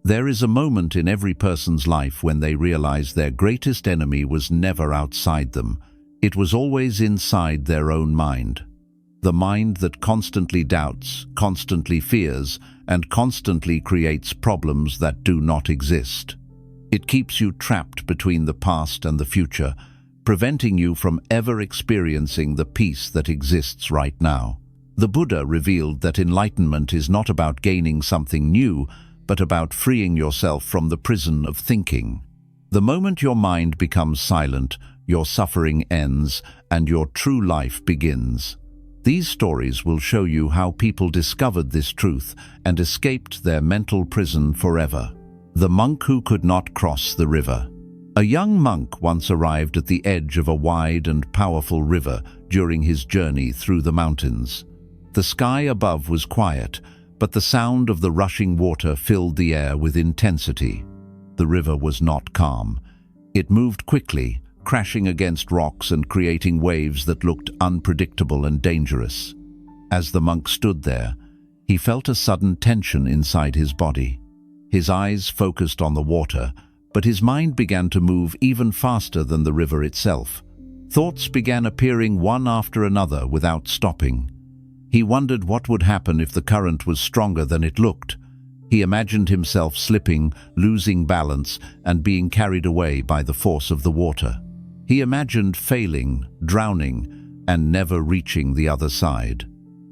There is a moment in every person's life when they realize their greatest enemy was never outside them. It was always inside their own mind. The mind that constantly doubts, constantly fears, and constantly creates problems that do not exist. It keeps you trapped between the past and the future, preventing you from ever experiencing the peace that exists right now. The Buddha revealed that enlightenment is not about gaining something new, but about freeing yourself from the prison of thinking. The moment your mind becomes silent, your suffering ends, and your true life begins. These stories will show you how people discovered this truth and escaped their mental prison forever. The monk who could not cross the river. A young monk once arrived at the edge of a wide and powerful river during his journey through the mountains. The sky above was quiet, but the sound of the rushing water filled the air with intensity. The river was not calm. It moved quickly, crashing against rocks and creating waves that looked unpredictable and dangerous. As the monk stood there, he felt a sudden tension inside his body. His eyes focused on the water, but his mind began to move even faster than the river itself. Thoughts began appearing one after another without stopping. He wondered what would happen if the current was stronger than it looked. He imagined himself slipping, losing balance, and being carried away by the force of the water. He imagined failing, drowning, and never reaching the other side.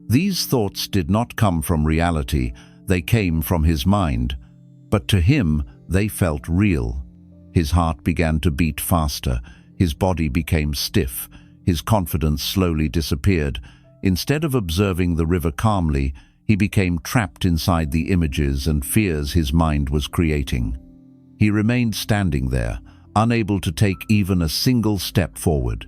These thoughts did not come from reality, they came from his mind. But to him, they felt real. His heart began to beat faster, his body became stiff, his confidence slowly disappeared. Instead of observing the river calmly, he became trapped inside the images and fears his mind was creating. He remained standing there, unable to take even a single step forward.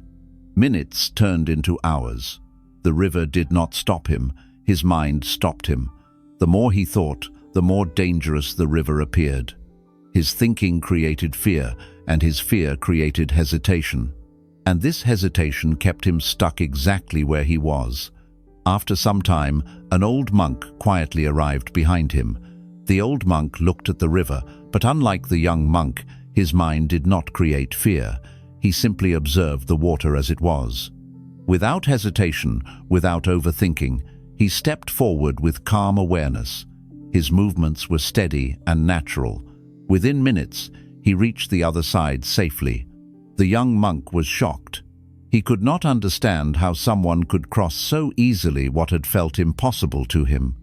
Minutes turned into hours. The river did not stop him, his mind stopped him. The more he thought, the more dangerous the river appeared. His thinking created fear, and his fear created hesitation. And this hesitation kept him stuck exactly where he was. After some time, an old monk quietly arrived behind him. The old monk looked at the river, but unlike the young monk, his mind did not create fear. He simply observed the water as it was. Without hesitation, without overthinking, he stepped forward with calm awareness. His movements were steady and natural. Within minutes, he reached the other side safely. The young monk was shocked. He could not understand how someone could cross so easily what had felt impossible to him.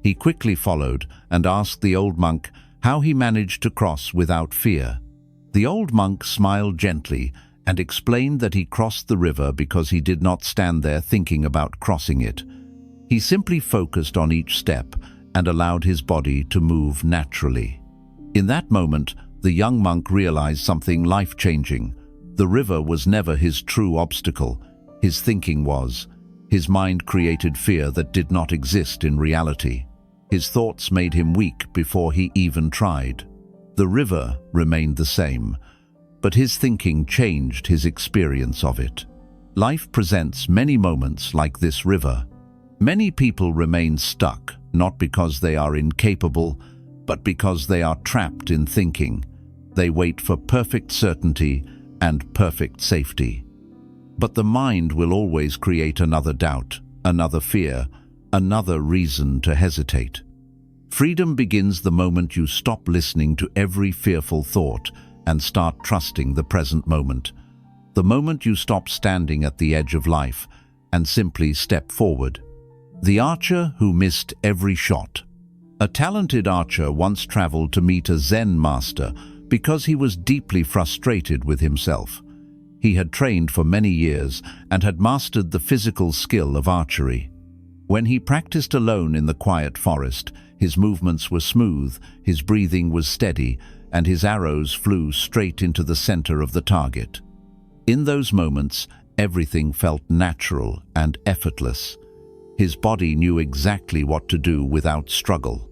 He quickly followed and asked the old monk how he managed to cross without fear. The old monk smiled gently and explained that he crossed the river because he did not stand there thinking about crossing it. He simply focused on each step and allowed his body to move naturally. In that moment, the young monk realized something life-changing. The river was never his true obstacle. His thinking was. His mind created fear that did not exist in reality. His thoughts made him weak before he even tried. The river remained the same, but his thinking changed his experience of it. Life presents many moments like this river. Many people remain stuck, not because they are incapable, but because they are trapped in thinking. They wait for perfect certainty and perfect safety. But the mind will always create another doubt, another fear, another reason to hesitate. Freedom begins the moment you stop listening to every fearful thought and start trusting the present moment. The moment you stop standing at the edge of life and simply step forward. The archer who missed every shot. A talented archer once traveled to meet a Zen master because he was deeply frustrated with himself. He had trained for many years and had mastered the physical skill of archery. When he practiced alone in the quiet forest, his movements were smooth, his breathing was steady, and his arrows flew straight into the center of the target. In those moments, everything felt natural and effortless. His body knew exactly what to do without struggle.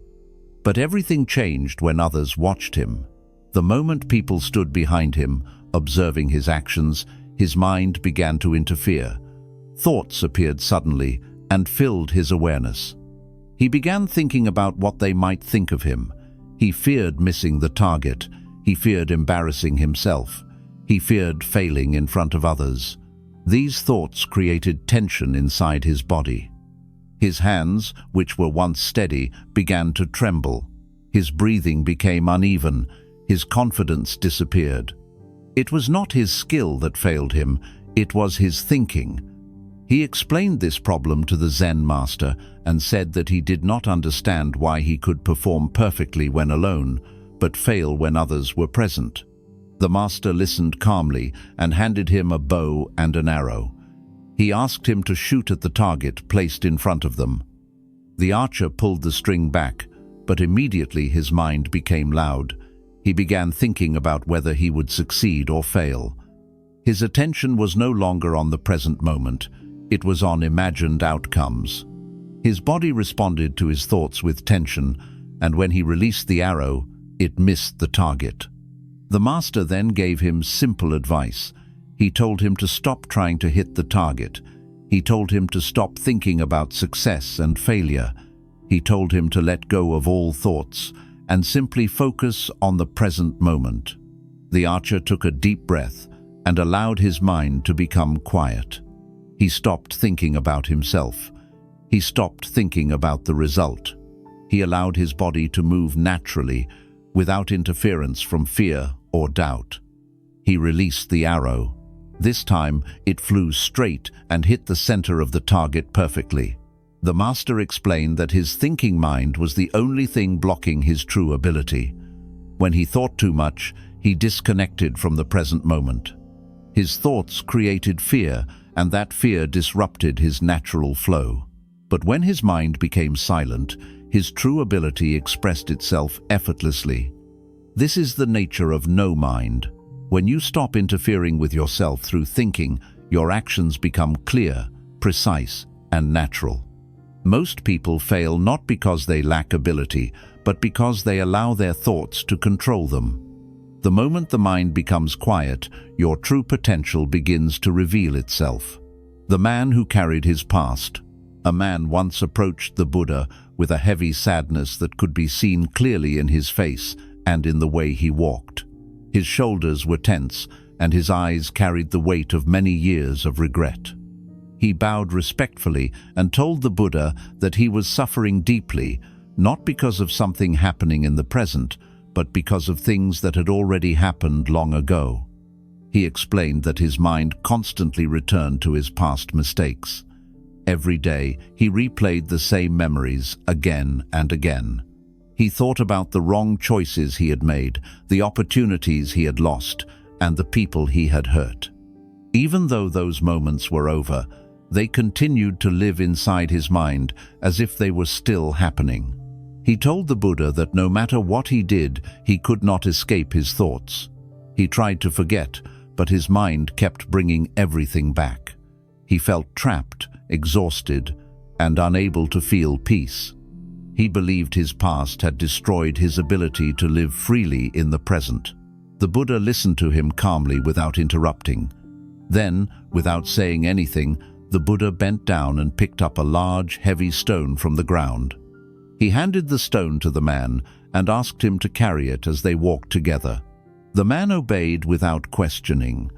But everything changed when others watched him. The moment people stood behind him, observing his actions, his mind began to interfere. Thoughts appeared suddenly and filled his awareness. He began thinking about what they might think of him. He feared missing the target. He feared embarrassing himself. He feared failing in front of others. These thoughts created tension inside his body. His hands, which were once steady, began to tremble. His breathing became uneven. His confidence disappeared. It was not his skill that failed him, it was his thinking. He explained this problem to the Zen master and said that he did not understand why he could perform perfectly when alone, but fail when others were present. The master listened calmly and handed him a bow and an arrow. He asked him to shoot at the target placed in front of them. The archer pulled the string back, but immediately his mind became loud. He began thinking about whether he would succeed or fail. His attention was no longer on the present moment. It was on imagined outcomes. His body responded to his thoughts with tension, and when he released the arrow, it missed the target. The master then gave him simple advice. He told him to stop trying to hit the target. He told him to stop thinking about success and failure. He told him to let go of all thoughts and simply focus on the present moment. The archer took a deep breath and allowed his mind to become quiet. He stopped thinking about himself. He stopped thinking about the result. He allowed his body to move naturally, without interference from fear or doubt. He released the arrow. This time, it flew straight and hit the center of the target perfectly. The master explained that his thinking mind was the only thing blocking his true ability. When he thought too much, he disconnected from the present moment. His thoughts created fear, and that fear disrupted his natural flow. But when his mind became silent, his true ability expressed itself effortlessly. This is the nature of no mind. When you stop interfering with yourself through thinking, your actions become clear, precise, and natural. Most people fail not because they lack ability, but because they allow their thoughts to control them. The moment the mind becomes quiet, your true potential begins to reveal itself. The man who carried his past. A man once approached the Buddha with a heavy sadness that could be seen clearly in his face and in the way he walked. His shoulders were tense, and his eyes carried the weight of many years of regret. He bowed respectfully and told the Buddha that he was suffering deeply, not because of something happening in the present, but because of things that had already happened long ago. He explained that his mind constantly returned to his past mistakes. Every day, he replayed the same memories again and again. He thought about the wrong choices he had made, the opportunities he had lost, and the people he had hurt. Even though those moments were over, they continued to live inside his mind as if they were still happening. He told the Buddha that no matter what he did, he could not escape his thoughts. He tried to forget, but his mind kept bringing everything back. He felt trapped, exhausted, and unable to feel peace. He believed his past had destroyed his ability to live freely in the present. The Buddha listened to him calmly without interrupting. Then, without saying anything, the Buddha bent down and picked up a large, heavy stone from the ground. He handed the stone to the man and asked him to carry it as they walked together. The man obeyed without questioning.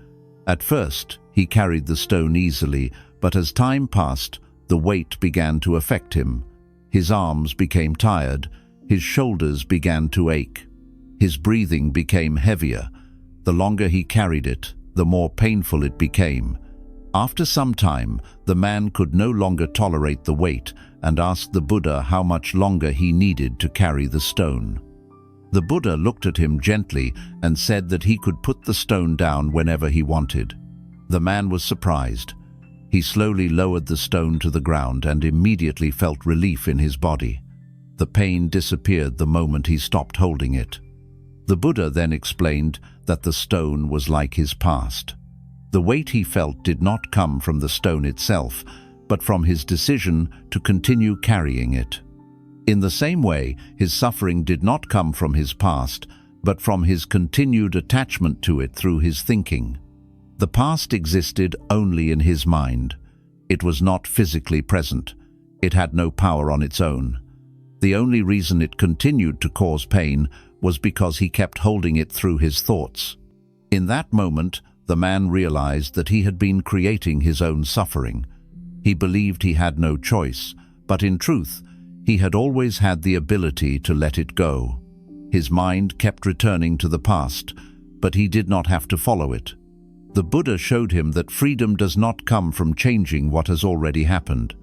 At first, he carried the stone easily, but as time passed, the weight began to affect him. His arms became tired, his shoulders began to ache. His breathing became heavier. The longer he carried it, the more painful it became. After some time, the man could no longer tolerate the weight and asked the Buddha how much longer he needed to carry the stone. The Buddha looked at him gently and said that he could put the stone down whenever he wanted. The man was surprised. He slowly lowered the stone to the ground and immediately felt relief in his body. The pain disappeared the moment he stopped holding it. The Buddha then explained that the stone was like his past. The weight he felt did not come from the stone itself, but from his decision to continue carrying it. In the same way, his suffering did not come from his past, but from his continued attachment to it through his thinking. The past existed only in his mind. It was not physically present. It had no power on its own. The only reason it continued to cause pain was because he kept holding it through his thoughts. In that moment, the man realized that he had been creating his own suffering. He believed he had no choice, but in truth, he had always had the ability to let it go. His mind kept returning to the past, but he did not have to follow it. The Buddha showed him that freedom does not come from changing what has already happened.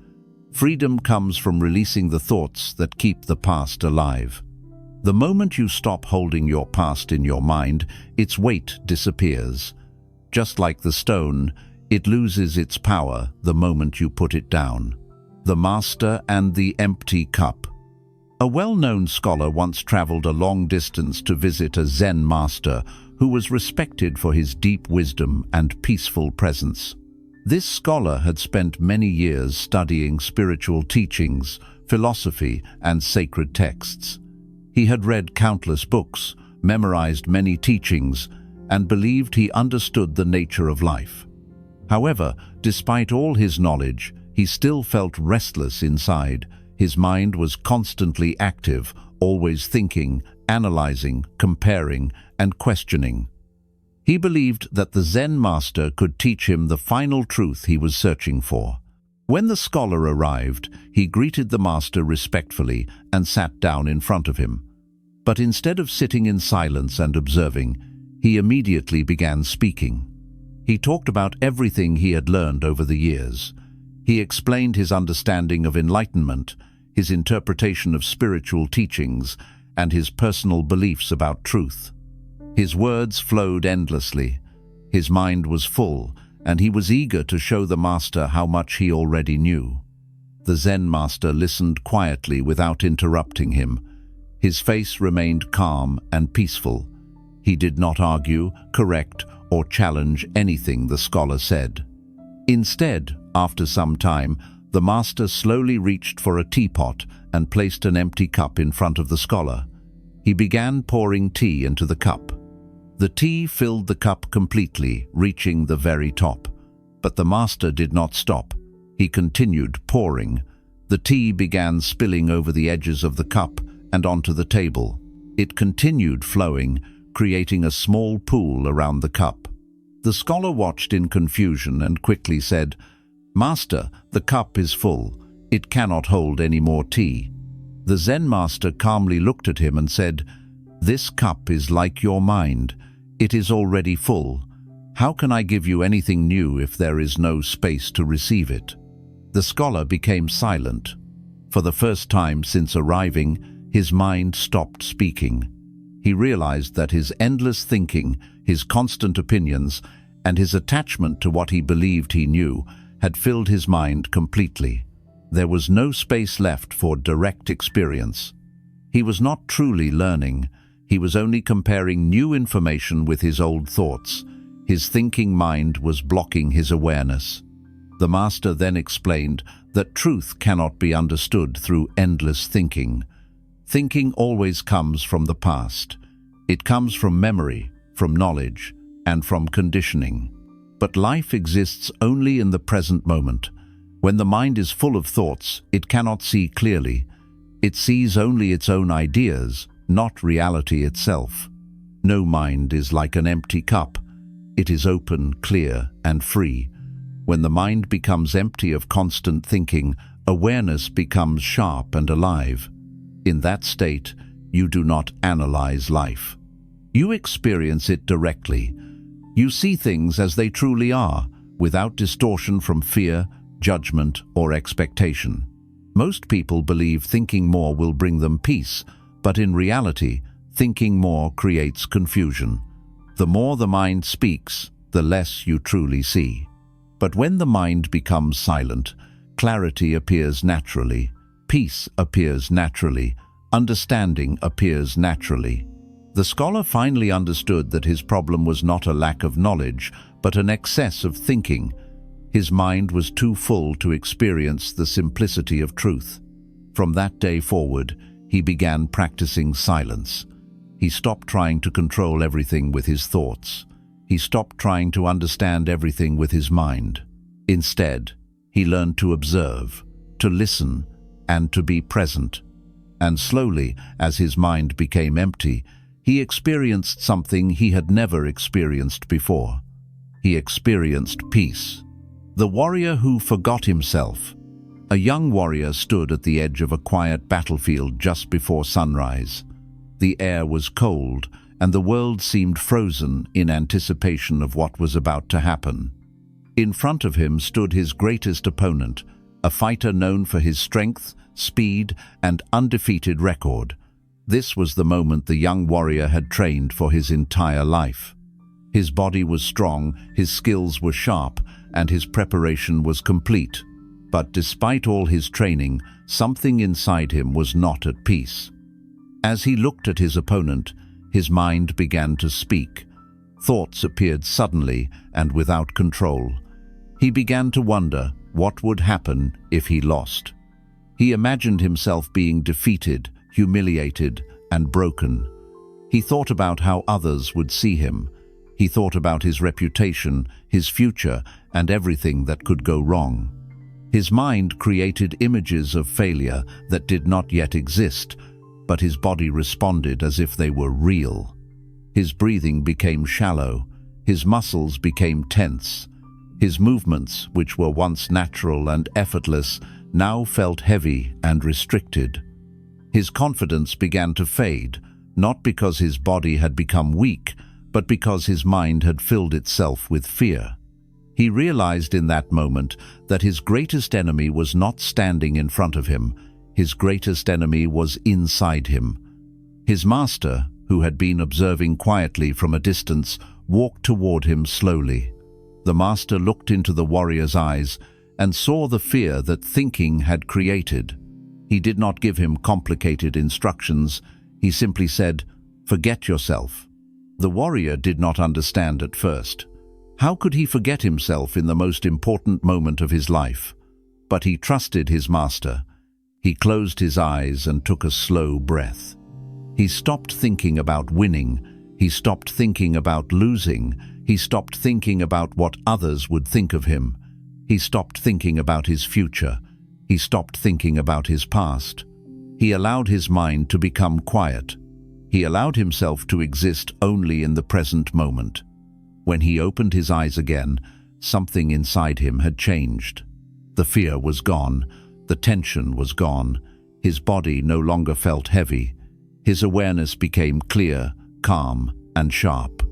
Freedom comes from releasing the thoughts that keep the past alive. The moment you stop holding your past in your mind, its weight disappears. Just like the stone, it loses its power the moment you put it down. The Master and the Empty Cup. A well-known scholar once traveled a long distance to visit a Zen master who was respected for his deep wisdom and peaceful presence. This scholar had spent many years studying spiritual teachings, philosophy, and sacred texts. He had read countless books, memorized many teachings, and believed he understood the nature of life. However, despite all his knowledge, he still felt restless inside. His mind was constantly active, always thinking, analyzing, comparing, and questioning. He believed that the Zen master could teach him the final truth he was searching for. When the scholar arrived, he greeted the master respectfully and sat down in front of him. But instead of sitting in silence and observing, he immediately began speaking. He talked about everything he had learned over the years. He explained his understanding of enlightenment, his interpretation of spiritual teachings, and his personal beliefs about truth. His words flowed endlessly. His mind was full, and he was eager to show the master how much he already knew. The Zen master listened quietly without interrupting him. His face remained calm and peaceful. He did not argue, correct, or challenge anything the scholar said. Instead, after some time, the master slowly reached for a teapot and placed an empty cup in front of the scholar. He began pouring tea into the cup. The tea filled the cup completely, reaching the very top. But the master did not stop. He continued pouring. The tea began spilling over the edges of the cup and onto the table. It continued flowing, creating a small pool around the cup. The scholar watched in confusion and quickly said, "Master, the cup is full. It cannot hold any more tea." The Zen master calmly looked at him and said, "This cup is like your mind. It is already full. How can I give you anything new if there is no space to receive it?" The scholar became silent. For the first time since arriving, his mind stopped speaking. He realized that his endless thinking, his constant opinions, and his attachment to what he believed he knew had filled his mind completely. There was no space left for direct experience. He was not truly learning. He was only comparing new information with his old thoughts. His thinking mind was blocking his awareness. The master then explained that truth cannot be understood through endless thinking. Thinking always comes from the past. It comes from memory, from knowledge, and from conditioning. But life exists only in the present moment. When the mind is full of thoughts, it cannot see clearly. It sees only its own ideas, not reality itself. No mind is like an empty cup. It is open, clear, and free. When the mind becomes empty of constant thinking, awareness becomes sharp and alive. In that state, you do not analyze life. You experience it directly. You see things as they truly are, without distortion from fear, judgment, or expectation. Most people believe thinking more will bring them peace, but in reality, thinking more creates confusion. The more the mind speaks, the less you truly see. But when the mind becomes silent, clarity appears naturally, peace appears naturally, understanding appears naturally. The scholar finally understood that his problem was not a lack of knowledge, but an excess of thinking. His mind was too full to experience the simplicity of truth. From that day forward, he began practicing silence. He stopped trying to control everything with his thoughts. He stopped trying to understand everything with his mind. Instead, he learned to observe, to listen, and to be present. and slowly, as his mind became empty, he experienced something he had never experienced before. He experienced peace. The warrior who forgot himself. A young warrior stood at the edge of a quiet battlefield just before sunrise. The air was cold, and the world seemed frozen in anticipation of what was about to happen. In front of him stood his greatest opponent, a fighter known for his strength, speed, and undefeated record. This was the moment the young warrior had trained for his entire life. His body was strong, his skills were sharp, and his preparation was complete. But despite all his training, something inside him was not at peace. As he looked at his opponent, his mind began to speak. Thoughts appeared suddenly and without control. He began to wonder what would happen if he lost. He imagined himself being defeated, humiliated, and broken. He thought about how others would see him. He thought about his reputation, his future, and everything that could go wrong. His mind created images of failure that did not yet exist, but his body responded as if they were real. His breathing became shallow. His muscles became tense. His movements, which were once natural and effortless, now felt heavy and restricted. His confidence began to fade, not because his body had become weak, but because his mind had filled itself with fear. He realized in that moment that his greatest enemy was not standing in front of him. His greatest enemy was inside him. His master, who had been observing quietly from a distance, walked toward him slowly. The master looked into the warrior's eyes and saw the fear that thinking had created. He did not give him complicated instructions. He simply said, "Forget yourself." The warrior did not understand at first. How could he forget himself in the most important moment of his life? But he trusted his master. He closed his eyes and took a slow breath. He stopped thinking about winning. He stopped thinking about losing. He stopped thinking about what others would think of him. He stopped thinking about his future. He stopped thinking about his past. He allowed his mind to become quiet. He allowed himself to exist only in the present moment. When he opened his eyes again, something inside him had changed. The fear was gone. The tension was gone. His body no longer felt heavy. His awareness became clear, calm, and sharp.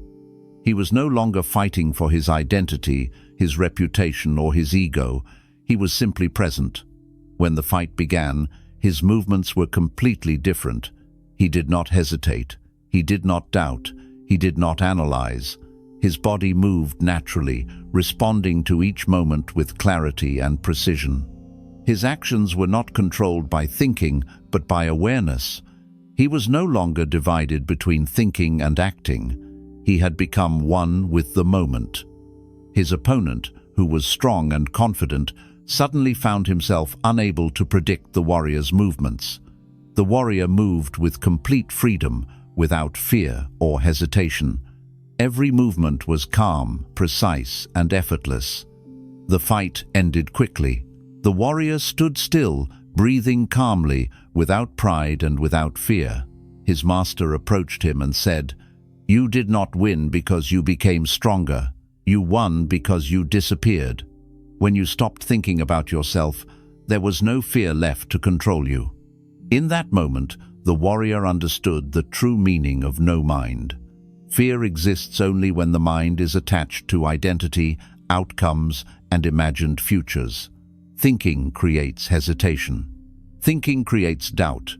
He was no longer fighting for his identity, his reputation, or his ego. He was simply present. When the fight began, his movements were completely different. He did not hesitate. He did not doubt. He did not analyze. His body moved naturally, responding to each moment with clarity and precision. His actions were not controlled by thinking, but by awareness. He was no longer divided between thinking and acting. He had become one with the moment. His opponent, who was strong and confident, suddenly found himself unable to predict the warrior's movements. The warrior moved with complete freedom, without fear or hesitation. Every movement was calm, precise, and effortless. The fight ended quickly. The warrior stood still, breathing calmly, without pride and without fear. His master approached him and said, "You did not win because you became stronger. You won because you disappeared. When you stopped thinking about yourself, there was no fear left to control you." In that moment, the warrior understood the true meaning of no mind. Fear exists only when the mind is attached to identity, outcomes, and imagined futures. Thinking creates hesitation. Thinking creates doubt.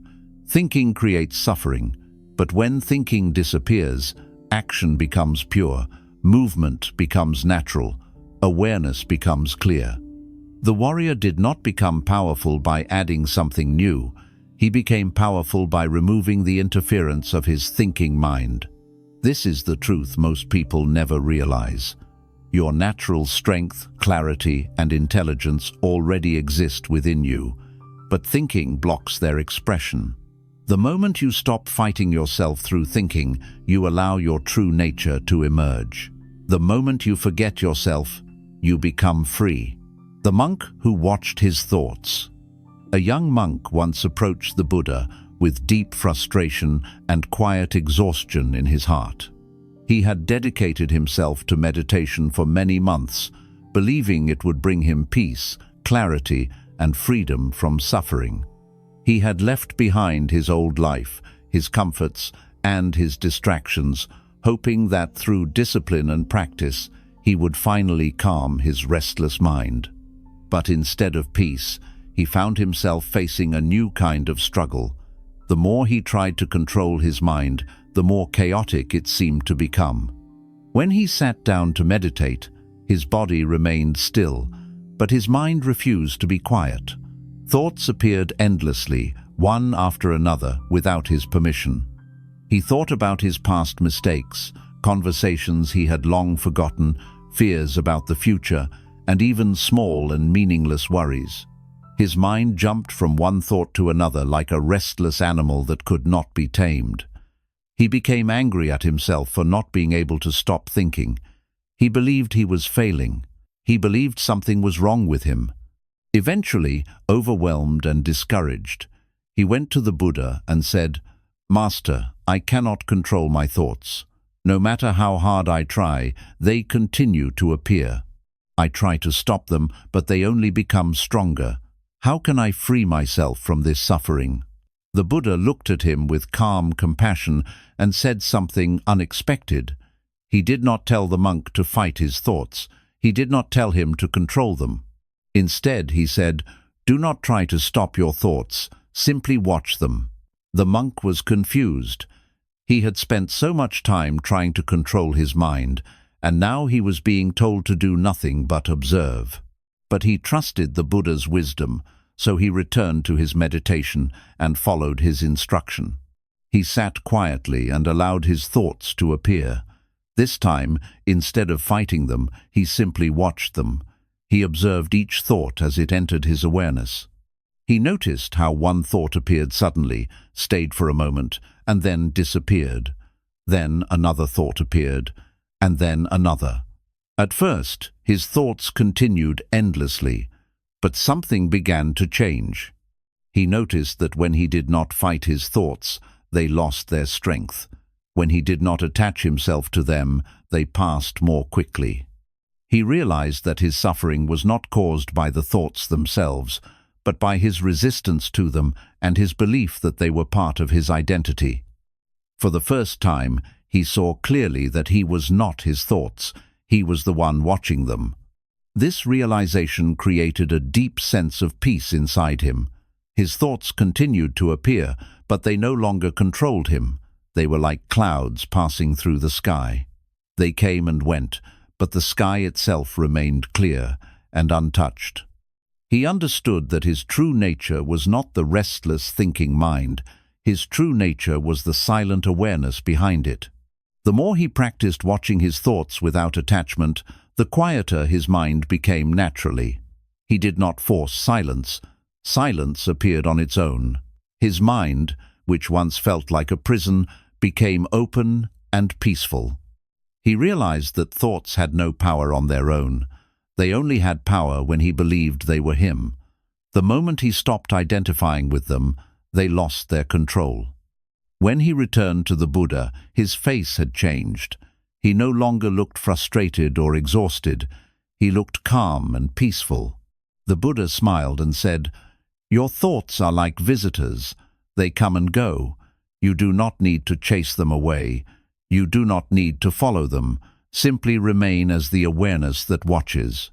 Thinking creates suffering. But when thinking disappears, action becomes pure, movement becomes natural, awareness becomes clear. The warrior did not become powerful by adding something new. He became powerful by removing the interference of his thinking mind. This is the truth most people never realize. Your natural strength, clarity, and intelligence already exist within you, but thinking blocks their expression. The moment you stop fighting yourself through thinking, you allow your true nature to emerge. The moment you forget yourself, you become free. The monk who watched his thoughts. A young monk once approached the Buddha, with deep frustration and quiet exhaustion in his heart. He had dedicated himself to meditation for many months, believing it would bring him peace, clarity, and freedom from suffering. He had left behind his old life, his comforts, and his distractions, hoping that through discipline and practice, he would finally calm his restless mind. But instead of peace, he found himself facing a new kind of struggle. The more he tried to control his mind, the more chaotic it seemed to become. When he sat down to meditate, his body remained still, but his mind refused to be quiet. Thoughts appeared endlessly, one after another, without his permission. He thought about his past mistakes, conversations he had long forgotten, fears about the future, and even small and meaningless worries. His mind jumped from one thought to another like a restless animal that could not be tamed. He became angry at himself for not being able to stop thinking. He believed he was failing. He believed something was wrong with him. Eventually, overwhelmed and discouraged, he went to the Buddha and said, "Master, I cannot control my thoughts. No matter how hard I try, they continue to appear. I try to stop them, but they only become stronger. How can I free myself from this suffering?" The Buddha looked at him with calm compassion and said something unexpected. He did not tell the monk to fight his thoughts. He did not tell him to control them. Instead, he said, "Do not try to stop your thoughts, simply watch them." The monk was confused. He had spent so much time trying to control his mind, and now he was being told to do nothing but observe. But he trusted the Buddha's wisdom, so he returned to his meditation and followed his instruction. He sat quietly and allowed his thoughts to appear. This time, instead of fighting them, he simply watched them. He observed each thought as it entered his awareness. He noticed how one thought appeared suddenly, stayed for a moment, and then disappeared. Then another thought appeared, and then another. At first, his thoughts continued endlessly, but something began to change. He noticed that when he did not fight his thoughts, they lost their strength. When he did not attach himself to them, they passed more quickly. He realized that his suffering was not caused by the thoughts themselves, but by his resistance to them and his belief that they were part of his identity. For the first time, he saw clearly that he was not his thoughts. He was the one watching them. This realization created a deep sense of peace inside him. His thoughts continued to appear, but they no longer controlled him. They were like clouds passing through the sky. They came and went, but the sky itself remained clear and untouched. He understood that his true nature was not the restless thinking mind. His true nature was the silent awareness behind it. The more he practiced watching his thoughts without attachment, the quieter his mind became naturally. He did not force silence. Silence appeared on its own. His mind, which once felt like a prison, became open and peaceful. He realized that thoughts had no power on their own. They only had power when he believed they were him. The moment he stopped identifying with them, they lost their control. When he returned to the Buddha, his face had changed. He no longer looked frustrated or exhausted. He looked calm and peaceful. The Buddha smiled and said, "Your thoughts are like visitors. They come and go. You do not need to chase them away. You do not need to follow them. Simply remain as the awareness that watches."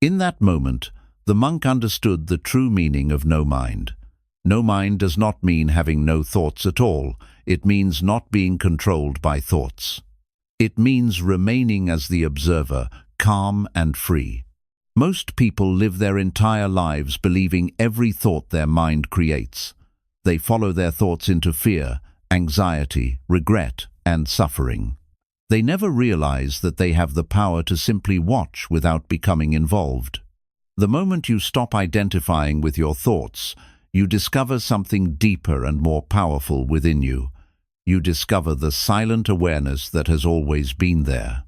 In that moment, the monk understood the true meaning of no mind. No mind does not mean having no thoughts at all. It means not being controlled by thoughts. It means remaining as the observer, calm and free. Most people live their entire lives believing every thought their mind creates. They follow their thoughts into fear, anxiety, regret, and suffering. They never realize that they have the power to simply watch without becoming involved. The moment you stop identifying with your thoughts, you discover something deeper and more powerful within you. You discover the silent awareness that has always been there.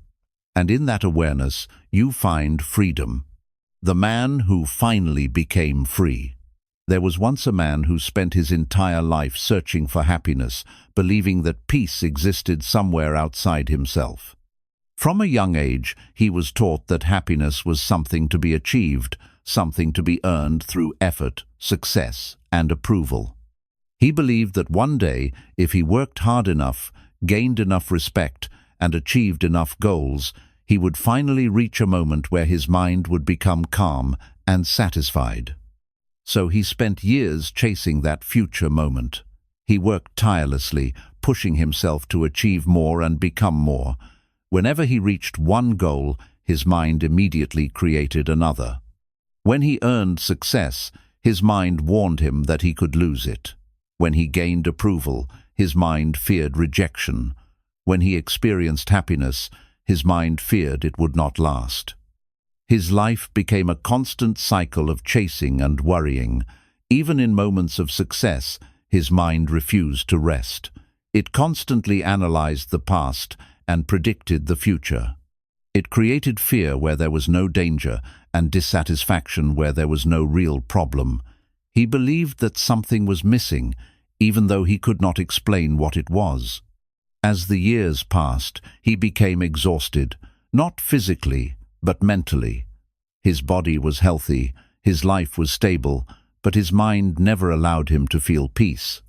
And in that awareness, you find freedom. The man who finally became free. There was once a man who spent his entire life searching for happiness, believing that peace existed somewhere outside himself. From a young age, he was taught that happiness was something to be achieved, something to be earned through effort, success, and approval. He believed that one day, if he worked hard enough, gained enough respect, and achieved enough goals, he would finally reach a moment where his mind would become calm and satisfied. So he spent years chasing that future moment. He worked tirelessly, pushing himself to achieve more and become more. Whenever he reached one goal, his mind immediately created another. When he earned success, his mind warned him that he could lose it. When he gained approval, his mind feared rejection. When he experienced happiness, his mind feared it would not last. His life became a constant cycle of chasing and worrying. Even in moments of success, his mind refused to rest. It constantly analyzed the past and predicted the future. It created fear where there was no danger and dissatisfaction where there was no real problem. He believed that something was missing, even though he could not explain what it was. As the years passed, he became exhausted, not physically, but mentally. His body was healthy, his life was stable, but his mind never allowed him to feel peace.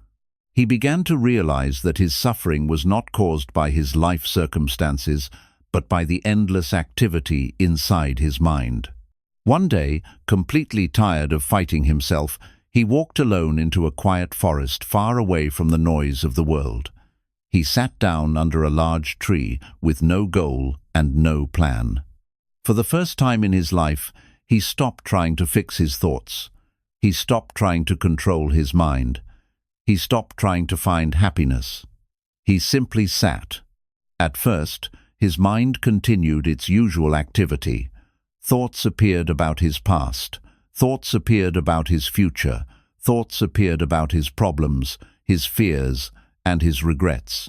He began to realize that his suffering was not caused by his life circumstances, but by the endless activity inside his mind. One day, completely tired of fighting himself, he walked alone into a quiet forest far away from the noise of the world. He sat down under a large tree with no goal and no plan. For the first time in his life, he stopped trying to fix his thoughts. He stopped trying to control his mind. He stopped trying to find happiness. He simply sat. At first, his mind continued its usual activity. Thoughts appeared about his past. Thoughts appeared about his future. Thoughts appeared about his problems, his fears, and his regrets.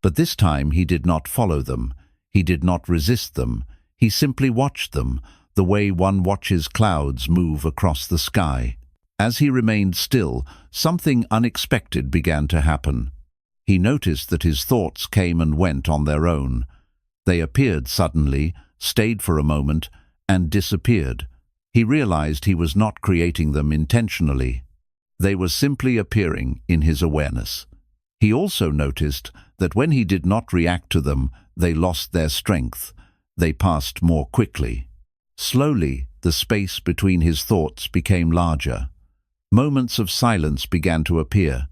But this time he did not follow them. He did not resist them. He simply watched them, the way one watches clouds move across the sky. As he remained still, something unexpected began to happen. He noticed that his thoughts came and went on their own. They appeared suddenly, stayed for a moment, and disappeared. He realized he was not creating them intentionally. They were simply appearing in his awareness. He also noticed that when he did not react to them, they lost their strength. They passed more quickly. Slowly, the space between his thoughts became larger. Moments of silence began to appear.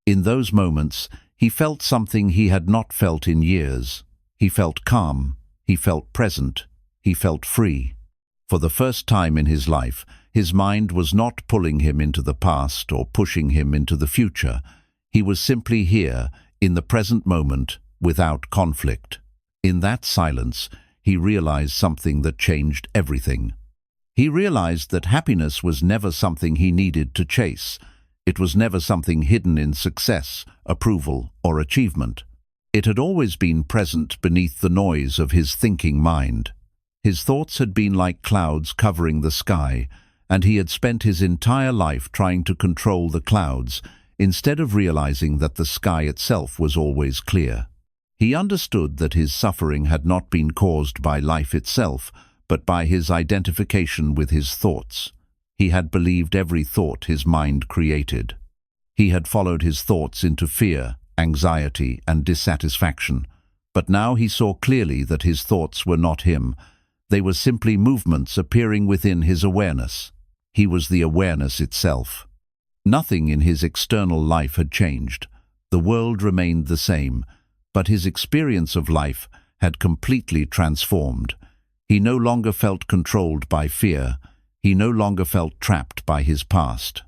In those moments, he felt something he had not felt in years. He felt calm. He felt present. He felt free. For the first time in his life, his mind was not pulling him into the past or pushing him into the future. He was simply here, in the present moment, without conflict. In that silence, he realized something that changed everything. He realized that happiness was never something he needed to chase. It was never something hidden in success, approval, or achievement. It had always been present beneath the noise of his thinking mind. His thoughts had been like clouds covering the sky, and he had spent his entire life trying to control the clouds, instead of realizing that the sky itself was always clear. He understood that his suffering had not been caused by life itself, but by his identification with his thoughts. He had believed every thought his mind created. He had followed his thoughts into fear, anxiety, and dissatisfaction. But now he saw clearly that his thoughts were not him. They were simply movements appearing within his awareness. He was the awareness itself. Nothing in his external life had changed. The world remained the same, but his experience of life had completely transformed. He no longer felt controlled by fear. He no longer felt trapped by his past.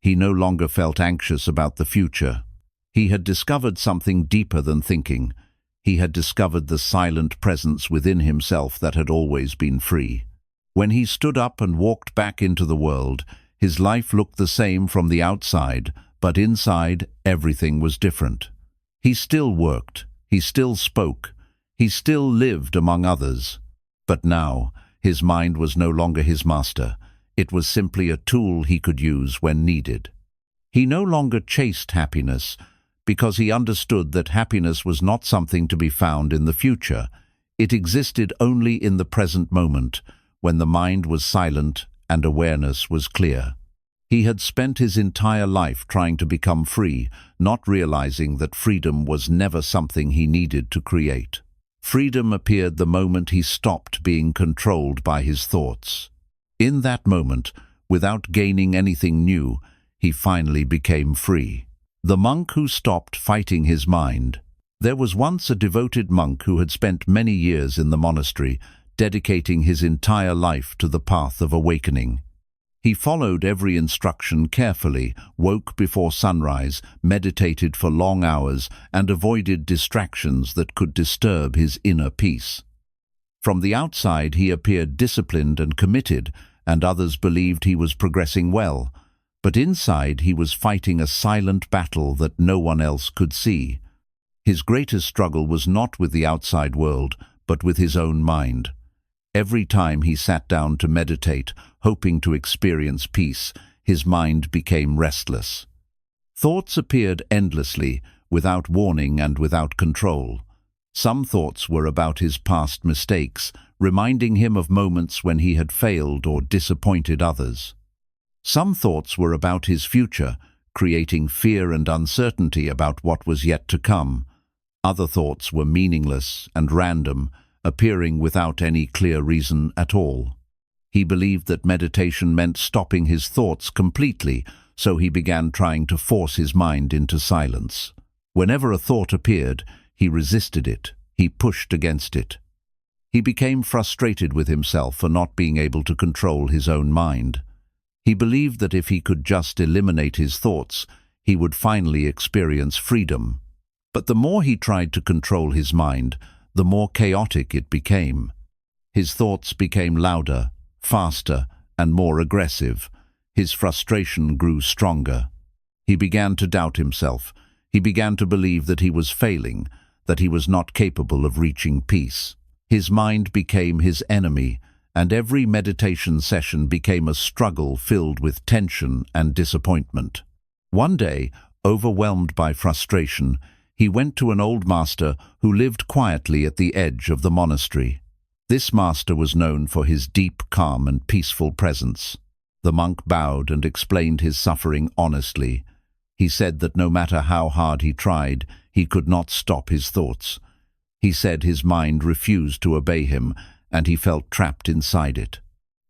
He no longer felt anxious about the future. He had discovered something deeper than thinking. He had discovered the silent presence within himself that had always been free. When he stood up and walked back into the world, his life looked the same from the outside, but inside everything was different. He still worked. He still spoke. He still lived among others. But now, his mind was no longer his master. It was simply a tool he could use when needed. He no longer chased happiness because he understood that happiness was not something to be found in the future. It existed only in the present moment, when the mind was silent and awareness was clear. He had spent his entire life trying to become free, not realizing that freedom was never something he needed to create. Freedom appeared the moment he stopped being controlled by his thoughts. In that moment, without gaining anything new, he finally became free. The monk who stopped fighting his mind. There was once a devoted monk who had spent many years in the monastery, dedicating his entire life to the path of awakening. He followed every instruction carefully, woke before sunrise, meditated for long hours, and avoided distractions that could disturb his inner peace. From the outside he appeared disciplined and committed, and others believed he was progressing well. But inside he was fighting a silent battle that no one else could see. His greatest struggle was not with the outside world, but with his own mind. Every time he sat down to meditate, hoping to experience peace, his mind became restless. Thoughts appeared endlessly, without warning and without control. Some thoughts were about his past mistakes, reminding him of moments when he had failed or disappointed others. Some thoughts were about his future, creating fear and uncertainty about what was yet to come. Other thoughts were meaningless and random, appearing without any clear reason at all. He believed that meditation meant stopping his thoughts completely, so he began trying to force his mind into silence. Whenever a thought appeared, he resisted it, he pushed against it. He became frustrated with himself for not being able to control his own mind. He believed that if he could just eliminate his thoughts, he would finally experience freedom. But the more he tried to control his mind, the more chaotic it became. His thoughts became louder, faster, and more aggressive. His frustration grew stronger. He began to doubt himself. He began to believe that he was failing, that he was not capable of reaching peace. His mind became his enemy, and every meditation session became a struggle filled with tension and disappointment. One day, overwhelmed by frustration, he went to an old master who lived quietly at the edge of the monastery. This master was known for his deep, calm, and peaceful presence. The monk bowed and explained his suffering honestly. He said that no matter how hard he tried, he could not stop his thoughts. He said his mind refused to obey him, and he felt trapped inside it.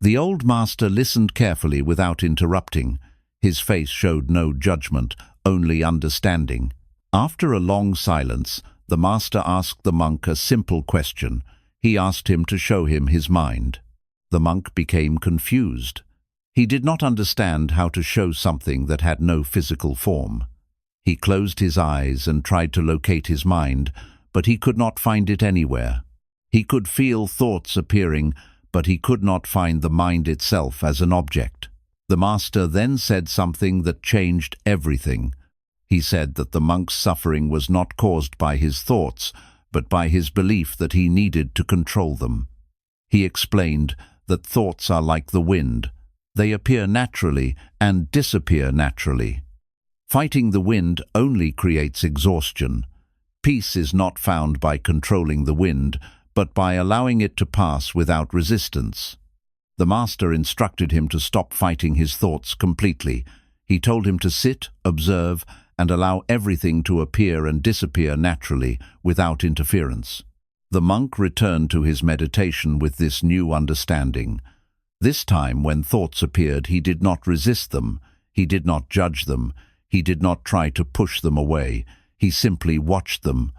The old master listened carefully without interrupting. His face showed no judgment, only understanding. After a long silence, the master asked the monk a simple question. He asked him to show him his mind. The monk became confused. He did not understand how to show something that had no physical form. He closed his eyes and tried to locate his mind, but he could not find it anywhere. He could feel thoughts appearing, but he could not find the mind itself as an object. The master then said something that changed everything. He said that the monk's suffering was not caused by his thoughts, but by his belief that he needed to control them. He explained that thoughts are like the wind. They appear naturally and disappear naturally. Fighting the wind only creates exhaustion. Peace is not found by controlling the wind, but by allowing it to pass without resistance. The master instructed him to stop fighting his thoughts completely. He told him to sit, observe, and allow everything to appear and disappear naturally, without interference. The monk returned to his meditation with this new understanding. This time, when thoughts appeared, he did not resist them. He did not judge them. He did not try to push them away. He simply watched them.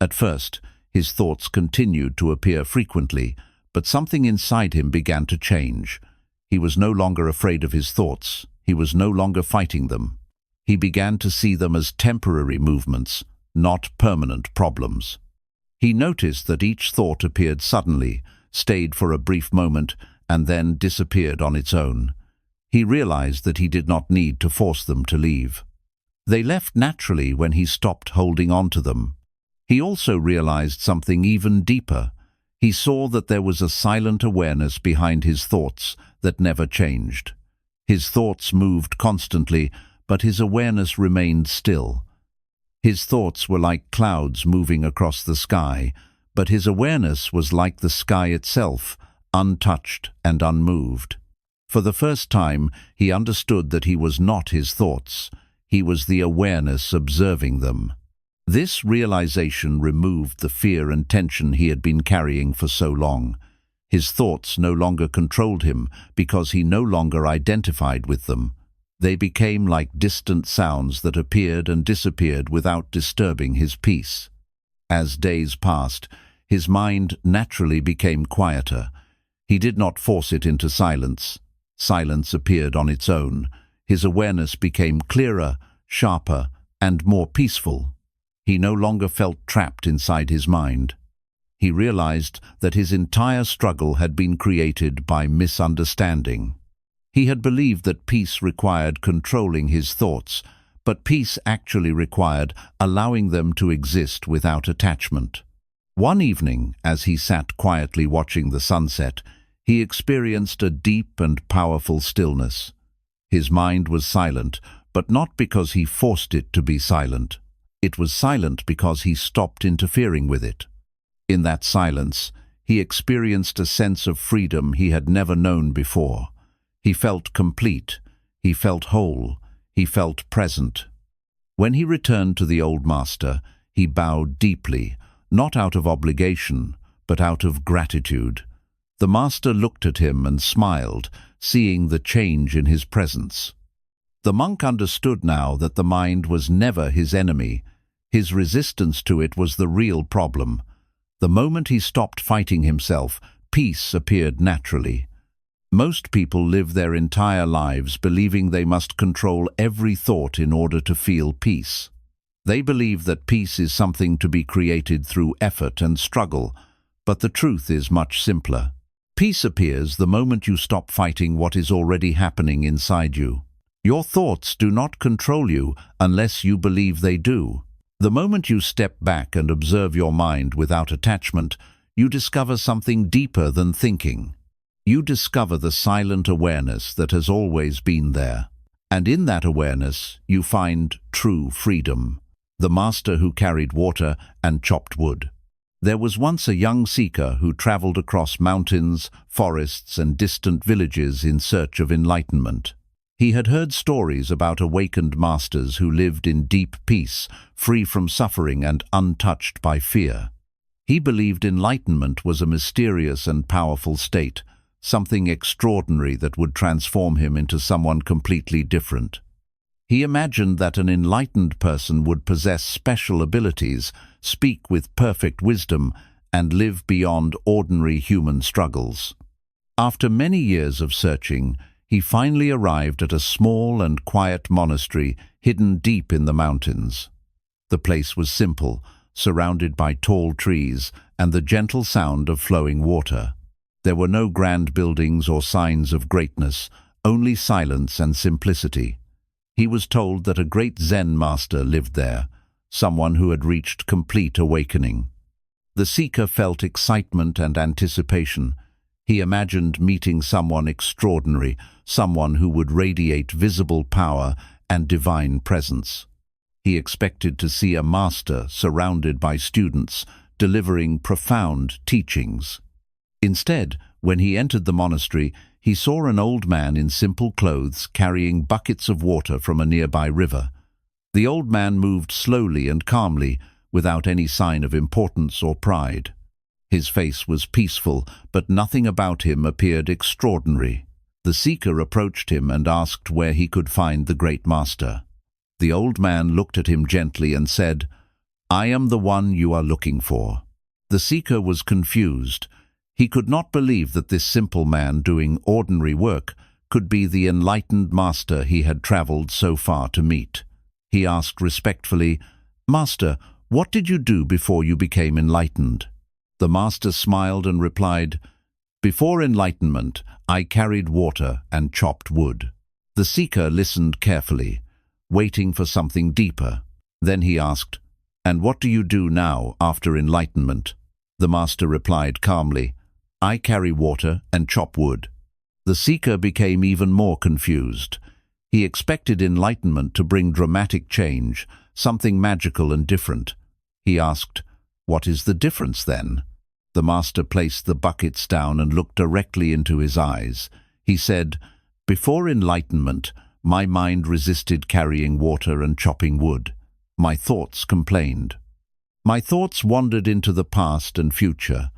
At first, his thoughts continued to appear frequently, but something inside him began to change. He was no longer afraid of his thoughts. He was no longer fighting them. He began to see them as temporary movements, not permanent problems. He noticed that each thought appeared suddenly, stayed for a brief moment, and then disappeared on its own. He realized that he did not need to force them to leave. They left naturally when he stopped holding on to them. He also realized something even deeper. He saw that there was a silent awareness behind his thoughts that never changed. His thoughts moved constantly, but his awareness remained still. His thoughts were like clouds moving across the sky, but his awareness was like the sky itself, untouched and unmoved. For the first time, he understood that he was not his thoughts. He was the awareness observing them. This realization removed the fear and tension he had been carrying for so long. His thoughts no longer controlled him because he no longer identified with them. They became like distant sounds that appeared and disappeared without disturbing his peace. As days passed, his mind naturally became quieter. He did not force it into silence. Silence appeared on its own. His awareness became clearer, sharper, and more peaceful. He no longer felt trapped inside his mind. He realized that his entire struggle had been created by misunderstanding. He had believed that peace required controlling his thoughts, but peace actually required allowing them to exist without attachment. One evening, as he sat quietly watching the sunset, he experienced a deep and powerful stillness. His mind was silent, but not because he forced it to be silent. It was silent because he stopped interfering with it. In that silence, he experienced a sense of freedom he had never known before. He felt complete, he felt whole, he felt present. When he returned to the old master, he bowed deeply, not out of obligation, but out of gratitude. The master looked at him and smiled, seeing the change in his presence. The monk understood now that the mind was never his enemy. His resistance to it was the real problem. The moment he stopped fighting himself, peace appeared naturally. Most people live their entire lives believing they must control every thought in order to feel peace. They believe that peace is something to be created through effort and struggle, but the truth is much simpler. Peace appears the moment you stop fighting what is already happening inside you. Your thoughts do not control you unless you believe they do. The moment you step back and observe your mind without attachment, you discover something deeper than thinking. You discover the silent awareness that has always been there. And in that awareness, you find true freedom. The master who carried water and chopped wood. There was once a young seeker who traveled across mountains, forests, and distant villages in search of enlightenment. He had heard stories about awakened masters who lived in deep peace, free from suffering and untouched by fear. He believed enlightenment was a mysterious and powerful state, something extraordinary that would transform him into someone completely different. He imagined that an enlightened person would possess special abilities, speak with perfect wisdom, and live beyond ordinary human struggles. After many years of searching, he finally arrived at a small and quiet monastery hidden deep in the mountains. The place was simple, surrounded by tall trees and the gentle sound of flowing water. There were no grand buildings or signs of greatness, only silence and simplicity. He was told that a great Zen master lived there, someone who had reached complete awakening. The seeker felt excitement and anticipation. He imagined meeting someone extraordinary, someone who would radiate visible power and divine presence. He expected to see a master surrounded by students, delivering profound teachings. Instead, when he entered the monastery, he saw an old man in simple clothes carrying buckets of water from a nearby river. The old man moved slowly and calmly, without any sign of importance or pride. His face was peaceful, but nothing about him appeared extraordinary. The seeker approached him and asked where he could find the great master. The old man looked at him gently and said, "I am the one you are looking for." The seeker was confused. He could not believe that this simple man doing ordinary work could be the enlightened master he had traveled so far to meet. He asked respectfully, "Master, what did you do before you became enlightened?" The master smiled and replied, "Before enlightenment, I carried water and chopped wood." The seeker listened carefully, waiting for something deeper. Then he asked, "And what do you do now after enlightenment?" The master replied calmly, "I carry water and chop wood." The seeker became even more confused. He expected enlightenment to bring dramatic change, something magical and different. He asked, "What is the difference then?" The master placed the buckets down and looked directly into his eyes. He said, "Before enlightenment, my mind resisted carrying water and chopping wood. My thoughts complained. My thoughts wandered into the past and future.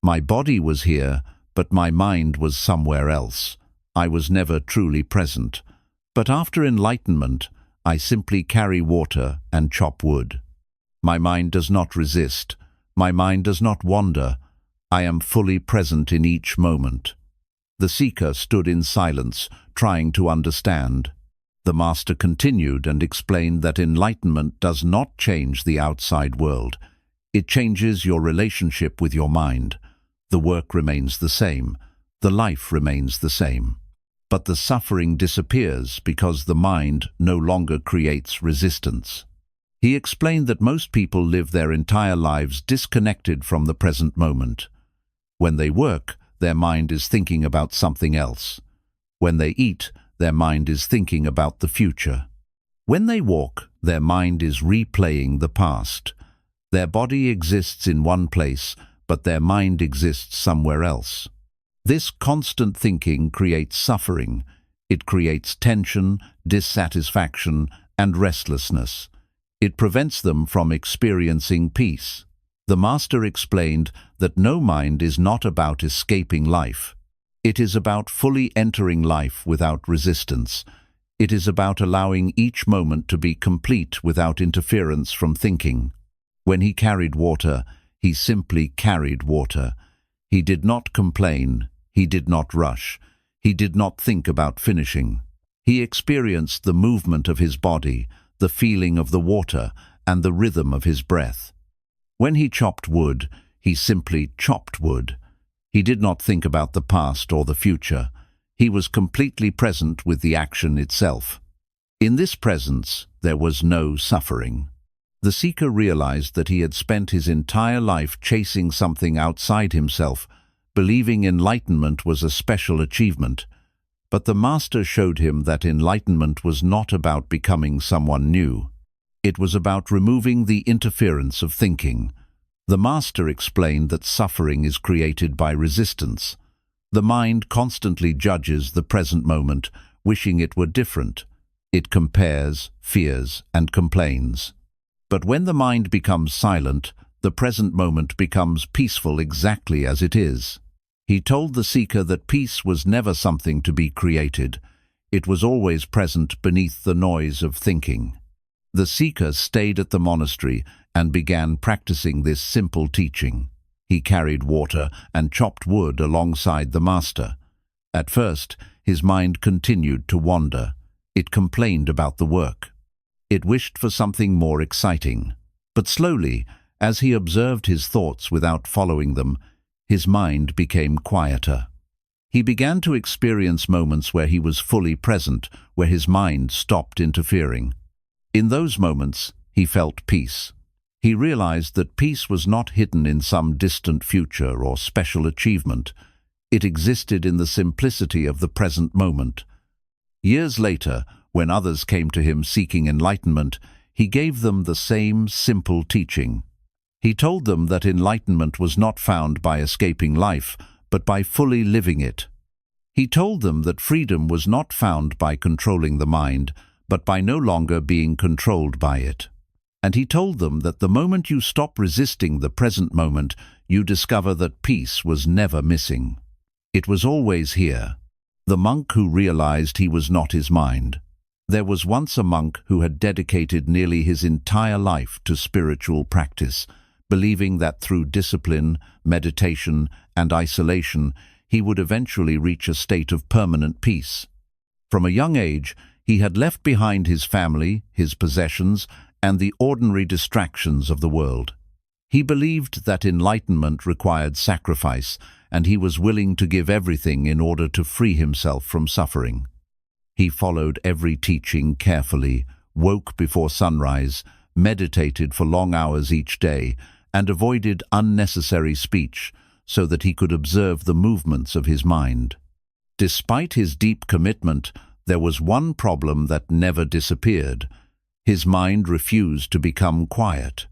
My body was here, but my mind was somewhere else. I was never truly present. But after enlightenment, I simply carry water and chop wood. My mind does not resist. My mind does not wander. I am fully present in each moment." The seeker stood in silence, trying to understand. The master continued and explained that enlightenment does not change the outside world. It changes your relationship with your mind. The work remains the same. The life remains the same. But the suffering disappears because the mind no longer creates resistance. He explained that most people live their entire lives disconnected from the present moment. When they work, their mind is thinking about something else. When they eat, their mind is thinking about the future. When they walk, their mind is replaying the past. Their body exists in one place, but their mind exists somewhere else. This constant thinking creates suffering. It creates tension, dissatisfaction, and restlessness. It prevents them from experiencing peace. The master explained that no mind is not about escaping life. It is about fully entering life without resistance. It is about allowing each moment to be complete without interference from thinking. When he carried water, he simply carried water. He did not complain. He did not rush. He did not think about finishing. He experienced the movement of his body, the feeling of the water, and the rhythm of his breath. When he chopped wood, he simply chopped wood. He did not think about the past or the future. He was completely present with the action itself. In this presence, there was no suffering. The seeker realized that he had spent his entire life chasing something outside himself, believing enlightenment was a special achievement. But the master showed him that enlightenment was not about becoming someone new. It was about removing the interference of thinking. The master explained that suffering is created by resistance. The mind constantly judges the present moment, wishing it were different. It compares, fears, and complains. But when the mind becomes silent, the present moment becomes peaceful exactly as it is. He told the seeker that peace was never something to be created. It was always present beneath the noise of thinking. The seeker stayed at the monastery and began practicing this simple teaching. He carried water and chopped wood alongside the master. At first, his mind continued to wander. It complained about the work. It wished for something more exciting. But slowly, as he observed his thoughts without following them, his mind became quieter. He began to experience moments where he was fully present, where his mind stopped interfering. In those moments, he felt peace. He realized that peace was not hidden in some distant future or special achievement. It existed in the simplicity of the present moment. Years later, when others came to him seeking enlightenment, he gave them the same simple teaching. He told them that enlightenment was not found by escaping life, but by fully living it. He told them that freedom was not found by controlling the mind, but by no longer being controlled by it. And he told them that the moment you stop resisting the present moment, you discover that peace was never missing. It was always here. The monk who realized he was not his mind. There was once a monk who had dedicated nearly his entire life to spiritual practice, believing that through discipline, meditation, and isolation, he would eventually reach a state of permanent peace. From a young age, he had left behind his family, his possessions, and the ordinary distractions of the world. He believed that enlightenment required sacrifice, and he was willing to give everything in order to free himself from suffering. He followed every teaching carefully, woke before sunrise, meditated for long hours each day, and avoided unnecessary speech so that he could observe the movements of his mind. Despite his deep commitment, there was one problem that never disappeared. His mind refused to become quiet.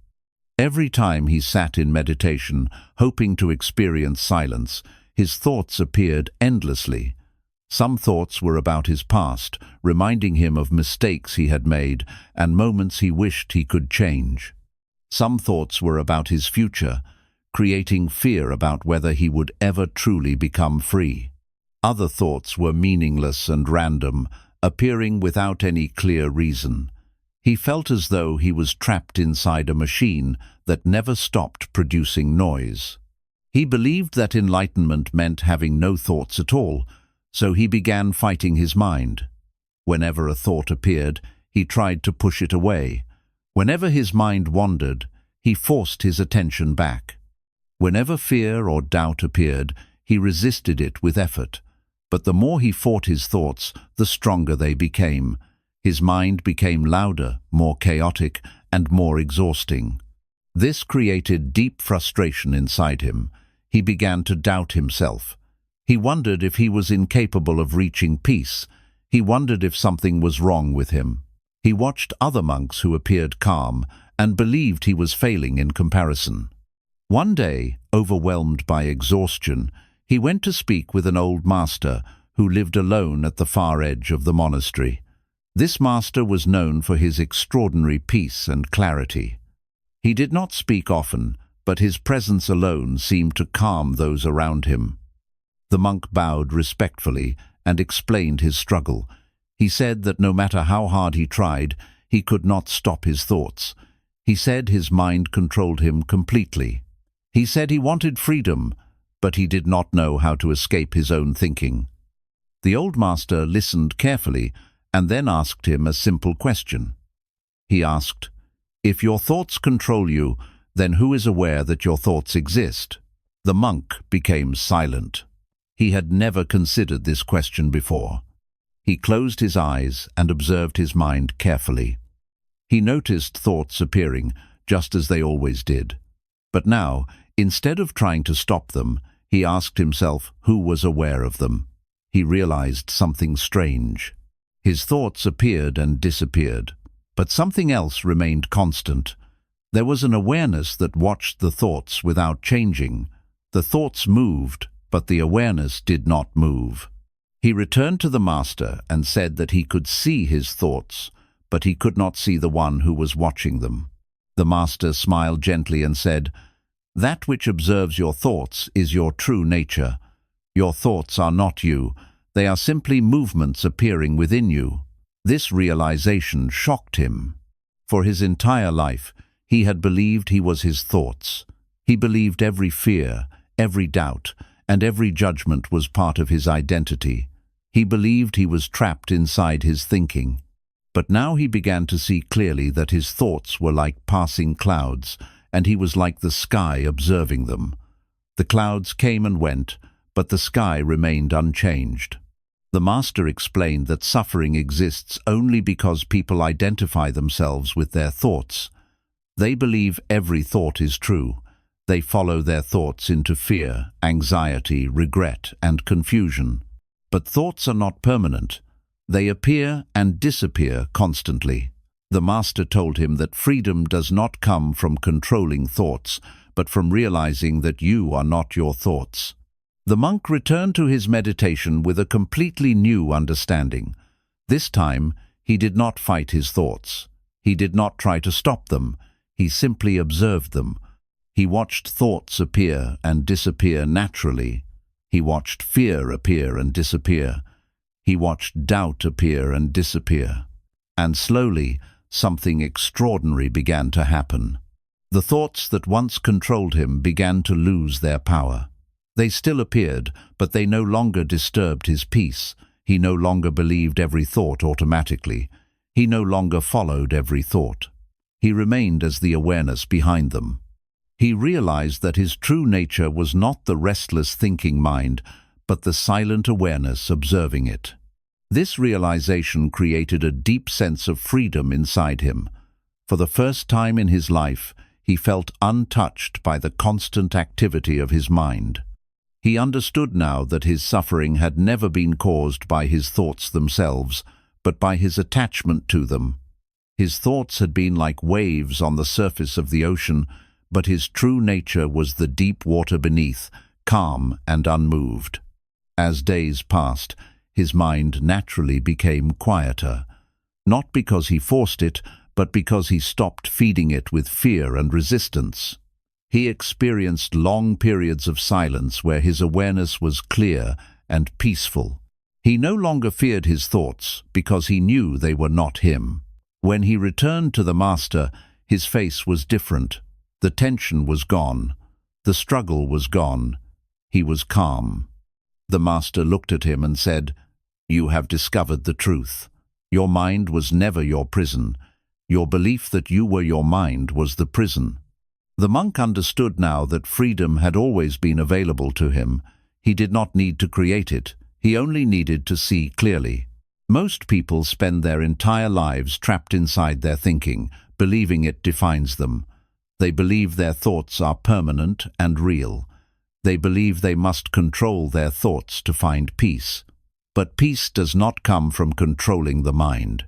Every time he sat in meditation, hoping to experience silence, his thoughts appeared endlessly. Some thoughts were about his past, reminding him of mistakes he had made and moments he wished he could change. Some thoughts were about his future, creating fear about whether he would ever truly become free. Other thoughts were meaningless and random, appearing without any clear reason. He felt as though he was trapped inside a machine that never stopped producing noise. He believed that enlightenment meant having no thoughts at all, so he began fighting his mind. Whenever a thought appeared, he tried to push it away. Whenever his mind wandered, he forced his attention back. Whenever fear or doubt appeared, he resisted it with effort. But the more he fought his thoughts, the stronger they became. His mind became louder, more chaotic, and more exhausting. This created deep frustration inside him. He began to doubt himself. He wondered if he was incapable of reaching peace. He wondered if something was wrong with him. He watched other monks who appeared calm and believed he was failing in comparison. One day, overwhelmed by exhaustion, he went to speak with an old master who lived alone at the far edge of the monastery. This master was known for his extraordinary peace and clarity. He did not speak often, but his presence alone seemed to calm those around him. The monk bowed respectfully and explained his struggle. He said that no matter how hard he tried, he could not stop his thoughts. He said his mind controlled him completely. He said he wanted freedom, but he did not know how to escape his own thinking. The old master listened carefully and then asked him a simple question. He asked, "If your thoughts control you, then who is aware that your thoughts exist?" The monk became silent. He had never considered this question before. He closed his eyes and observed his mind carefully. He noticed thoughts appearing, just as they always did. But now, instead of trying to stop them, he asked himself who was aware of them. He realized something strange. His thoughts appeared and disappeared, but something else remained constant. There was an awareness that watched the thoughts without changing. The thoughts moved, but the awareness did not move. He returned to the master and said that he could see his thoughts, but he could not see the one who was watching them. The master smiled gently and said, "That which observes your thoughts is your true nature. Your thoughts are not you. They are simply movements appearing within you." This realization shocked him. For his entire life, he had believed he was his thoughts. He believed every fear, every doubt, and every judgment was part of his identity. He believed he was trapped inside his thinking. But now he began to see clearly that his thoughts were like passing clouds, and he was like the sky observing them. The clouds came and went, but the sky remained unchanged. The master explained that suffering exists only because people identify themselves with their thoughts. They believe every thought is true. They follow their thoughts into fear, anxiety, regret, and confusion. But thoughts are not permanent. They appear and disappear constantly. The master told him that freedom does not come from controlling thoughts, but from realizing that you are not your thoughts. The monk returned to his meditation with a completely new understanding. This time, he did not fight his thoughts. He did not try to stop them. He simply observed them. He watched thoughts appear and disappear naturally. He watched fear appear and disappear. He watched doubt appear and disappear. And slowly, something extraordinary began to happen. The thoughts that once controlled him began to lose their power. They still appeared, but they no longer disturbed his peace. He no longer believed every thought automatically. He no longer followed every thought. He remained as the awareness behind them. He realized that his true nature was not the restless thinking mind, but the silent awareness observing it. This realization created a deep sense of freedom inside him. For the first time in his life, he felt untouched by the constant activity of his mind. He understood now that his suffering had never been caused by his thoughts themselves, but by his attachment to them. His thoughts had been like waves on the surface of the ocean, but his true nature was the deep water beneath, calm and unmoved. As days passed, his mind naturally became quieter, not because he forced it, but because he stopped feeding it with fear and resistance. He experienced long periods of silence where his awareness was clear and peaceful. He no longer feared his thoughts because he knew they were not him. When he returned to the Master, his face was different. The tension was gone. The struggle was gone. He was calm. The Master looked at him and said, "You have discovered the truth. Your mind was never your prison. Your belief that you were your mind was the prison." The monk understood now that freedom had always been available to him. He did not need to create it. He only needed to see clearly. Most people spend their entire lives trapped inside their thinking, believing it defines them. They believe their thoughts are permanent and real. They believe they must control their thoughts to find peace. But peace does not come from controlling the mind.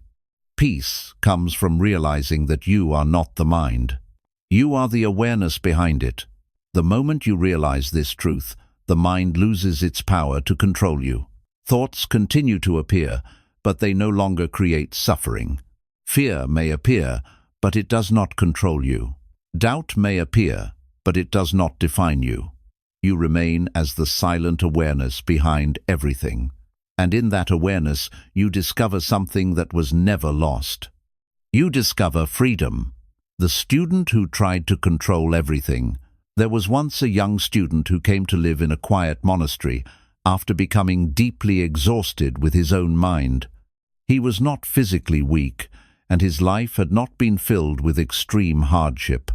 Peace comes from realizing that you are not the mind. You are the awareness behind it. The moment you realize this truth, the mind loses its power to control you. Thoughts continue to appear, but they no longer create suffering. Fear may appear, but it does not control you. Doubt may appear, but it does not define you. You remain as the silent awareness behind everything. And in that awareness, you discover something that was never lost. You discover freedom. The student who tried to control everything. There was once a young student who came to live in a quiet monastery after becoming deeply exhausted with his own mind. He was not physically weak, and his life had not been filled with extreme hardship,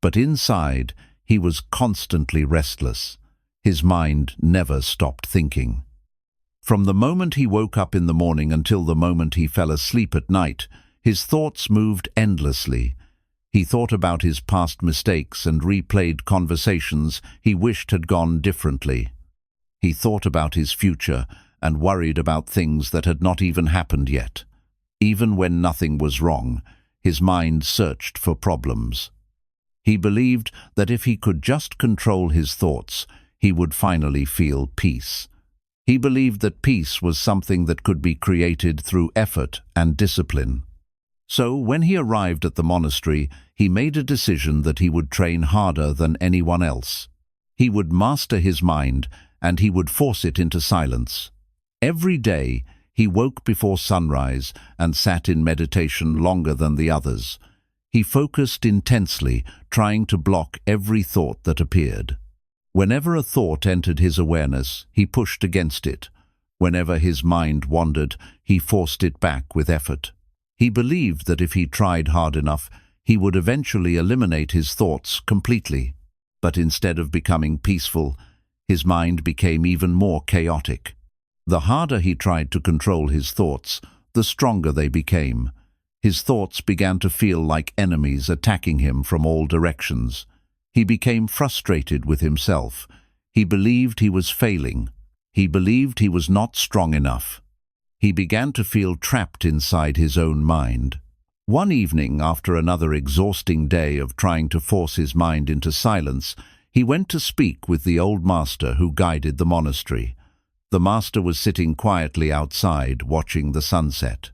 but inside he was constantly restless. His mind never stopped thinking. From the moment he woke up in the morning until the moment he fell asleep at night, his thoughts moved endlessly. He thought about his past mistakes and replayed conversations he wished had gone differently. He thought about his future and worried about things that had not even happened yet. Even when nothing was wrong, his mind searched for problems. He believed that if he could just control his thoughts, he would finally feel peace. He believed that peace was something that could be created through effort and discipline. So, when he arrived at the monastery, he made a decision that he would train harder than anyone else. He would master his mind, and he would force it into silence. Every day, he woke before sunrise and sat in meditation longer than the others. He focused intensely, trying to block every thought that appeared. Whenever a thought entered his awareness, he pushed against it. Whenever his mind wandered, he forced it back with effort. He believed that if he tried hard enough, he would eventually eliminate his thoughts completely. But instead of becoming peaceful, his mind became even more chaotic. The harder he tried to control his thoughts, the stronger they became. His thoughts began to feel like enemies attacking him from all directions. He became frustrated with himself. He believed he was failing. He believed he was not strong enough. He began to feel trapped inside his own mind. One evening, after another exhausting day of trying to force his mind into silence, he went to speak with the old master who guided the monastery. The master was sitting quietly outside, watching the sunset.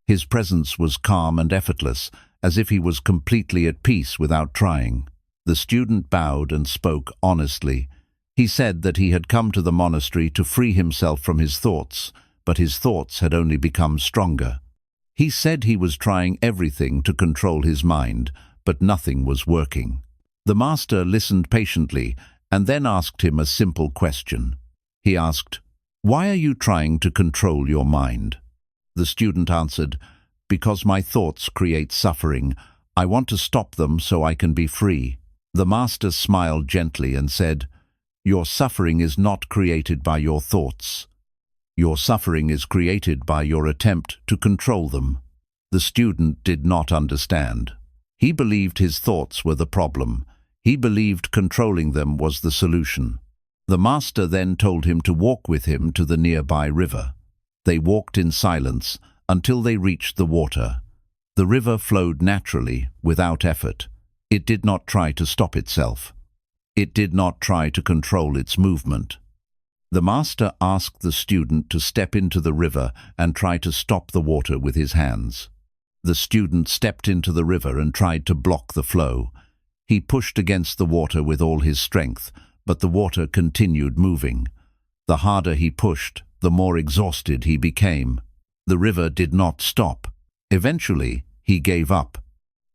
His presence was calm and effortless, as if he was completely at peace without trying. The student bowed and spoke honestly. He said that he had come to the monastery to free himself from his thoughts, but his thoughts had only become stronger. He said he was trying everything to control his mind, but nothing was working. The master listened patiently and then asked him a simple question. He asked, "Why are you trying to control your mind?" The student answered, "Because my thoughts create suffering. I want to stop them so I can be free." The master smiled gently and said, "Your suffering is not created by your thoughts. Your suffering is created by your attempt to control them." The student did not understand. He believed his thoughts were the problem. He believed controlling them was the solution. The master then told him to walk with him to the nearby river. They walked in silence until they reached the water. The river flowed naturally, without effort. It did not try to stop itself. It did not try to control its movement. The master asked the student to step into the river and try to stop the water with his hands. The student stepped into the river and tried to block the flow. He pushed against the water with all his strength, but the water continued moving. The harder he pushed, the more exhausted he became. The river did not stop. Eventually, he gave up.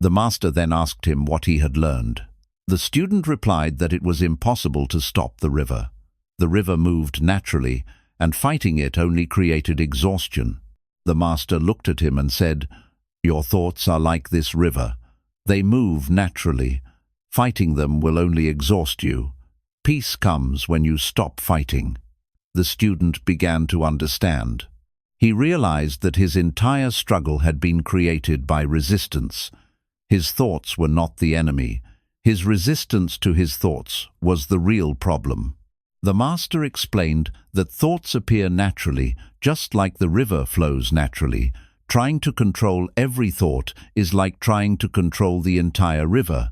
The master then asked him what he had learned. The student replied that it was impossible to stop the river. The river moved naturally, and fighting it only created exhaustion. The master looked at him and said, "Your thoughts are like this river. They move naturally. Fighting them will only exhaust you. Peace comes when you stop fighting." The student began to understand. He realized that his entire struggle had been created by resistance. His thoughts were not the enemy. His resistance to his thoughts was the real problem. The master explained that thoughts appear naturally, just like the river flows naturally. Trying to control every thought is like trying to control the entire river.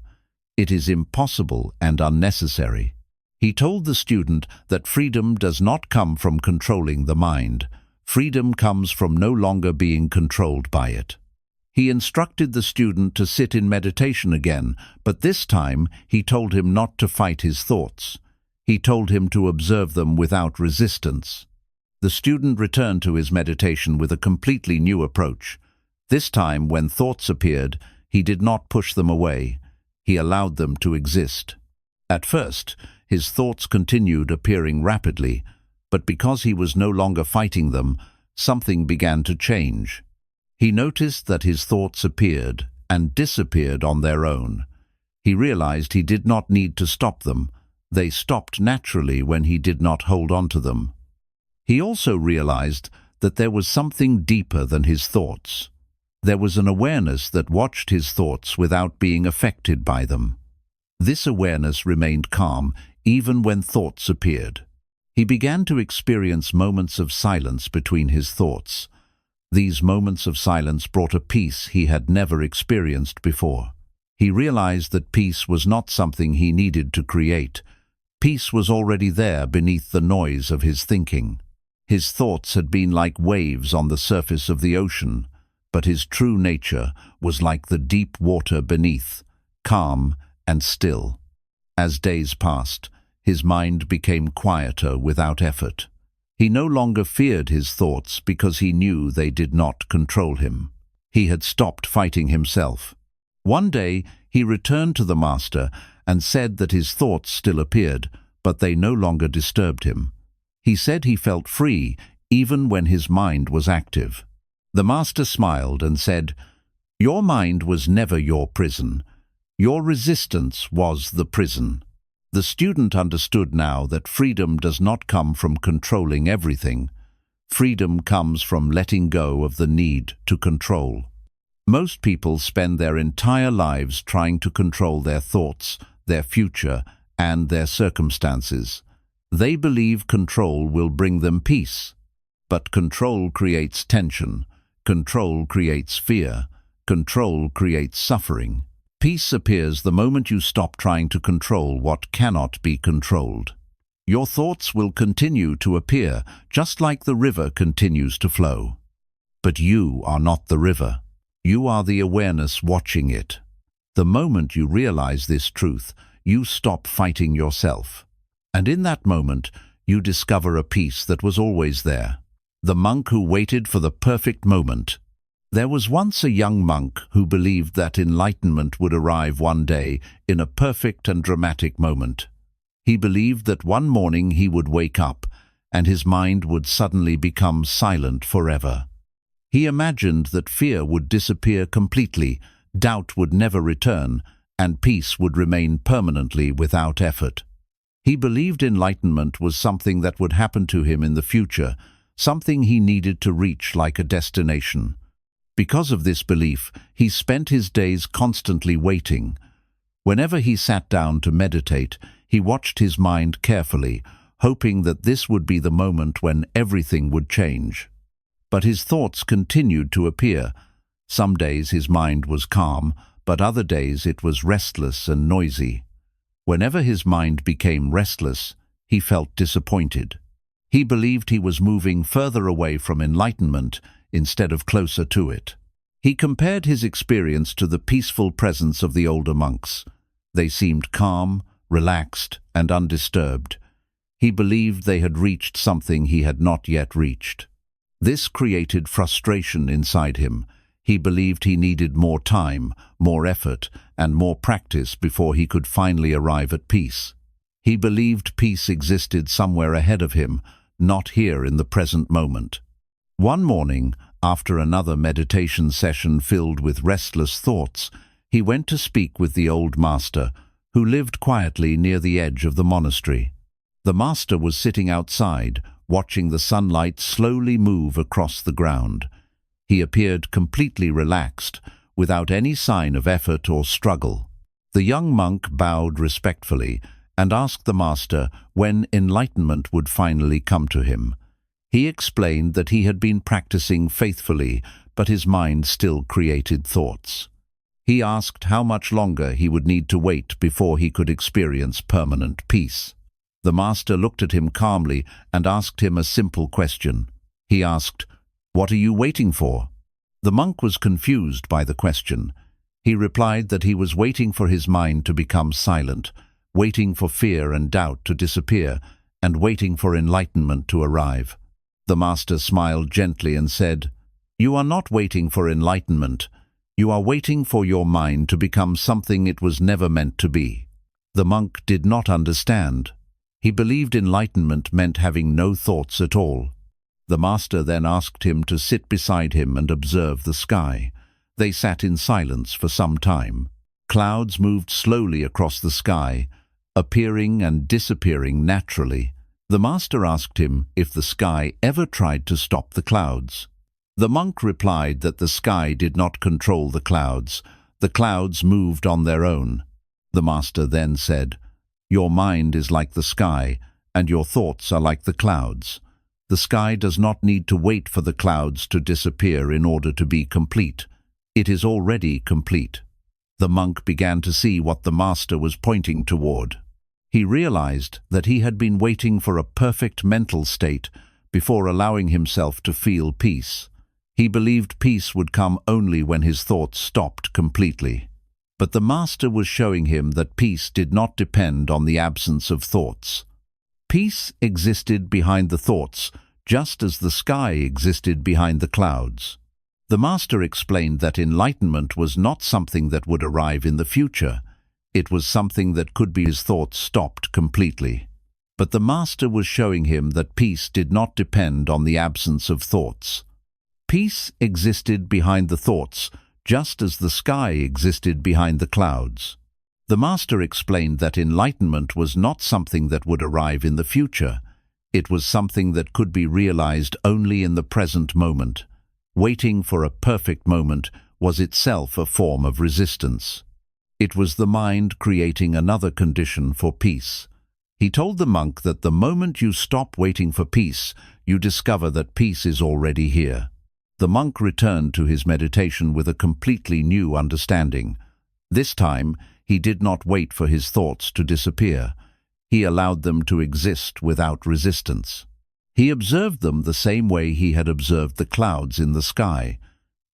It is impossible and unnecessary. He told the student that freedom does not come from controlling the mind. Freedom comes from no longer being controlled by it. He instructed the student to sit in meditation again, but this time he told him not to fight his thoughts. He told him to observe them without resistance. The student returned to his meditation with a completely new approach. This time, when thoughts appeared, he did not push them away. He allowed them to exist. At first, his thoughts continued appearing rapidly, but because he was no longer fighting them, something began to change. He noticed that his thoughts appeared and disappeared on their own. He realized he did not need to stop them. They stopped naturally when he did not hold on to them. He also realized that there was something deeper than his thoughts. There was an awareness that watched his thoughts without being affected by them. This awareness remained calm even when thoughts appeared. He began to experience moments of silence between his thoughts. These moments of silence brought a peace he had never experienced before. He realized that peace was not something he needed to create. Peace was already there beneath the noise of his thinking. His thoughts had been like waves on the surface of the ocean, but his true nature was like the deep water beneath, calm and still. As days passed, his mind became quieter without effort. He no longer feared his thoughts because he knew they did not control him. He had stopped fighting himself. One day, he returned to the master and said that his thoughts still appeared, but they no longer disturbed him. He said he felt free even when his mind was active. The master smiled and said, "Your mind was never your prison. Your resistance was the prison." The student understood now that freedom does not come from controlling everything. Freedom comes from letting go of the need to control. Most people spend their entire lives trying to control their thoughts, their future, and their circumstances. They believe control will bring them peace. But control creates tension. Control creates fear. Control creates suffering. Peace appears the moment you stop trying to control what cannot be controlled. Your thoughts will continue to appear, just like the river continues to flow. But you are not the river. You are the awareness watching it. The moment you realize this truth, you stop fighting yourself. And in that moment, you discover a peace that was always there. The monk who waited for the perfect moment. There was once a young monk who believed that enlightenment would arrive one day in a perfect and dramatic moment. He believed that one morning he would wake up and his mind would suddenly become silent forever. He imagined that fear would disappear completely, doubt would never return, and peace would remain permanently without effort. He believed enlightenment was something that would happen to him in the future, something he needed to reach like a destination. Because of this belief, he spent his days constantly waiting. Whenever he sat down to meditate, he watched his mind carefully, hoping that this would be the moment when everything would change. But his thoughts continued to appear. Some days his mind was calm, but other days it was restless and noisy. Whenever his mind became restless, he felt disappointed. He believed he was moving further away from enlightenment instead of closer to it. He compared his experience to the peaceful presence of the older monks. They seemed calm, relaxed, and undisturbed. He believed they had reached something he had not yet reached. This created frustration inside him. He believed he needed more time, more effort, and more practice before he could finally arrive at peace. He believed peace existed somewhere ahead of him, not here in the present moment. One morning, after another meditation session filled with restless thoughts, he went to speak with the old master, who lived quietly near the edge of the monastery. The master was sitting outside, watching the sunlight slowly move across the ground. He appeared completely relaxed, without any sign of effort or struggle. The young monk bowed respectfully and asked the master when enlightenment would finally come to him. He explained that he had been practicing faithfully, but his mind still created thoughts. He asked how much longer he would need to wait before he could experience permanent peace. The master looked at him calmly and asked him a simple question. He asked, "What are you waiting for?" The monk was confused by the question. He replied that he was waiting for his mind to become silent, waiting for fear and doubt to disappear, and waiting for enlightenment to arrive. The master smiled gently and said, "You are not waiting for enlightenment. You are waiting for your mind to become something it was never meant to be." The monk did not understand. He believed enlightenment meant having no thoughts at all. The master then asked him to sit beside him and observe the sky. They sat in silence for some time. Clouds moved slowly across the sky, appearing and disappearing naturally. The master asked him if the sky ever tried to stop the clouds. The monk replied that the sky did not control the clouds. The clouds moved on their own. The master then said, "Your mind is like the sky, and your thoughts are like the clouds. The sky does not need to wait for the clouds to disappear in order to be complete. It is already complete." The monk began to see what the master was pointing toward. He realized that he had been waiting for a perfect mental state before allowing himself to feel peace. He believed peace would come only when his thoughts stopped completely. But the master was showing him that peace did not depend on the absence of thoughts. Peace existed behind the thoughts, just as the sky existed behind the clouds. The master explained that enlightenment was not something that would arrive in the future. It was something that could be his thoughts stopped completely. But the master was showing him that peace did not depend on the absence of thoughts. Peace existed behind the thoughts, just as the sky existed behind the clouds. The master explained that enlightenment was not something that would arrive in the future. It was something that could be realized only in the present moment. Waiting for a perfect moment was itself a form of resistance. It was the mind creating another condition for peace. He told the monk that the moment you stop waiting for peace, you discover that peace is already here. The monk returned to his meditation with a completely new understanding. This time, he did not wait for his thoughts to disappear. He allowed them to exist without resistance. He observed them the same way he had observed the clouds in the sky.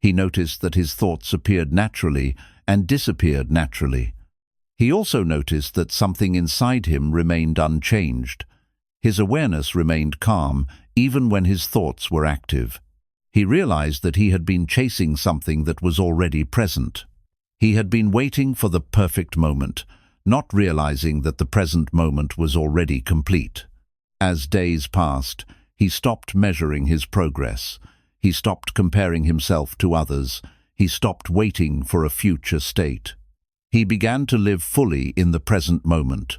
He noticed that his thoughts appeared naturally and disappeared naturally. He also noticed that something inside him remained unchanged. His awareness remained calm even when his thoughts were active. He realized that he had been chasing something that was already present. He had been waiting for the perfect moment, not realizing that the present moment was already complete. As days passed, he stopped measuring his progress. He stopped comparing himself to others. He stopped waiting for a future state. He began to live fully in the present moment.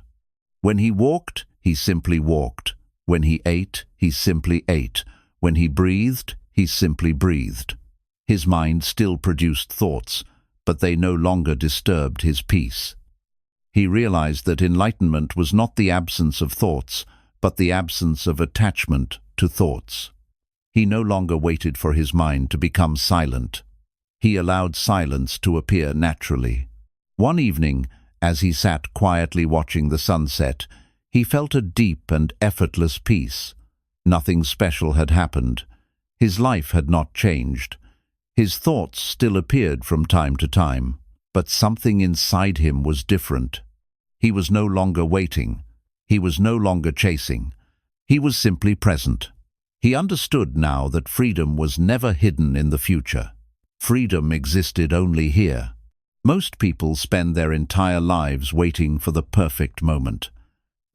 When he walked, he simply walked. When he ate, he simply ate. When he breathed, he simply breathed. His mind still produced thoughts, but they no longer disturbed his peace. He realized that enlightenment was not the absence of thoughts, but the absence of attachment to thoughts. He no longer waited for his mind to become silent. He allowed silence to appear naturally. One evening, as he sat quietly watching the sunset, he felt a deep and effortless peace. Nothing special had happened. His life had not changed. His thoughts still appeared from time to time, but something inside him was different. He was no longer waiting. He was no longer chasing. He was simply present. He understood now that freedom was never hidden in the future. Freedom existed only here. Most people spend their entire lives waiting for the perfect moment.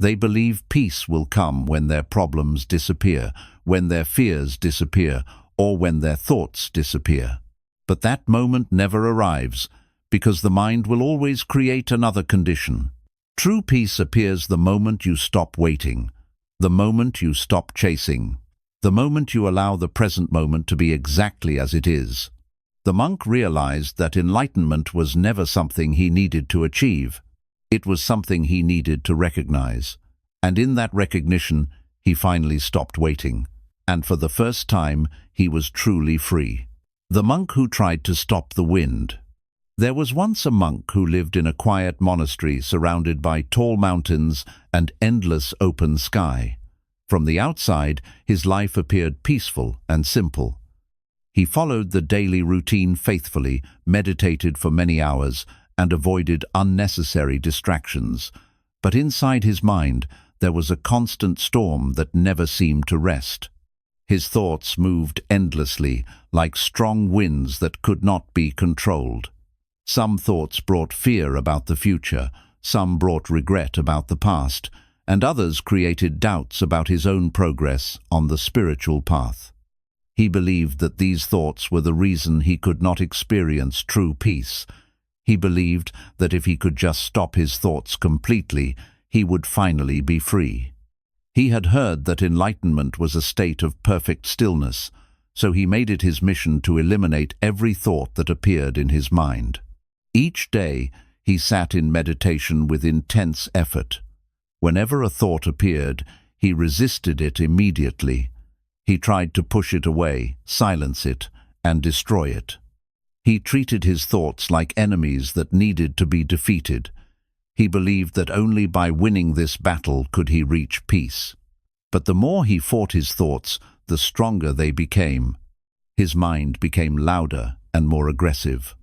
They believe peace will come when their problems disappear, when their fears disappear, or when their thoughts disappear. But that moment never arrives, because the mind will always create another condition. True peace appears the moment you stop waiting, the moment you stop chasing, the moment you allow the present moment to be exactly as it is. The monk realized that enlightenment was never something he needed to achieve. It was something he needed to recognize. And in that recognition, he finally stopped waiting. And for the first time, he was truly free. The monk who tried to stop the wind. There was once a monk who lived in a quiet monastery surrounded by tall mountains and endless open sky. From the outside, his life appeared peaceful and simple. He followed the daily routine faithfully, meditated for many hours, and avoided unnecessary distractions. But inside his mind, there was a constant storm that never seemed to rest. His thoughts moved endlessly, like strong winds that could not be controlled. Some thoughts brought fear about the future, some brought regret about the past, and others created doubts about his own progress on the spiritual path. He believed that these thoughts were the reason he could not experience true peace. He believed that if he could just stop his thoughts completely, he would finally be free. He had heard that enlightenment was a state of perfect stillness, so he made it his mission to eliminate every thought that appeared in his mind. Each day, he sat in meditation with intense effort. Whenever a thought appeared, he resisted it immediately. He tried to push it away, silence it, and destroy it. He treated his thoughts like enemies that needed to be defeated. He believed that only by winning this battle could he reach peace. But the more he fought his thoughts, the stronger they became. His mind became louder and more aggressive.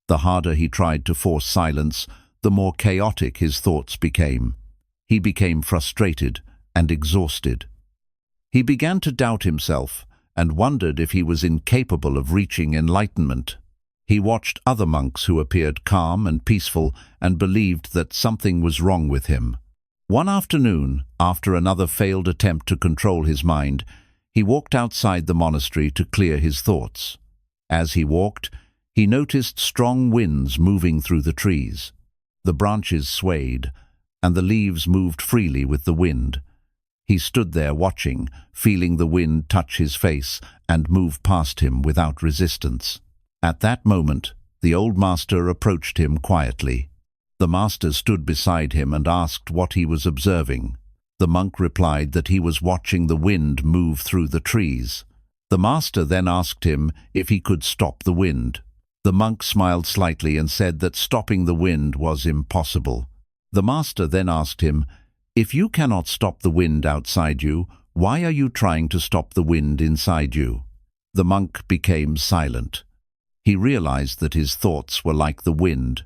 The harder he tried to force silence, the more chaotic his thoughts became. He became frustrated and exhausted. He began to doubt himself and wondered if he was incapable of reaching enlightenment. He watched other monks who appeared calm and peaceful and believed that something was wrong with him. One afternoon, after another failed attempt to control his mind, he walked outside the monastery to clear his thoughts. As he walked, he noticed strong winds moving through the trees. The branches swayed, and the leaves moved freely with the wind. He stood there watching, feeling the wind touch his face and move past him without resistance. At that moment, the old master approached him quietly. The master stood beside him and asked what he was observing. The monk replied that he was watching the wind move through the trees. The master then asked him if he could stop the wind. The monk smiled slightly and said that stopping the wind was impossible. The master then asked him, "If you cannot stop the wind outside you, why are you trying to stop the wind inside you?" The monk became silent. He realized that his thoughts were like the wind.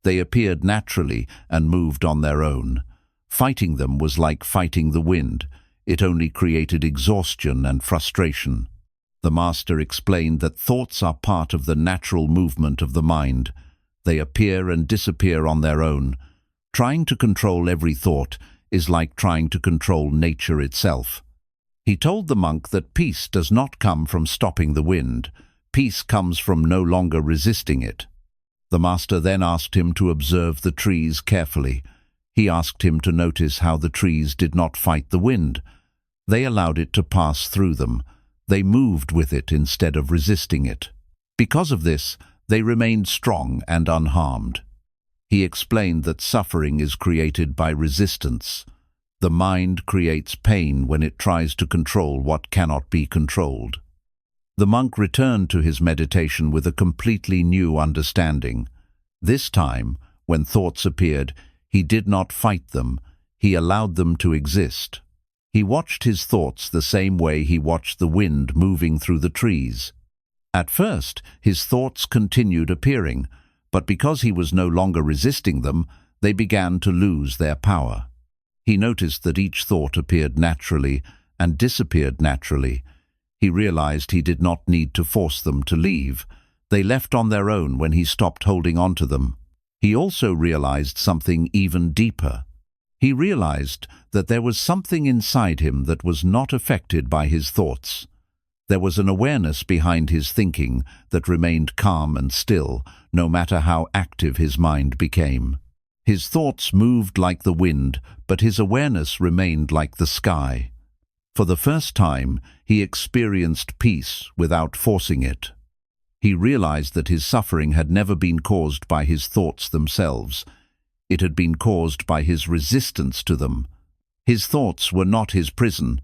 They appeared naturally and moved on their own. Fighting them was like fighting the wind. It only created exhaustion and frustration. The master explained that thoughts are part of the natural movement of the mind. They appear and disappear on their own. Trying to control every thought is like trying to control nature itself. He told the monk that peace does not come from stopping the wind. Peace comes from no longer resisting it. The master then asked him to observe the trees carefully. He asked him to notice how the trees did not fight the wind. They allowed it to pass through them. They moved with it instead of resisting it. Because of this, they remained strong and unharmed. He explained that suffering is created by resistance. The mind creates pain when it tries to control what cannot be controlled. The monk returned to his meditation with a completely new understanding. This time, when thoughts appeared, he did not fight them, he allowed them to exist. He watched his thoughts the same way he watched the wind moving through the trees. At first, his thoughts continued appearing, but because he was no longer resisting them, they began to lose their power. He noticed that each thought appeared naturally and disappeared naturally. He realized he did not need to force them to leave. They left on their own when he stopped holding on to them. He also realized something even deeper. He realized that there was something inside him that was not affected by his thoughts. There was an awareness behind his thinking that remained calm and still, no matter how active his mind became. His thoughts moved like the wind, but his awareness remained like the sky. For the first time, he experienced peace without forcing it. He realized that his suffering had never been caused by his thoughts themselves. It had been caused by his resistance to them. His thoughts were not his prison.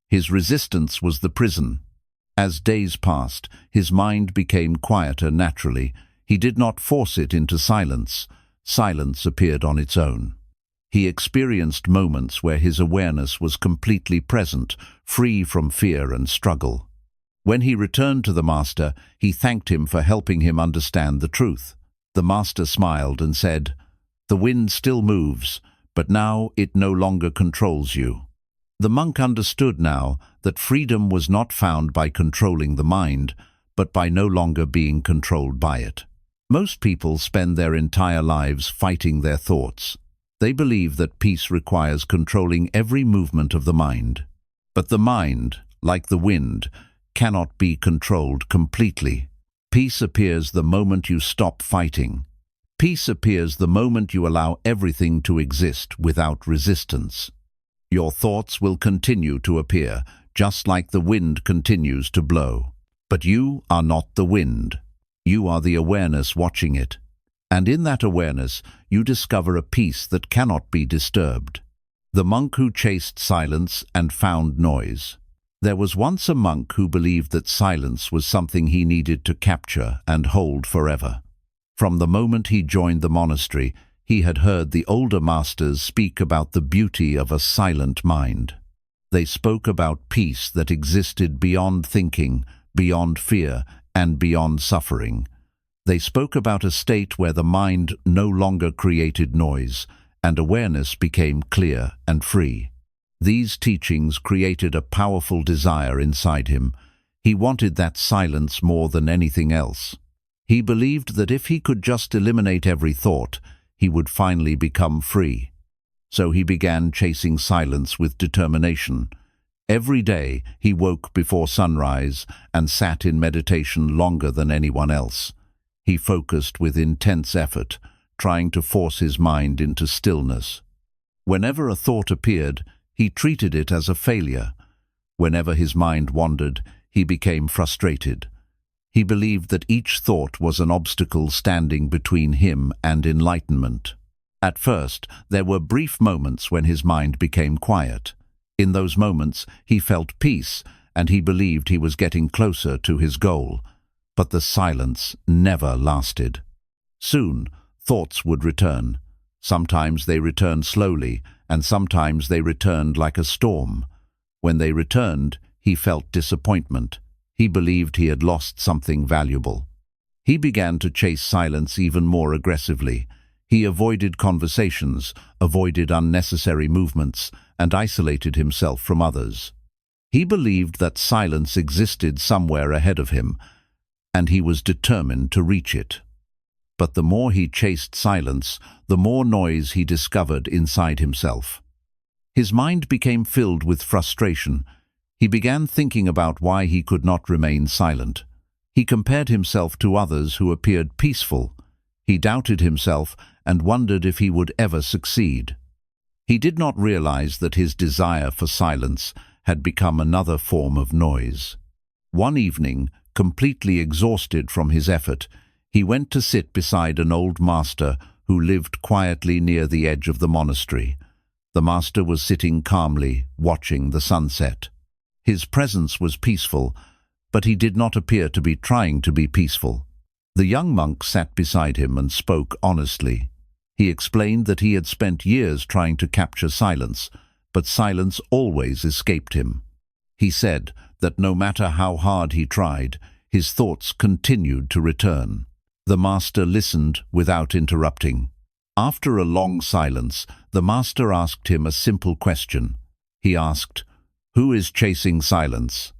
His resistance was the prison. As days passed, his mind became quieter naturally. He did not force it into silence. Silence appeared on its own. He experienced moments where his awareness was completely present, free from fear and struggle. When he returned to the master, he thanked him for helping him understand the truth. The master smiled and said, "The wind still moves, but now it no longer controls you." The monk understood now that freedom was not found by controlling the mind, but by no longer being controlled by it. Most people spend their entire lives fighting their thoughts. They believe that peace requires controlling every movement of the mind. But the mind, like the wind, cannot be controlled completely. Peace appears the moment you stop fighting. Peace appears the moment you allow everything to exist without resistance. Your thoughts will continue to appear, just like the wind continues to blow. But you are not the wind. You are the awareness watching it. And in that awareness, you discover a peace that cannot be disturbed. The monk who chased silence and found noise. There was once a monk who believed that silence was something he needed to capture and hold forever. From the moment he joined the monastery, he had heard the older masters speak about the beauty of a silent mind. They spoke about peace that existed beyond thinking, beyond fear, and beyond suffering. They spoke about a state where the mind no longer created noise, and awareness became clear and free. These teachings created a powerful desire inside him. He wanted that silence more than anything else. He believed that if he could just eliminate every thought, he would finally become free. So he began chasing silence with determination. Every day he woke before sunrise and sat in meditation longer than anyone else. He focused with intense effort, trying to force his mind into stillness. Whenever a thought appeared, he treated it as a failure. Whenever his mind wandered, he became frustrated. He believed that each thought was an obstacle standing between him and enlightenment. At first, there were brief moments when his mind became quiet. In those moments, he felt peace, and he believed he was getting closer to his goal. But the silence never lasted. Soon, thoughts would return. Sometimes they returned slowly, and sometimes they returned like a storm. When they returned, he felt disappointment. He believed he had lost something valuable. He began to chase silence even more aggressively. He avoided conversations, avoided unnecessary movements, and isolated himself from others. He believed that silence existed somewhere ahead of him, and he was determined to reach it. But the more he chased silence, the more noise he discovered inside himself. His mind became filled with frustration. He began thinking about why he could not remain silent. He compared himself to others who appeared peaceful. He doubted himself and wondered if he would ever succeed. He did not realize that his desire for silence had become another form of noise. One evening, Completely exhausted from his effort, he went to sit beside an old master who lived quietly near the edge of the monastery. The master was sitting calmly, watching the sunset. His presence was peaceful, but he did not appear to be trying to be peaceful. The young monk sat beside him and spoke honestly. He explained that he had spent years trying to capture silence, but silence always escaped him. He said that no matter how hard he tried, his thoughts continued to return. The master listened without interrupting. After a long silence, the master asked him a simple question. He asked, "Who is chasing silence?"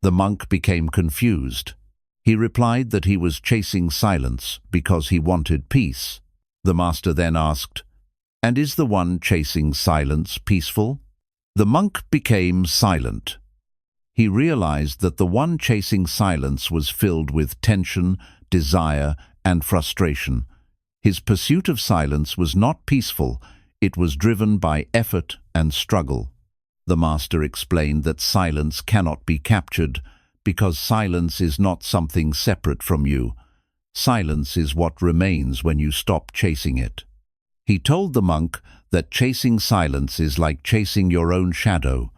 The monk became confused. He replied that he was chasing silence because he wanted peace. The master then asked, "And is the one chasing silence peaceful?" The monk became silent. He realized that the one chasing silence was filled with tension, desire, and frustration. His pursuit of silence was not peaceful, it was driven by effort and struggle. The master explained that silence cannot be captured because silence is not something separate from you. Silence is what remains when you stop chasing it. He told the monk that chasing silence is like chasing your own shadow.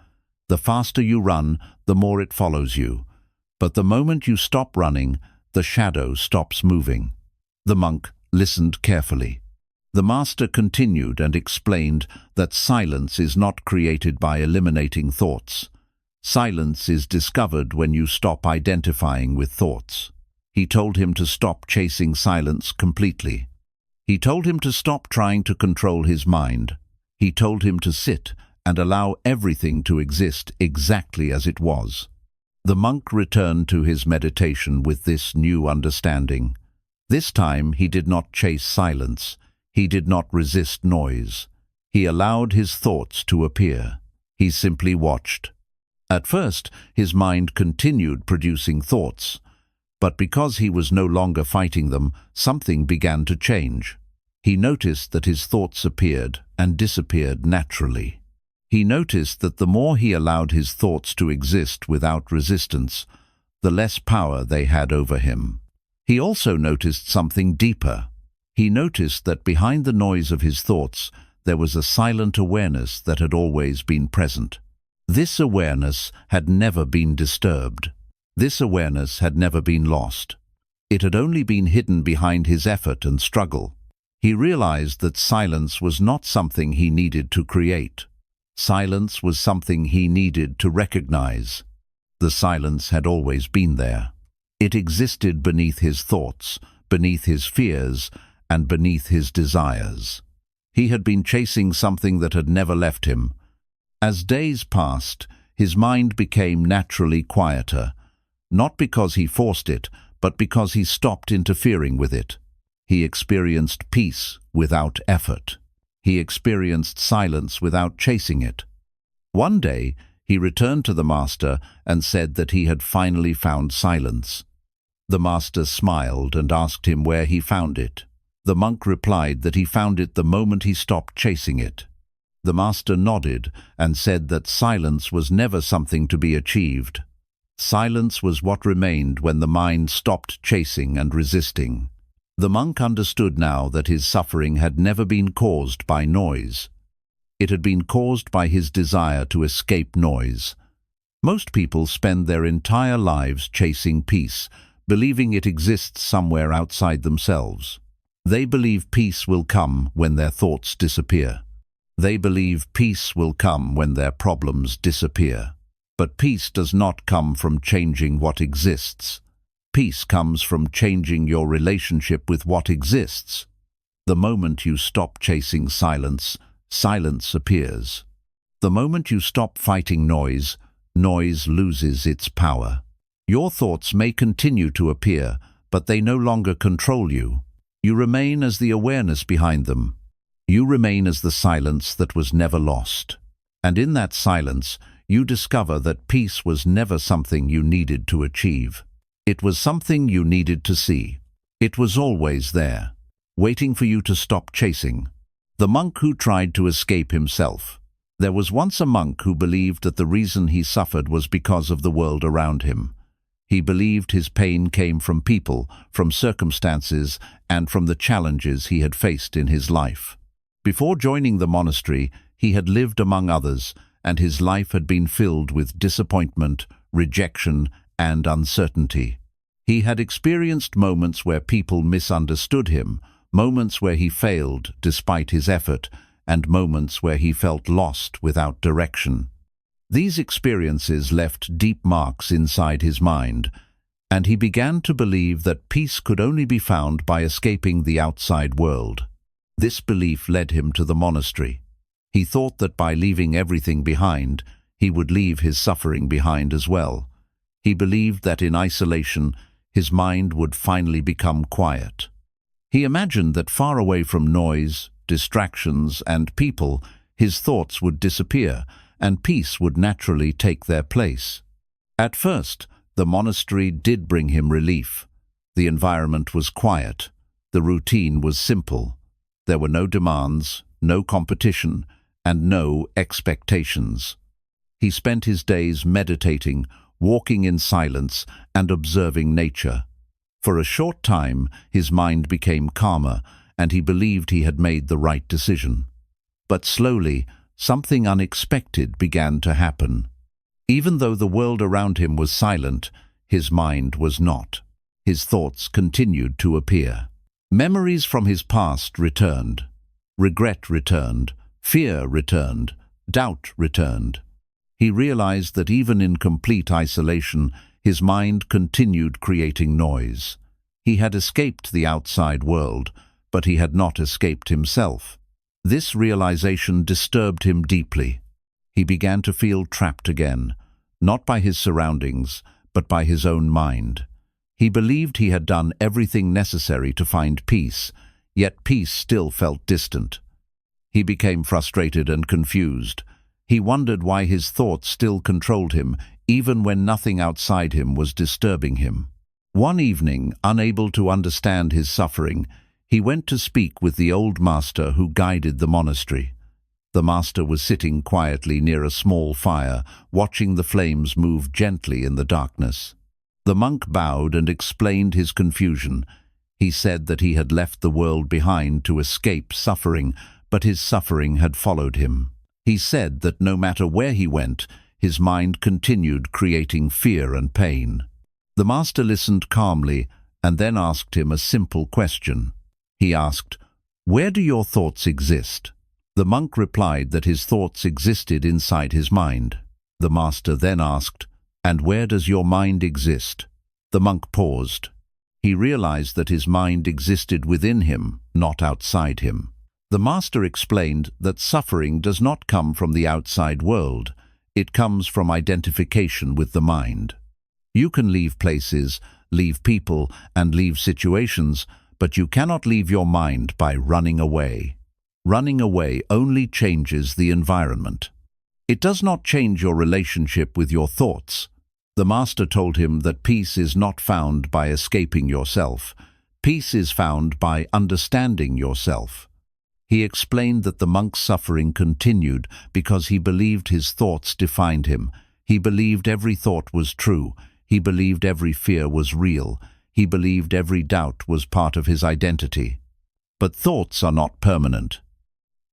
The faster you run, the more it follows you. But the moment you stop running, the shadow stops moving. The monk listened carefully. The master continued and explained that silence is not created by eliminating thoughts. Silence is discovered when you stop identifying with thoughts. He told him to stop chasing silence completely. He told him to stop trying to control his mind. He told him to sit and allow everything to exist exactly as it was. The monk returned to his meditation with this new understanding. This time he did not chase silence. He did not resist noise. He allowed his thoughts to appear. He simply watched. At first, his mind continued producing thoughts, but because he was no longer fighting them, something began to change. He noticed that his thoughts appeared and disappeared naturally. He noticed that the more he allowed his thoughts to exist without resistance, the less power they had over him. He also noticed something deeper. He noticed that behind the noise of his thoughts, there was a silent awareness that had always been present. This awareness had never been disturbed. This awareness had never been lost. It had only been hidden behind his effort and struggle. He realized that silence was not something he needed to create. Silence was something he needed to recognize. The silence had always been there. It existed beneath his thoughts, beneath his fears, and beneath his desires. He had been chasing something that had never left him. As days passed, his mind became naturally quieter, not because he forced it, but because he stopped interfering with it. He experienced peace without effort. He experienced silence without chasing it. One day, he returned to the master and said that he had finally found silence. The master smiled and asked him where he found it. The monk replied that he found it the moment he stopped chasing it. The master nodded and said that silence was never something to be achieved. Silence was what remained when the mind stopped chasing and resisting. The monk understood now that his suffering had never been caused by noise. It had been caused by his desire to escape noise. Most people spend their entire lives chasing peace, believing it exists somewhere outside themselves. They believe peace will come when their thoughts disappear. They believe peace will come when their problems disappear. But peace does not come from changing what exists. Peace comes from changing your relationship with what exists. The moment you stop chasing silence, silence appears. The moment you stop fighting noise, noise loses its power. Your thoughts may continue to appear, but they no longer control you. You remain as the awareness behind them. You remain as the silence that was never lost. And in that silence, you discover that peace was never something you needed to achieve. It was something you needed to see. It was always there, waiting for you to stop chasing. The monk who tried to escape himself. There was once a monk who believed that the reason he suffered was because of the world around him. He believed his pain came from people, from circumstances, and from the challenges he had faced in his life. Before joining the monastery, he had lived among others, and his life had been filled with disappointment, rejection, and uncertainty. He had experienced moments where people misunderstood him, moments where he failed despite his effort, and moments where he felt lost without direction. These experiences left deep marks inside his mind, and he began to believe that peace could only be found by escaping the outside world. This belief led him to the monastery. He thought that by leaving everything behind, he would leave his suffering behind as well. He believed that in isolation, his mind would finally become quiet. He imagined that far away from noise, distractions, and people, his thoughts would disappear, and peace would naturally take their place. At first, the monastery did bring him relief. The environment was quiet. The routine was simple. There were no demands, no competition, and no expectations. He spent his days meditating, walking in silence, and observing nature. For a short time, his mind became calmer, and he believed he had made the right decision. But slowly, something unexpected began to happen. Even though the world around him was silent, his mind was not. His thoughts continued to appear. Memories from his past returned. Regret returned. Fear returned. Doubt returned. He realized that even in complete isolation, his mind continued creating noise. He had escaped the outside world, but he had not escaped himself. This realization disturbed him deeply. He began to feel trapped again, not by his surroundings, but by his own mind. He believed he had done everything necessary to find peace, yet peace still felt distant. He became frustrated and confused. He wondered why his thoughts still controlled him, even when nothing outside him was disturbing him. One evening, unable to understand his suffering, he went to speak with the old master who guided the monastery. The master was sitting quietly near a small fire, watching the flames move gently in the darkness. The monk bowed and explained his confusion. He said that he had left the world behind to escape suffering, but his suffering had followed him. He said that no matter where he went, his mind continued creating fear and pain. The master listened calmly and then asked him a simple question. He asked, "Where do your thoughts exist?" The monk replied that his thoughts existed inside his mind. The master then asked, "And where does your mind exist?" The monk paused. He realized that his mind existed within him, not outside him. The master explained that suffering does not come from the outside world. It comes from identification with the mind. You can leave places, leave people, and leave situations, but you cannot leave your mind by running away. Running away only changes the environment. It does not change your relationship with your thoughts. The master told him that peace is not found by escaping yourself. Peace is found by understanding yourself. He explained that the monk's suffering continued because he believed his thoughts defined him. He believed every thought was true. He believed every fear was real. He believed every doubt was part of his identity. But thoughts are not permanent.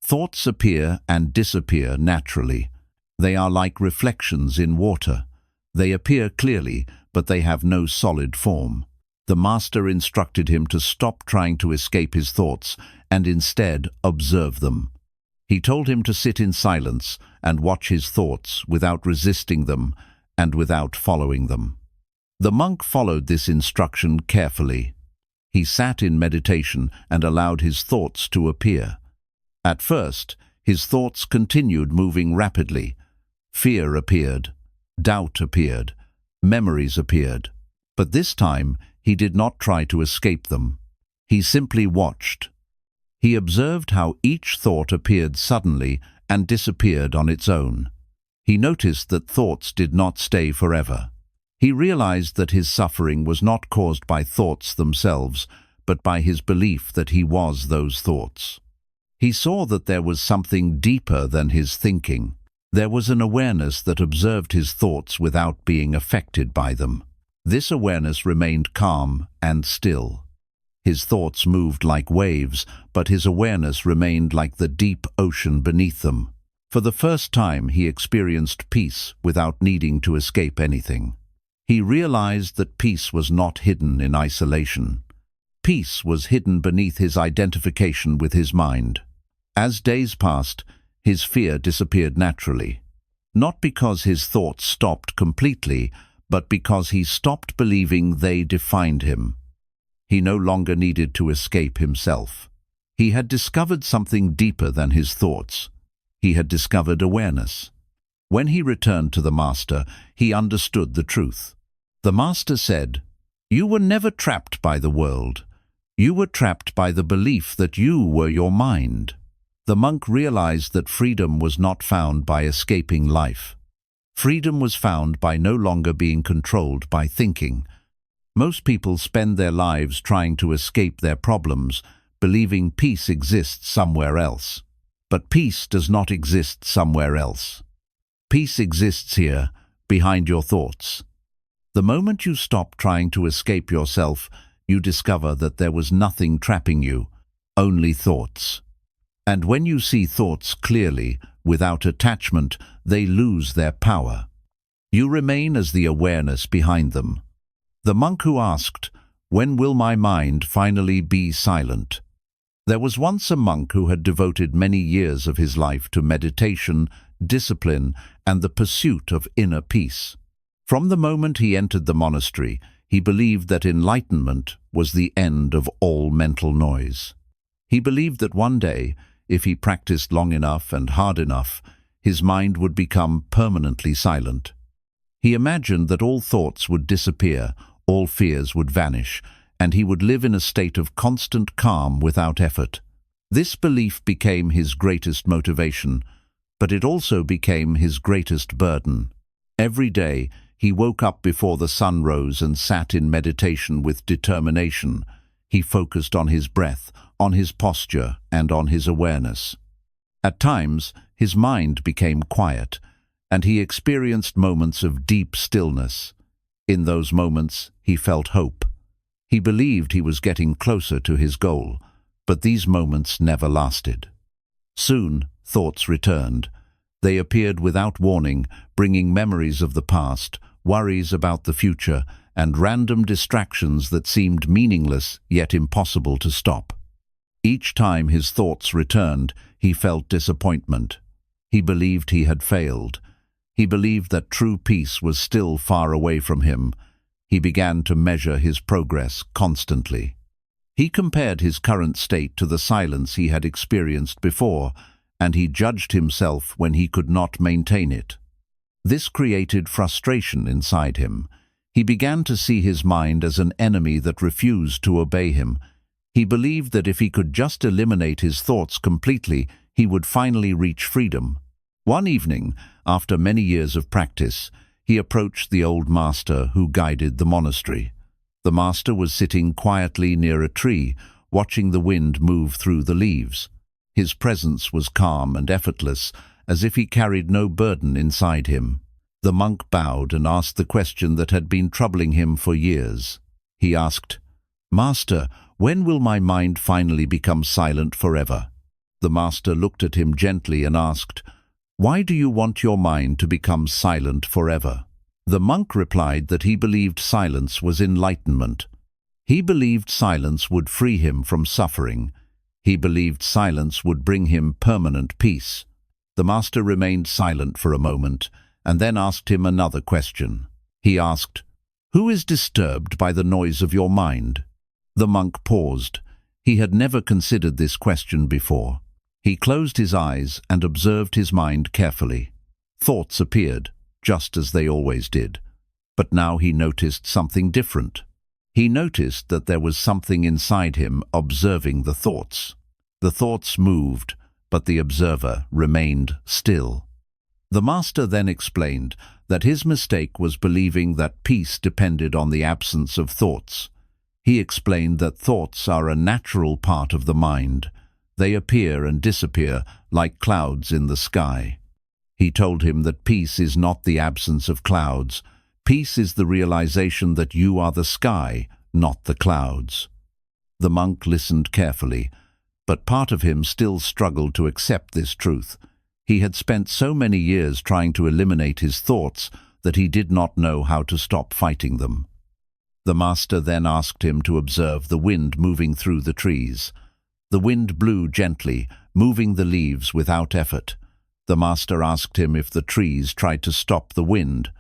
Thoughts appear and disappear naturally. They are like reflections in water. They appear clearly, but they have no solid form. The master instructed him to stop trying to escape his thoughts and instead observe them. He told him to sit in silence and watch his thoughts without resisting them and without following them. The monk followed this instruction carefully. He sat in meditation and allowed his thoughts to appear. At first, his thoughts continued moving rapidly. Fear appeared, doubt appeared, memories appeared. But this time, he did not try to escape them. He simply watched. He observed how each thought appeared suddenly and disappeared on its own. He noticed that thoughts did not stay forever. He realized that his suffering was not caused by thoughts themselves, but by his belief that he was those thoughts. He saw that there was something deeper than his thinking. There was an awareness that observed his thoughts without being affected by them. This awareness remained calm and still. His thoughts moved like waves, but his awareness remained like the deep ocean beneath them. For the first time, he experienced peace without needing to escape anything. He realized that peace was not hidden in isolation. Peace was hidden beneath his identification with his mind. As days passed, his fear disappeared naturally. Not because his thoughts stopped completely, but because he stopped believing they defined him. He no longer needed to escape himself. He had discovered something deeper than his thoughts. He had discovered awareness. When he returned to the Master, he understood the truth. The Master said, "You were never trapped by the world. You were trapped by the belief that you were your mind." The monk realized that freedom was not found by escaping life. Freedom was found by no longer being controlled by thinking. Most people spend their lives trying to escape their problems, believing peace exists somewhere else. But peace does not exist somewhere else. Peace exists here, behind your thoughts. The moment you stop trying to escape yourself, you discover that there was nothing trapping you, only thoughts. And when you see thoughts clearly, without attachment, they lose their power. You remain as the awareness behind them. The monk who asked, "When will my mind finally be silent?" There was once a monk who had devoted many years of his life to meditation, discipline, and the pursuit of inner peace. From the moment he entered the monastery, he believed that enlightenment was the end of all mental noise. He believed that one day, if he practiced long enough and hard enough, his mind would become permanently silent. He imagined that all thoughts would disappear, all fears would vanish, and he would live in a state of constant calm without effort. This belief became his greatest motivation, but it also became his greatest burden. Every day, he woke up before the sun rose and sat in meditation with determination. He focused on his breath, on his posture, and on his awareness. At times, his mind became quiet, and he experienced moments of deep stillness. In those moments, he felt hope. He believed he was getting closer to his goal, but these moments never lasted. Soon, thoughts returned. They appeared without warning, bringing memories of the past, worries about the future, and random distractions that seemed meaningless yet impossible to stop. Each time his thoughts returned, he felt disappointment. He believed he had failed. He believed that true peace was still far away from him. He began to measure his progress constantly. He compared his current state to the silence he had experienced before, and he judged himself when he could not maintain it. This created frustration inside him. He began to see his mind as an enemy that refused to obey him. He believed that if he could just eliminate his thoughts completely, he would finally reach freedom. One evening, after many years of practice, he approached the old master who guided the monastery. The master was sitting quietly near a tree, watching the wind move through the leaves. His presence was calm and effortless, as if he carried no burden inside him. The monk bowed and asked the question that had been troubling him for years. He asked, "Master, when will my mind finally become silent forever?" The master looked at him gently and asked, "Why do you want your mind to become silent forever?" The monk replied that he believed silence was enlightenment. He believed silence would free him from suffering. He believed silence would bring him permanent peace. The master remained silent for a moment and then asked him another question. He asked, "Who is disturbed by the noise of your mind?" The monk paused. He had never considered this question before. He closed his eyes and observed his mind carefully. Thoughts appeared, just as they always did. But now he noticed something different. He noticed that there was something inside him observing the thoughts. The thoughts moved, but the observer remained still. The master then explained that his mistake was believing that peace depended on the absence of thoughts. He explained that thoughts are a natural part of the mind. They appear and disappear like clouds in the sky. He told him that peace is not the absence of clouds. Peace is the realization that you are the sky, not the clouds. The monk listened carefully, but part of him still struggled to accept this truth. He had spent so many years trying to eliminate his thoughts that he did not know how to stop fighting them. The master then asked him to observe the wind moving through the trees. The wind blew gently, moving the leaves without effort. The master asked him if the trees tried to stop the wind.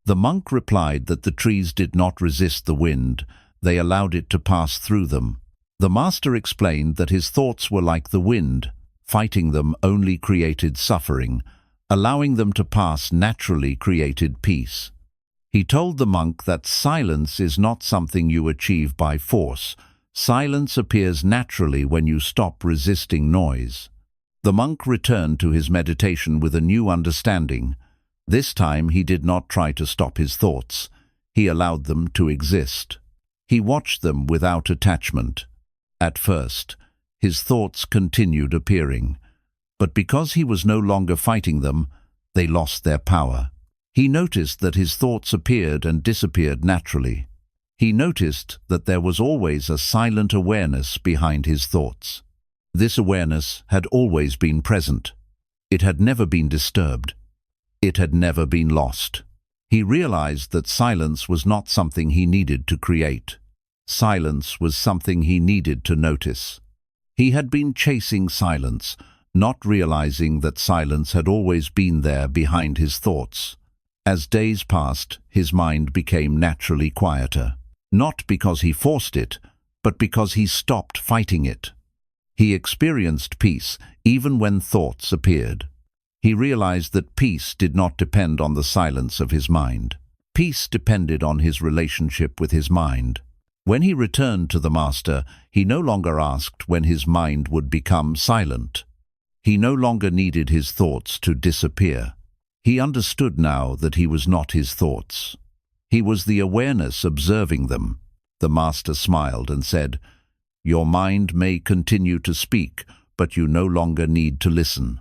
The monk replied that the trees did not resist the wind, they allowed it to pass through them. The master explained that his thoughts were like the wind. Fighting them only created suffering. Allowing them to pass naturally created peace. He told the monk that silence is not something you achieve by force. Silence appears naturally when you stop resisting noise. The monk returned to his meditation with a new understanding. This time he did not try to stop his thoughts. He allowed them to exist. He watched them without attachment. At first, his thoughts continued appearing, but because he was no longer fighting them, they lost their power. He noticed that his thoughts appeared and disappeared naturally. He noticed that there was always a silent awareness behind his thoughts. This awareness had always been present. It had never been disturbed. It had never been lost. He realized that silence was not something he needed to create. Silence was something he needed to notice. He had been chasing silence, not realizing that silence had always been there behind his thoughts. As days passed, his mind became naturally quieter, not because he forced it, but because he stopped fighting it. He experienced peace even when thoughts appeared. He realized that peace did not depend on the silence of his mind. Peace depended on his relationship with his mind. When he returned to the master, he no longer asked when his mind would become silent. He no longer needed his thoughts to disappear. He understood now that he was not his thoughts. He was the awareness observing them. The master smiled and said, "Your mind may continue to speak, but you no longer need to listen."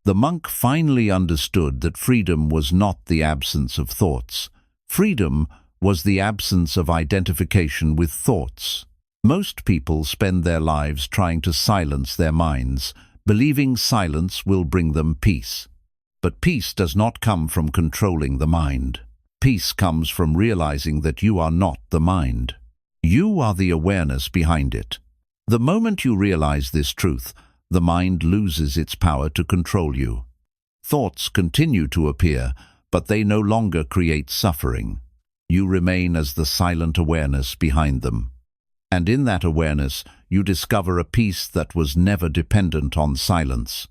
The monk finally understood that freedom was not the absence of thoughts. Freedom was the absence of identification with thoughts. Most people spend their lives trying to silence their minds, believing silence will bring them peace. But peace does not come from controlling the mind. Peace comes from realizing that you are not the mind. You are the awareness behind it. The moment you realize this truth, the mind loses its power to control you. Thoughts continue to appear, but they no longer create suffering. You remain as the silent awareness behind them. And in that awareness, you discover a peace that was never dependent on silence.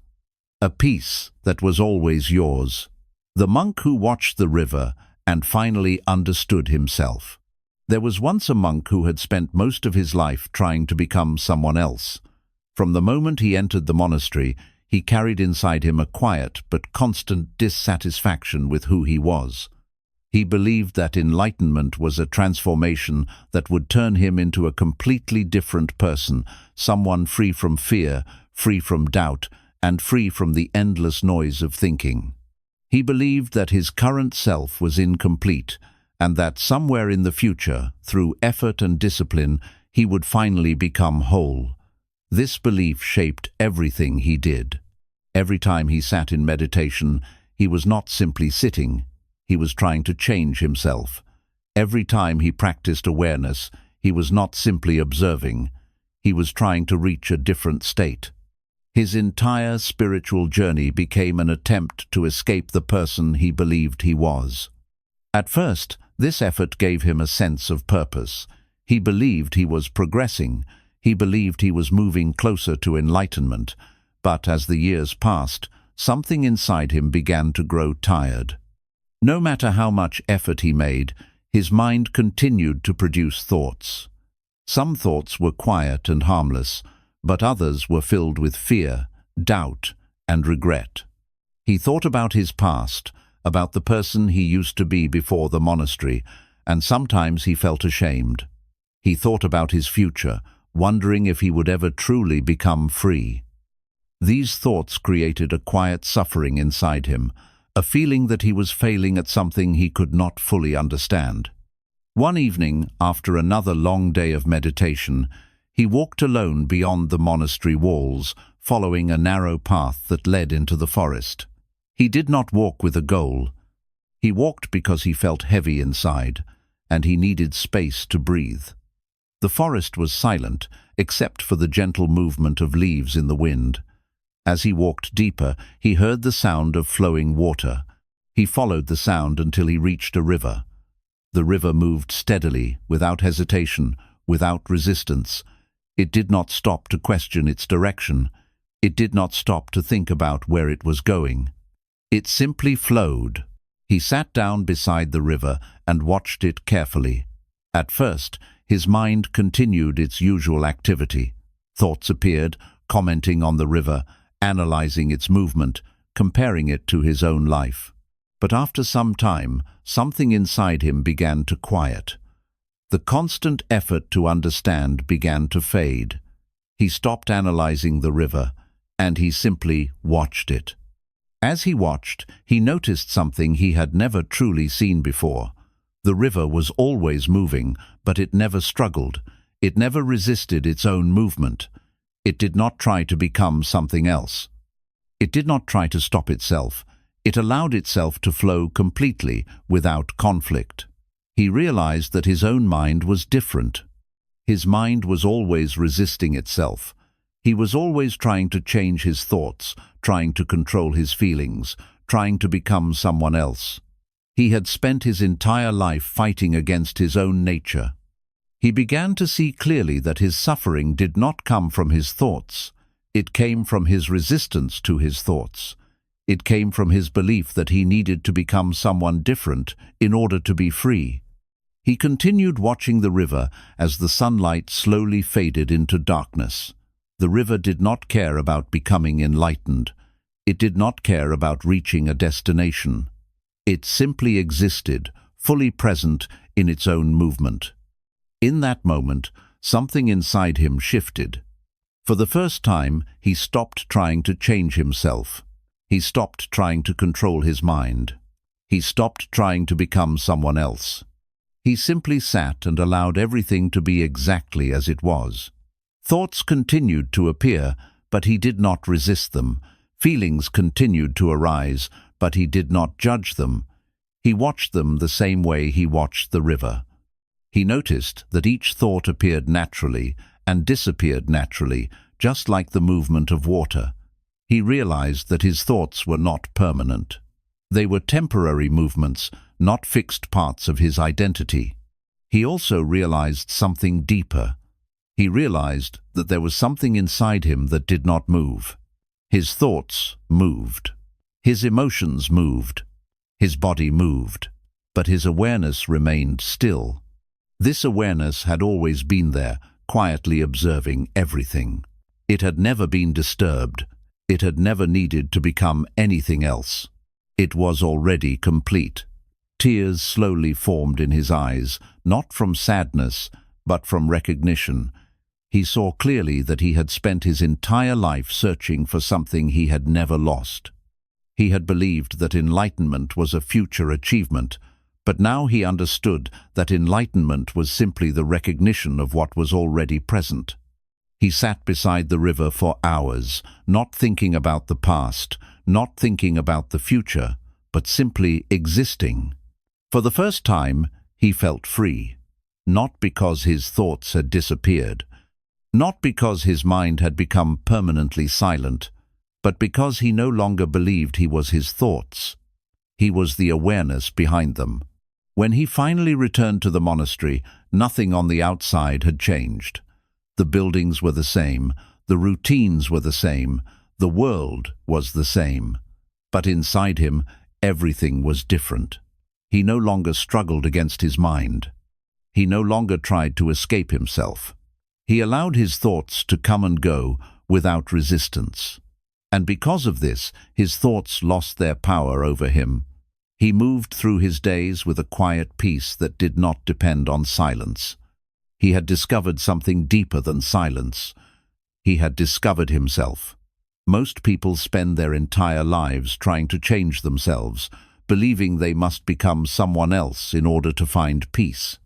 A peace that was always yours. The monk who watched the river and finally understood himself. There was once a monk who had spent most of his life trying to become someone else. From the moment he entered the monastery, he carried inside him a quiet but constant dissatisfaction with who he was. He believed that enlightenment was a transformation that would turn him into a completely different person, someone free from fear, free from doubt, and free from the endless noise of thinking. He believed that his current self was incomplete, and that somewhere in the future, through effort and discipline, he would finally become whole. This belief shaped everything he did. Every time he sat in meditation, he was not simply sitting, he was trying to change himself. Every time he practiced awareness, he was not simply observing, he was trying to reach a different state. His entire spiritual journey became an attempt to escape the person he believed he was. At first, this effort gave him a sense of purpose. He believed he was progressing. He believed he was moving closer to enlightenment. But as the years passed, something inside him began to grow tired. No matter how much effort he made, his mind continued to produce thoughts. Some thoughts were quiet and harmless, but others were filled with fear, doubt, and regret. He thought about his past, about the person he used to be before the monastery, and sometimes he felt ashamed. He thought about his future, wondering if he would ever truly become free. These thoughts created a quiet suffering inside him, a feeling that he was failing at something he could not fully understand. One evening, after another long day of meditation, he walked alone beyond the monastery walls, following a narrow path that led into the forest. He did not walk with a goal. He walked because he felt heavy inside, and he needed space to breathe. The forest was silent, except for the gentle movement of leaves in the wind. As he walked deeper, he heard the sound of flowing water. He followed the sound until he reached a river. The river moved steadily, without hesitation, without resistance. It did not stop to question its direction. It did not stop to think about where it was going. It simply flowed. He sat down beside the river and watched it carefully. At first, his mind continued its usual activity. Thoughts appeared, commenting on the river, analyzing its movement, comparing it to his own life. But after some time, something inside him began to quiet. The constant effort to understand began to fade. He stopped analyzing the river, and he simply watched it. As he watched, he noticed something he had never truly seen before. The river was always moving, but it never struggled. It never resisted its own movement. It did not try to become something else. It did not try to stop itself. It allowed itself to flow completely, without conflict. He realized that his own mind was different. His mind was always resisting itself. He was always trying to change his thoughts, trying to control his feelings, trying to become someone else. He had spent his entire life fighting against his own nature. He began to see clearly that his suffering did not come from his thoughts. It came from his resistance to his thoughts. It came from his belief that he needed to become someone different in order to be free. He continued watching the river as the sunlight slowly faded into darkness. The river did not care about becoming enlightened. It did not care about reaching a destination. It simply existed, fully present in its own movement. In that moment, something inside him shifted. For the first time, he stopped trying to change himself. He stopped trying to control his mind. He stopped trying to become someone else. He simply sat and allowed everything to be exactly as it was. Thoughts continued to appear, but he did not resist them. Feelings continued to arise, but he did not judge them. He watched them the same way he watched the river. He noticed that each thought appeared naturally and disappeared naturally, just like the movement of water. He realized that his thoughts were not permanent. They were temporary movements, not fixed parts of his identity. He also realized something deeper. He realized that there was something inside him that did not move. His thoughts moved. His emotions moved. His body moved. But his awareness remained still. This awareness had always been there, quietly observing everything. It had never been disturbed. It had never needed to become anything else. It was already complete. Tears slowly formed in his eyes, not from sadness, but from recognition. He saw clearly that he had spent his entire life searching for something he had never lost. He had believed that enlightenment was a future achievement, but now he understood that enlightenment was simply the recognition of what was already present. He sat beside the river for hours, not thinking about the past, not thinking about the future, but simply existing. For the first time, he felt free, not because his thoughts had disappeared, not because his mind had become permanently silent, but because he no longer believed he was his thoughts. He was the awareness behind them. When he finally returned to the monastery, nothing on the outside had changed. The buildings were the same, the routines were the same, the world was the same. But inside him, everything was different. He no longer struggled against his mind. He no longer tried to escape himself. He allowed his thoughts to come and go without resistance. And because of this, his thoughts lost their power over him. He moved through his days with a quiet peace that did not depend on silence. He had discovered something deeper than silence. He had discovered himself. Most people spend their entire lives trying to change themselves, believing they must become someone else in order to find peace.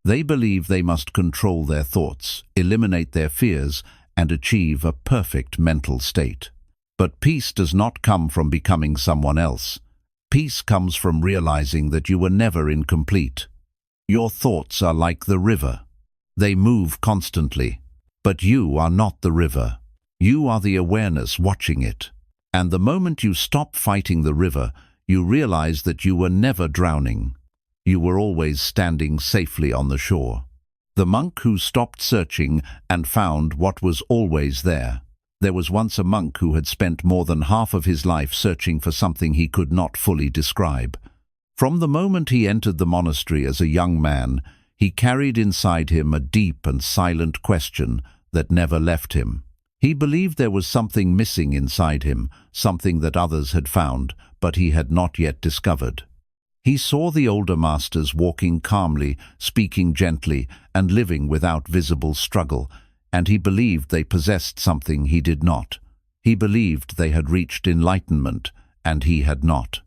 They believe they must control their thoughts, eliminate their fears, and achieve a perfect mental state. But peace does not come from becoming someone else. Peace comes from realizing that you were never incomplete. Your thoughts are like the river. They move constantly, but you are not the river. You are the awareness watching it. And the moment you stop fighting the river, you realize that you were never drowning. You were always standing safely on the shore. The monk who stopped searching and found what was always there. There was once a monk who had spent more than half of his life searching for something he could not fully describe. From the moment he entered the monastery as a young man, he carried inside him a deep and silent question that never left him. He believed there was something missing inside him, something that others had found, but he had not yet discovered. He saw the older masters walking calmly, speaking gently, and living without visible struggle, and he believed they possessed something he did not. He believed they had reached enlightenment, and he had not.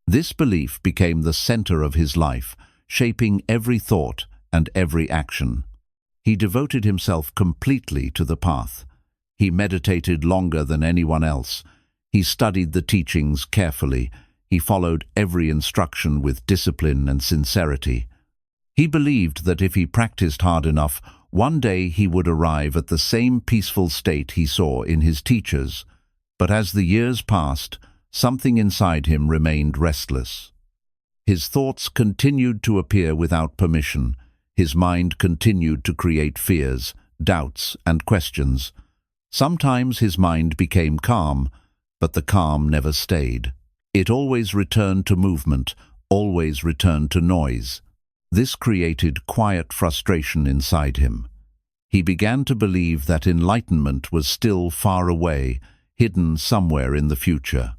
This belief became the center of his life, shaping every thought and every action. He devoted himself completely to the path. He meditated longer than anyone else. He studied the teachings carefully. He followed every instruction with discipline and sincerity. He believed that if he practiced hard enough, one day he would arrive at the same peaceful state he saw in his teachers. But as the years passed, something inside him remained restless. His thoughts continued to appear without permission. His mind continued to create fears, doubts, and questions. Sometimes his mind became calm, but the calm never stayed. It always returned to movement, always returned to noise. This created quiet frustration inside him. He began to believe that enlightenment was still far away, hidden somewhere in the future.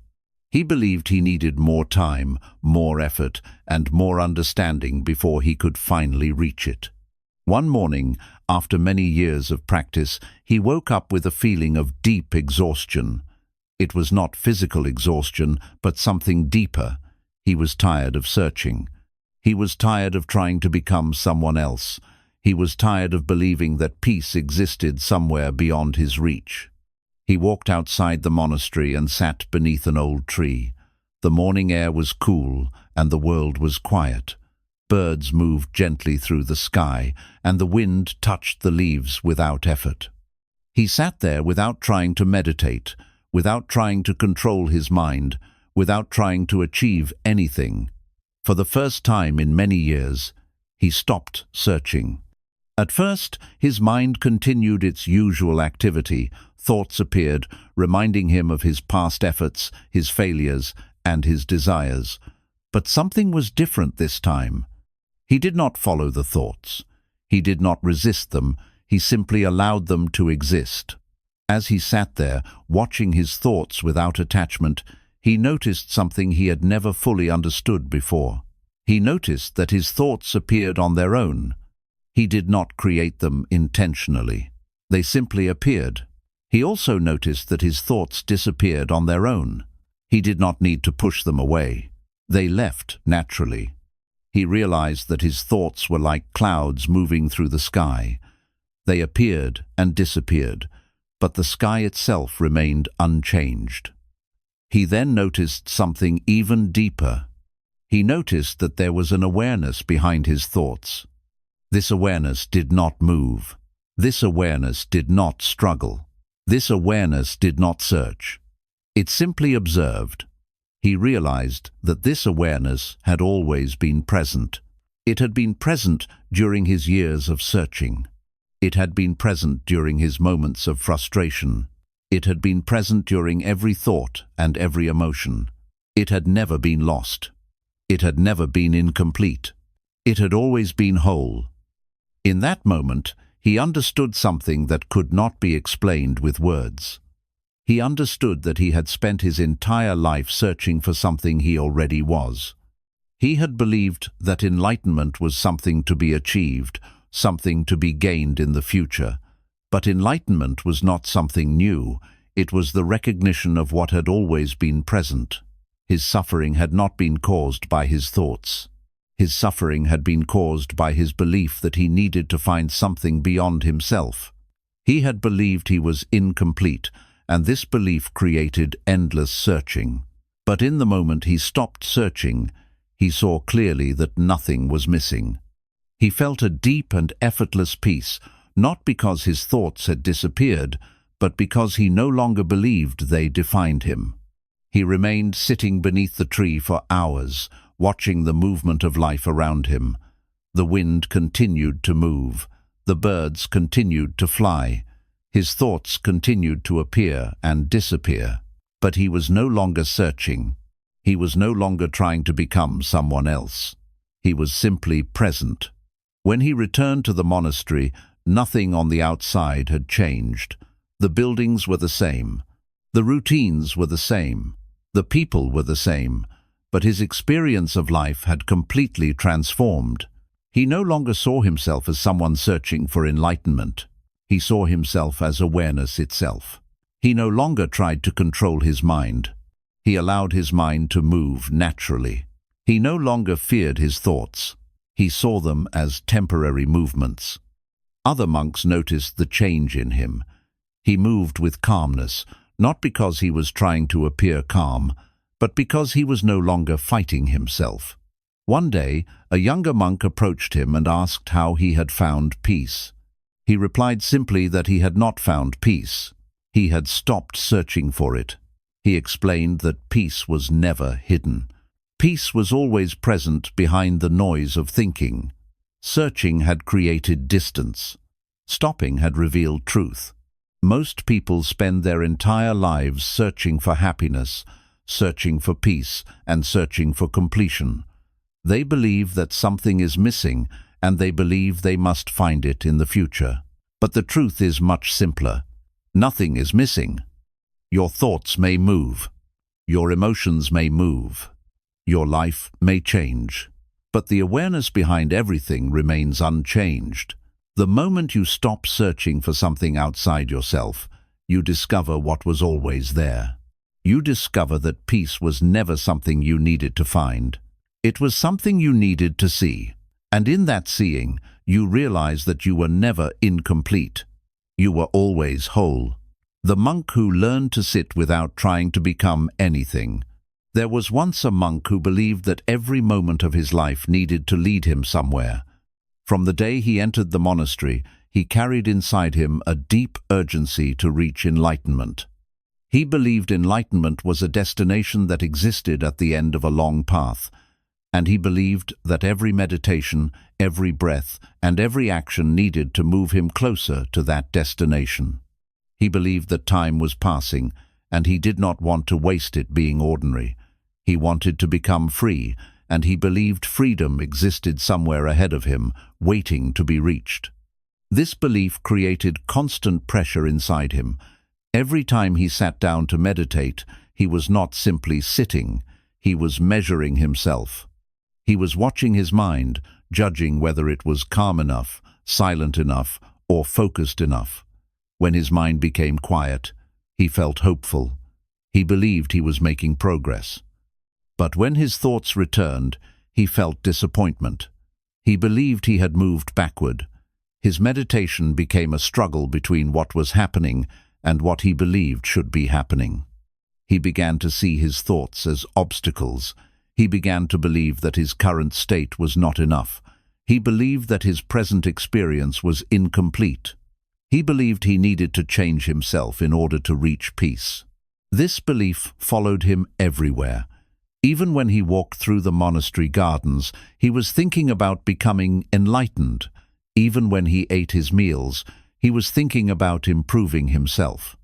He believed he needed more time, more effort, and more understanding before he could finally reach it. One morning, after many years of practice, he woke up with a feeling of deep exhaustion. It was not physical exhaustion, but something deeper. He was tired of searching. He was tired of trying to become someone else. He was tired of believing that peace existed somewhere beyond his reach. He walked outside the monastery and sat beneath an old tree. The morning air was cool, and the world was quiet. Birds moved gently through the sky, and the wind touched the leaves without effort. He sat there without trying to meditate, without trying to control his mind, without trying to achieve anything. For the first time in many years, he stopped searching. At first, his mind continued its usual activity. Thoughts appeared, reminding him of his past efforts, his failures, and his desires. But something was different this time. He did not follow the thoughts. He did not resist them. He simply allowed them to exist. As he sat there, watching his thoughts without attachment, he noticed something he had never fully understood before. He noticed that his thoughts appeared on their own. He did not create them intentionally. They simply appeared. He also noticed that his thoughts disappeared on their own. He did not need to push them away. They left naturally. He realized that his thoughts were like clouds moving through the sky. They appeared and disappeared, but the sky itself remained unchanged. He then noticed something even deeper. He noticed that there was an awareness behind his thoughts. This awareness did not move. This awareness did not struggle. This awareness did not search. It simply observed. He realized that this awareness had always been present. It had been present during his years of searching. It had been present during his moments of frustration. It had been present during every thought and every emotion. It had never been lost. It had never been incomplete. It had always been whole. In that moment, he understood something that could not be explained with words. He understood that he had spent his entire life searching for something he already was. He had believed that enlightenment was something to be achieved, something to be gained in the future. But enlightenment was not something new. It was the recognition of what had always been present. His suffering had not been caused by his thoughts. His suffering had been caused by his belief that he needed to find something beyond himself. He had believed he was incomplete, and this belief created endless searching. But in the moment he stopped searching, he saw clearly that nothing was missing. He felt a deep and effortless peace, not because his thoughts had disappeared, but because he no longer believed they defined him. He remained sitting beneath the tree for hours, watching the movement of life around him. The wind continued to move. The birds continued to fly. His thoughts continued to appear and disappear. But he was no longer searching. He was no longer trying to become someone else. He was simply present. When he returned to the monastery, nothing on the outside had changed. The buildings were the same. The routines were the same. The people were the same. But his experience of life had completely transformed. He no longer saw himself as someone searching for enlightenment. He saw himself as awareness itself. He no longer tried to control his mind. He allowed his mind to move naturally. He no longer feared his thoughts. He saw them as temporary movements. Other monks noticed the change in him. He moved with calmness, not because he was trying to appear calm, but because he was no longer fighting himself. One day, a younger monk approached him and asked how he had found peace. He replied simply that he had not found peace. He had stopped searching for it. He explained that peace was never hidden. Peace was always present behind the noise of thinking. Searching had created distance. Stopping had revealed truth. Most people spend their entire lives searching for happiness, searching for peace, and searching for completion. They believe that something is missing, and they believe they must find it in the future. But the truth is much simpler. Nothing is missing. Your thoughts may move. Your emotions may move. Your life may change. But the awareness behind everything remains unchanged. The moment you stop searching for something outside yourself, you discover what was always there. You discover that peace was never something you needed to find. It was something you needed to see. And in that seeing, you realize that you were never incomplete. You were always whole. The monk who learned to sit without trying to become anything. There was once a monk who believed that every moment of his life needed to lead him somewhere. From the day he entered the monastery, he carried inside him a deep urgency to reach enlightenment. He believed enlightenment was a destination that existed at the end of a long path, and he believed that every meditation, every breath, and every action needed to move him closer to that destination. He believed that time was passing, and he did not want to waste it being ordinary. He wanted to become free, and he believed freedom existed somewhere ahead of him, waiting to be reached. This belief created constant pressure inside him. Every time he sat down to meditate, he was not simply sitting, he was measuring himself. He was watching his mind, judging whether it was calm enough, silent enough, or focused enough. When his mind became quiet, he felt hopeful. He believed he was making progress. But when his thoughts returned, he felt disappointment. He believed he had moved backward. His meditation became a struggle between what was happening and what he believed should be happening. He began to see his thoughts as obstacles. He began to believe that his current state was not enough. He believed that his present experience was incomplete. He believed he needed to change himself in order to reach peace. This belief followed him everywhere. Even when he walked through the monastery gardens, he was thinking about becoming enlightened. Even when he ate his meals, he was thinking about improving himself.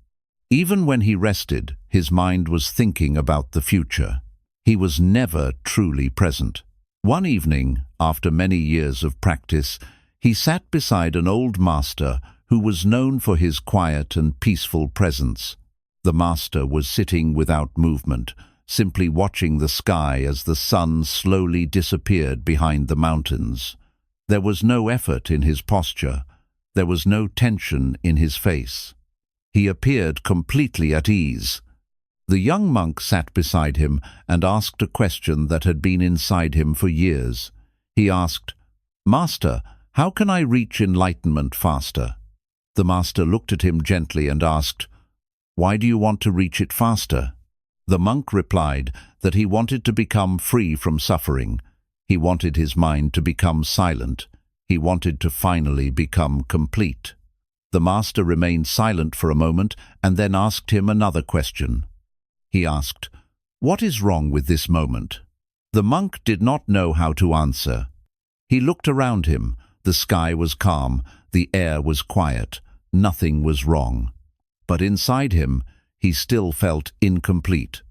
Even when he rested, his mind was thinking about the future. He was never truly present. One evening, after many years of practice, he sat beside an old master who was known for his quiet and peaceful presence. The master was sitting without movement, simply watching the sky as the sun slowly disappeared behind the mountains. There was no effort in his posture. There was no tension in his face. He appeared completely at ease. The young monk sat beside him and asked a question that had been inside him for years. He asked, "Master, how can I reach enlightenment faster?" The master looked at him gently and asked, "Why do you want to reach it faster?" The monk replied that he wanted to become free from suffering. He wanted his mind to become silent. He wanted to finally become complete. The master remained silent for a moment and then asked him another question. He asked, "What is wrong with this moment?" The monk did not know how to answer. He looked around him. The sky was calm, the air was quiet, nothing was wrong. But inside him, he still felt incomplete.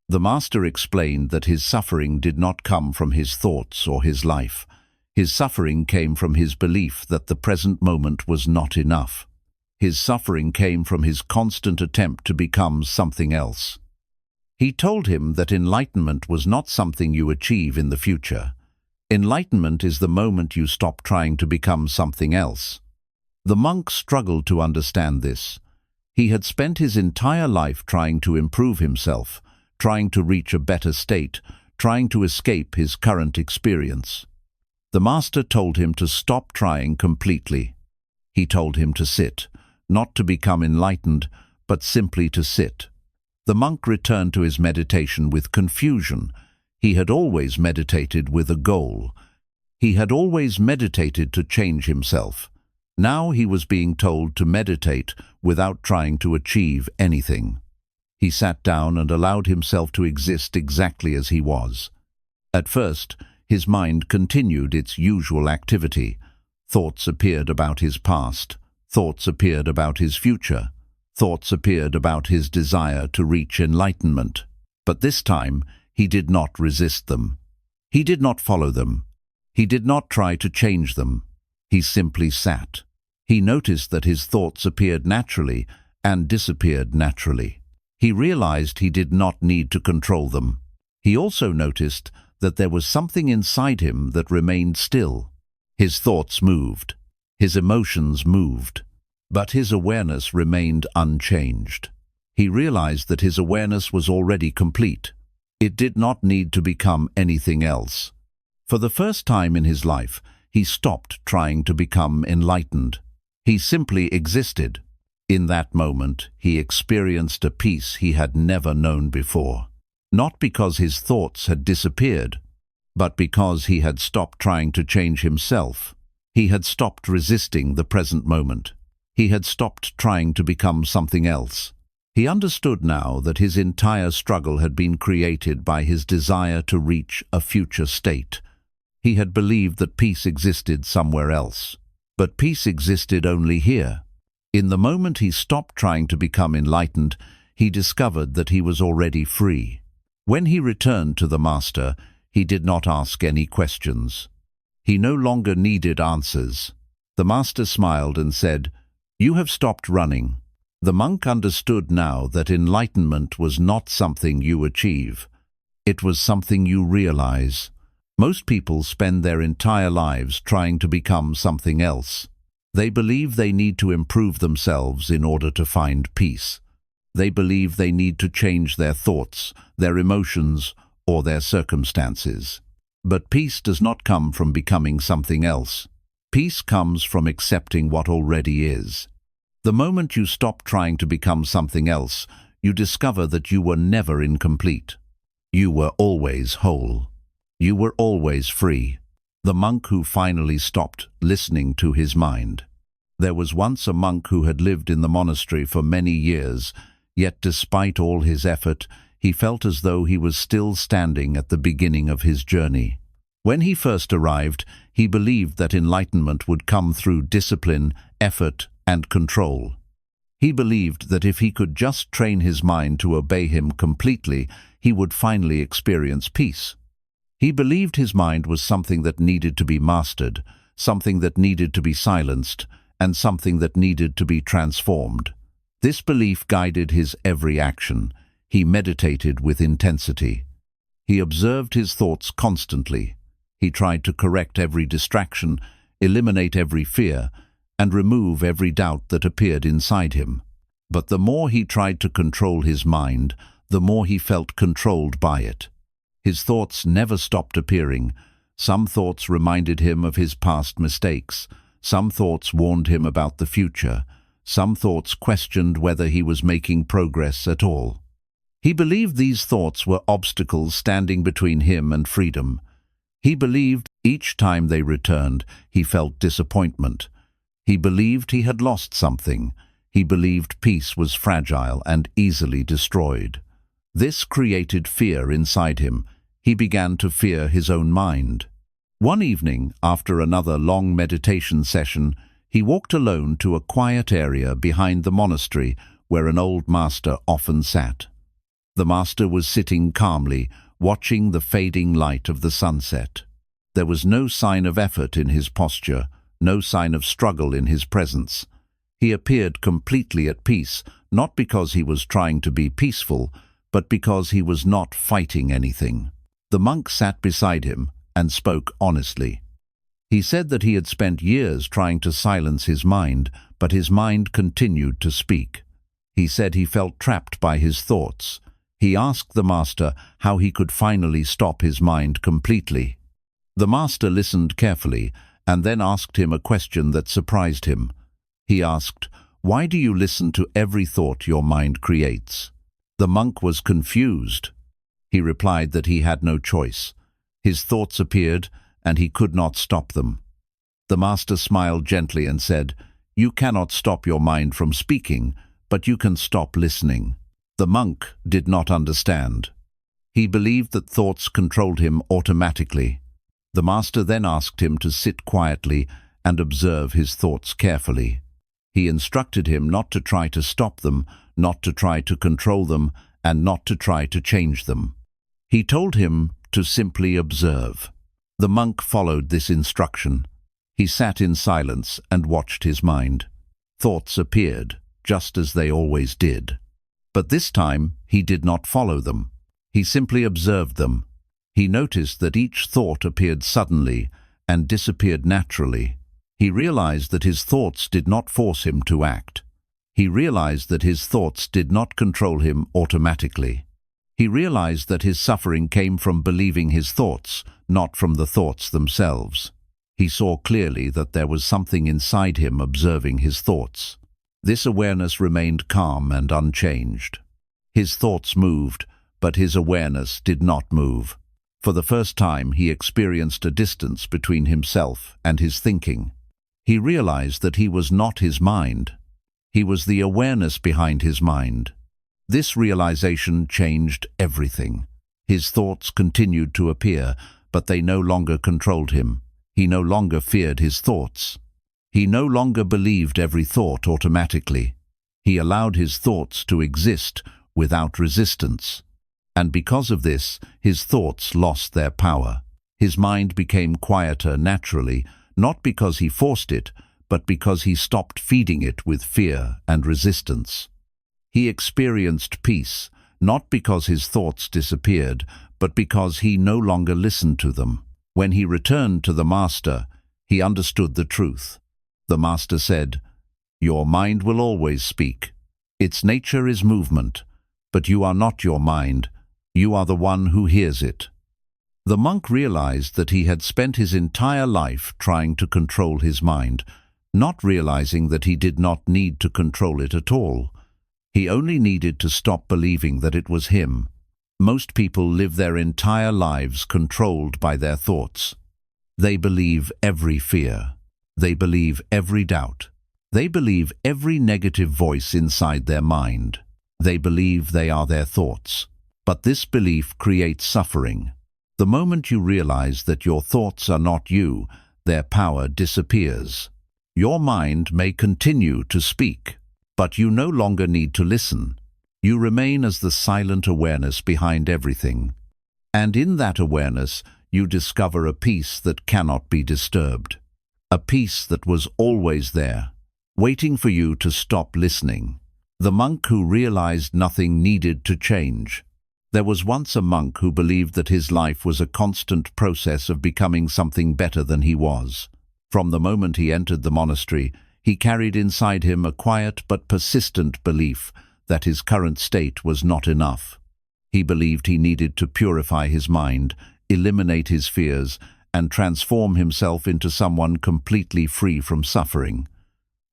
The master explained that his suffering did not come from his thoughts or his life. His suffering came from his belief that the present moment was not enough. His suffering came from his constant attempt to become something else. He told him that enlightenment was not something you achieve in the future. Enlightenment is the moment you stop trying to become something else. The monk struggled to understand this. He had spent his entire life trying to improve himself, trying to reach a better state, trying to escape his current experience. The master told him to stop trying completely. He told him to sit, not to become enlightened, but simply to sit. The monk returned to his meditation with confusion. He had always meditated with a goal. He had always meditated to change himself. Now he was being told to meditate without trying to achieve anything. He sat down and allowed himself to exist exactly as he was. At first, his mind continued its usual activity. Thoughts appeared about his past. Thoughts appeared about his future. Thoughts appeared about his desire to reach enlightenment. But this time, he did not resist them. He did not follow them. He did not try to change them. He simply sat. He noticed that his thoughts appeared naturally and disappeared naturally. He realized he did not need to control them. He also noticed that there was something inside him that remained still. His thoughts moved. His emotions moved. But his awareness remained unchanged. He realized that his awareness was already complete. It did not need to become anything else. For the first time in his life, he stopped trying to become enlightened. He simply existed. In that moment, he experienced a peace he had never known before. Not because his thoughts had disappeared, but because he had stopped trying to change himself. He had stopped resisting the present moment. He had stopped trying to become something else. He understood now that his entire struggle had been created by his desire to reach a future state. He had believed that peace existed somewhere else. But peace existed only here. In the moment he stopped trying to become enlightened, he discovered that he was already free. When he returned to the master, he did not ask any questions. He no longer needed answers. The master smiled and said, "You have stopped running." The monk understood now that enlightenment was not something you achieve. It was something you realize. Most people spend their entire lives trying to become something else. They believe they need to improve themselves in order to find peace. They believe they need to change their thoughts, their emotions, or their circumstances. But peace does not come from becoming something else. Peace comes from accepting what already is. The moment you stop trying to become something else, you discover that you were never incomplete. You were always whole. You were always free. The monk who finally stopped listening to his mind. There was once a monk who had lived in the monastery for many years, yet despite all his effort, he felt as though he was still standing at the beginning of his journey. When he first arrived, he believed that enlightenment would come through discipline, effort, and control. He believed that if he could just train his mind to obey him completely, he would finally experience peace. He believed his mind was something that needed to be mastered, something that needed to be silenced, and something that needed to be transformed. This belief guided his every action. He meditated with intensity. He observed his thoughts constantly. He tried to correct every distraction, eliminate every fear, and remove every doubt that appeared inside him. But the more he tried to control his mind, the more he felt controlled by it. His thoughts never stopped appearing. Some thoughts reminded him of his past mistakes. Some thoughts warned him about the future. Some thoughts questioned whether he was making progress at all. He believed these thoughts were obstacles standing between him and freedom. He believed each time they returned, he felt disappointment. He believed he had lost something. He believed peace was fragile and easily destroyed. This created fear inside him. He began to fear his own mind. One evening, after another long meditation session, he walked alone to a quiet area behind the monastery where an old master often sat. The master was sitting calmly, watching the fading light of the sunset. There was no sign of effort in his posture, no sign of struggle in his presence. He appeared completely at peace, not because he was trying to be peaceful, but because he was not fighting anything. The monk sat beside him and spoke honestly. He said that he had spent years trying to silence his mind, but his mind continued to speak. He said he felt trapped by his thoughts. He asked the master how he could finally stop his mind completely. The master listened carefully and then asked him a question that surprised him. He asked, "Why do you listen to every thought your mind creates?" The monk was confused. He replied that he had no choice. His thoughts appeared, and he could not stop them. The master smiled gently and said, "You cannot stop your mind from speaking, but you can stop listening." The monk did not understand. He believed that thoughts controlled him automatically. The master then asked him to sit quietly and observe his thoughts carefully. He instructed him not to try to stop them, not to try to control them, and not to try to change them. He told him to simply observe. The monk followed this instruction. He sat in silence and watched his mind. Thoughts appeared, just as they always did. But this time he did not follow them. He simply observed them. He noticed that each thought appeared suddenly and disappeared naturally. He realized that his thoughts did not force him to act. He realized that his thoughts did not control him automatically. He realized that his suffering came from believing his thoughts, not from the thoughts themselves. He saw clearly that there was something inside him observing his thoughts. This awareness remained calm and unchanged. His thoughts moved, but his awareness did not move. For the first time, he experienced a distance between himself and his thinking. He realized that he was not his mind. He was the awareness behind his mind. This realization changed everything. His thoughts continued to appear, but they no longer controlled him. He no longer feared his thoughts. He no longer believed every thought automatically. He allowed his thoughts to exist without resistance. And because of this, his thoughts lost their power. His mind became quieter naturally, not because he forced it, but because he stopped feeding it with fear and resistance. He experienced peace, not because his thoughts disappeared, but because he no longer listened to them. When he returned to the master, he understood the truth. The master said, "Your mind will always speak. Its nature is movement, but you are not your mind. You are the one who hears it." The monk realized that he had spent his entire life trying to control his mind, not realizing that he did not need to control it at all. He only needed to stop believing that it was him. Most people live their entire lives controlled by their thoughts. They believe every fear. They believe every doubt. They believe every negative voice inside their mind. They believe they are their thoughts. But this belief creates suffering. The moment you realize that your thoughts are not you, their power disappears. Your mind may continue to speak, but you no longer need to listen. You remain as the silent awareness behind everything. And in that awareness, you discover a peace that cannot be disturbed. A peace that was always there, waiting for you to stop listening. The monk who realized nothing needed to change. There was once a monk who believed that his life was a constant process of becoming something better than he was. From the moment he entered the monastery, He carried inside him a quiet but persistent belief that his current state was not enough. He believed he needed to purify his mind, eliminate his fears, and transform himself into someone completely free from suffering.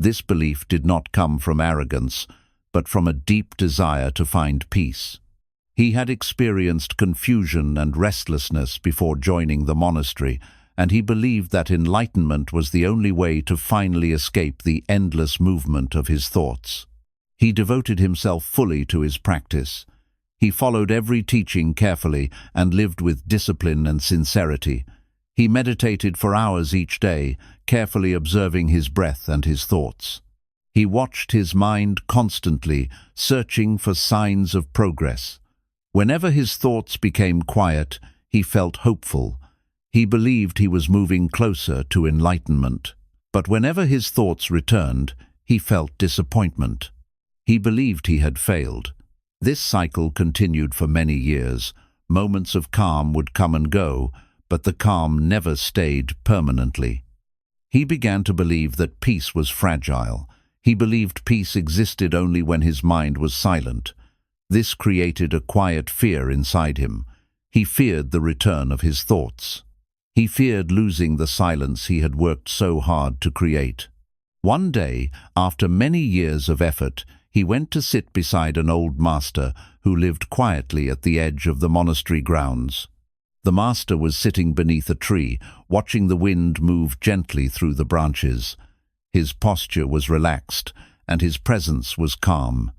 This belief did not come from arrogance, but from a deep desire to find peace. He had experienced confusion and restlessness before joining the monastery, and he believed that enlightenment was the only way to finally escape the endless movement of his thoughts. He devoted himself fully to his practice. He followed every teaching carefully and lived with discipline and sincerity. He meditated for hours each day, carefully observing his breath and his thoughts. He watched his mind constantly, searching for signs of progress. Whenever his thoughts became quiet, he felt hopeful. He believed he was moving closer to enlightenment. But whenever his thoughts returned, he felt disappointment. He believed he had failed. This cycle continued for many years. Moments of calm would come and go, but the calm never stayed permanently. He began to believe that peace was fragile. He believed peace existed only when his mind was silent. This created a quiet fear inside him. He feared the return of his thoughts. He feared losing the silence he had worked so hard to create. One day, after many years of effort, he went to sit beside an old master who lived quietly at the edge of the monastery grounds. The master was sitting beneath a tree, watching the wind move gently through the branches. His posture was relaxed, and his presence was calm.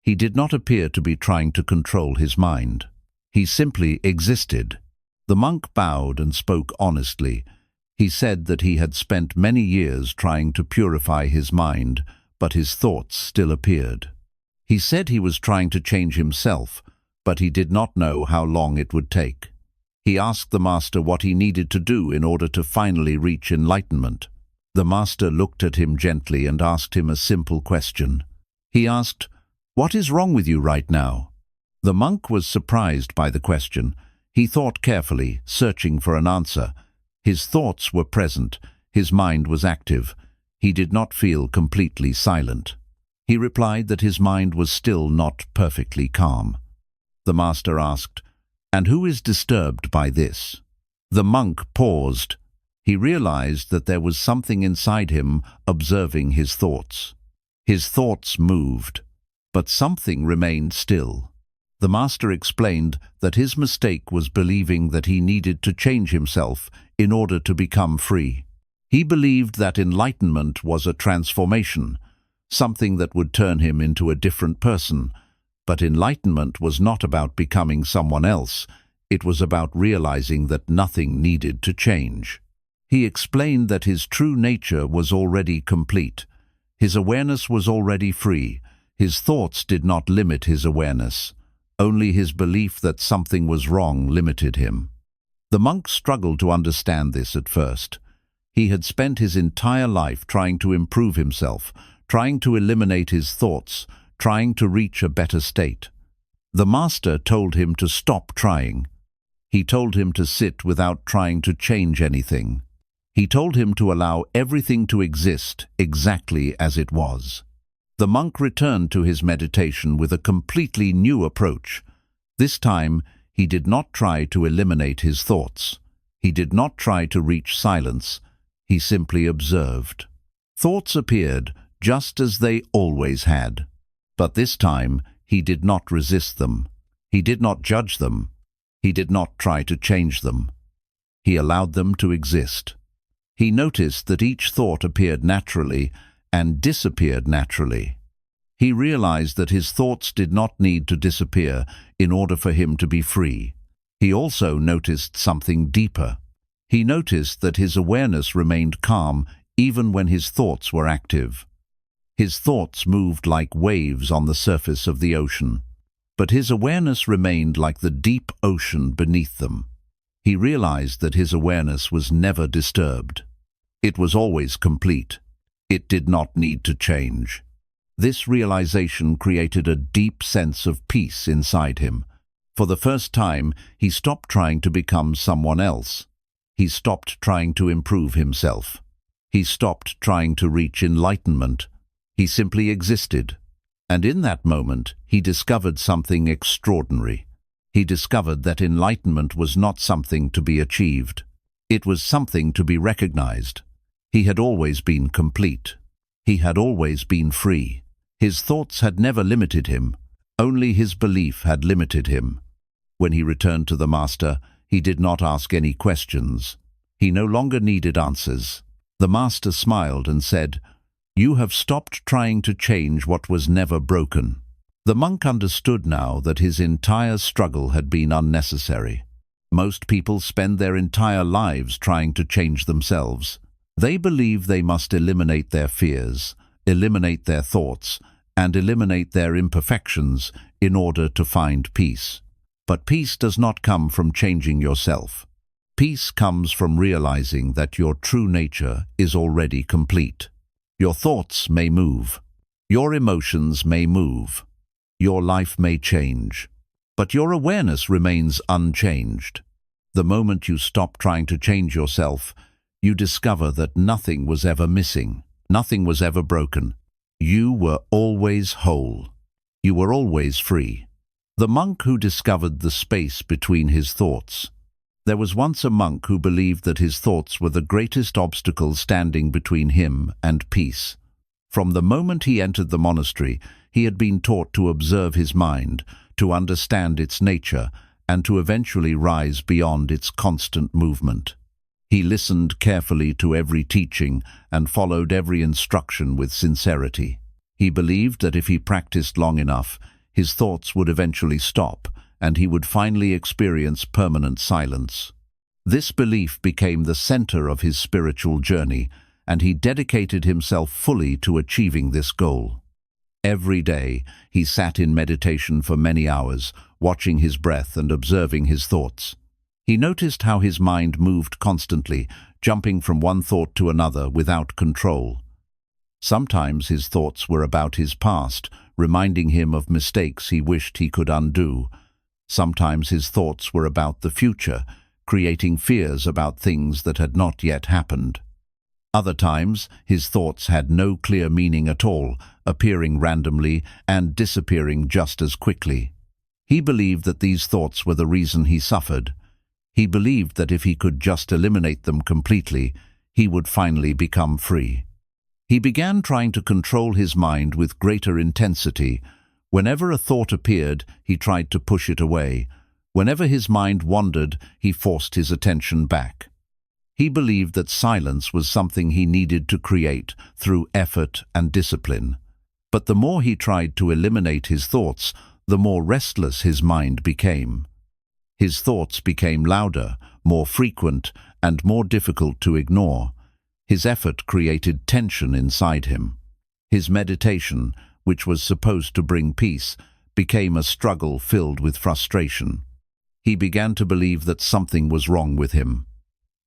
He did not appear to be trying to control his mind. He simply existed. The monk bowed and spoke honestly. He said that he had spent many years trying to purify his mind, but his thoughts still appeared. He said he was trying to change himself, but he did not know how long it would take. He asked the master what he needed to do in order to finally reach enlightenment. The master looked at him gently and asked him a simple question. He asked, "What is wrong with you right now?" The monk was surprised by the question. He thought carefully, searching for an answer. His thoughts were present. His mind was active. He did not feel completely silent. He replied that his mind was still not perfectly calm. The master asked, "And who is disturbed by this?" The monk paused. He realized that there was something inside him observing his thoughts. His thoughts moved, but something remained still. The master explained that his mistake was believing that he needed to change himself in order to become free. He believed that enlightenment was a transformation, something that would turn him into a different person. But enlightenment was not about becoming someone else. It was about realizing that nothing needed to change. He explained that his true nature was already complete. His awareness was already free. His thoughts did not limit his awareness. Only his belief that something was wrong limited him. The monk struggled to understand this at first. He had spent his entire life trying to improve himself, trying to eliminate his thoughts, trying to reach a better state. The master told him to stop trying. He told him to sit without trying to change anything. He told him to allow everything to exist exactly as it was. The monk returned to his meditation with a completely new approach. This time, he did not try to eliminate his thoughts. He did not try to reach silence. He simply observed. Thoughts appeared just as they always had. But this time, he did not resist them. He did not judge them. He did not try to change them. He allowed them to exist. He noticed that each thought appeared naturally and disappeared naturally. He realized that his thoughts did not need to disappear in order for him to be free. He also noticed something deeper. He noticed that his awareness remained calm even when his thoughts were active. His thoughts moved like waves on the surface of the ocean, but his awareness remained like the deep ocean beneath them. He realized that his awareness was never disturbed. It was always complete. It did not need to change. This realization created a deep sense of peace inside him. For the first time, he stopped trying to become someone else. He stopped trying to improve himself. He stopped trying to reach enlightenment. He simply existed. And in that moment, he discovered something extraordinary. He discovered that enlightenment was not something to be achieved. It was something to be recognized. He had always been complete. He had always been free. His thoughts had never limited him. Only his belief had limited him. When he returned to the Master, he did not ask any questions. He no longer needed answers. The Master smiled and said, "You have stopped trying to change what was never broken." The monk understood now that his entire struggle had been unnecessary. Most people spend their entire lives trying to change themselves. They believe they must eliminate their fears, eliminate their thoughts, and eliminate their imperfections in order to find peace. But peace does not come from changing yourself. Peace comes from realizing that your true nature is already complete. Your thoughts may move. Your emotions may move. Your life may change. But your awareness remains unchanged. The moment you stop trying to change yourself, you discover that nothing was ever missing. Nothing was ever broken. You were always whole. You were always free. The monk who discovered the space between his thoughts. There was once a monk who believed that his thoughts were the greatest obstacle standing between him and peace. From the moment he entered the monastery, he had been taught to observe his mind, to understand its nature, and to eventually rise beyond its constant movement. He listened carefully to every teaching and followed every instruction with sincerity. He believed that if he practiced long enough, his thoughts would eventually stop, and he would finally experience permanent silence. This belief became the center of his spiritual journey, and he dedicated himself fully to achieving this goal. Every day, he sat in meditation for many hours, watching his breath and observing his thoughts. He noticed how his mind moved constantly, jumping from one thought to another without control. Sometimes his thoughts were about his past, reminding him of mistakes he wished he could undo. Sometimes his thoughts were about the future, creating fears about things that had not yet happened. Other times, his thoughts had no clear meaning at all, appearing randomly and disappearing just as quickly. He believed that these thoughts were the reason he suffered. He believed that if he could just eliminate them completely, he would finally become free. He began trying to control his mind with greater intensity. Whenever a thought appeared, he tried to push it away. Whenever his mind wandered, he forced his attention back. He believed that silence was something he needed to create through effort and discipline. But the more he tried to eliminate his thoughts, the more restless his mind became. His thoughts became louder, more frequent, and more difficult to ignore. His effort created tension inside him. His meditation, which was supposed to bring peace, became a struggle filled with frustration. He began to believe that something was wrong with him.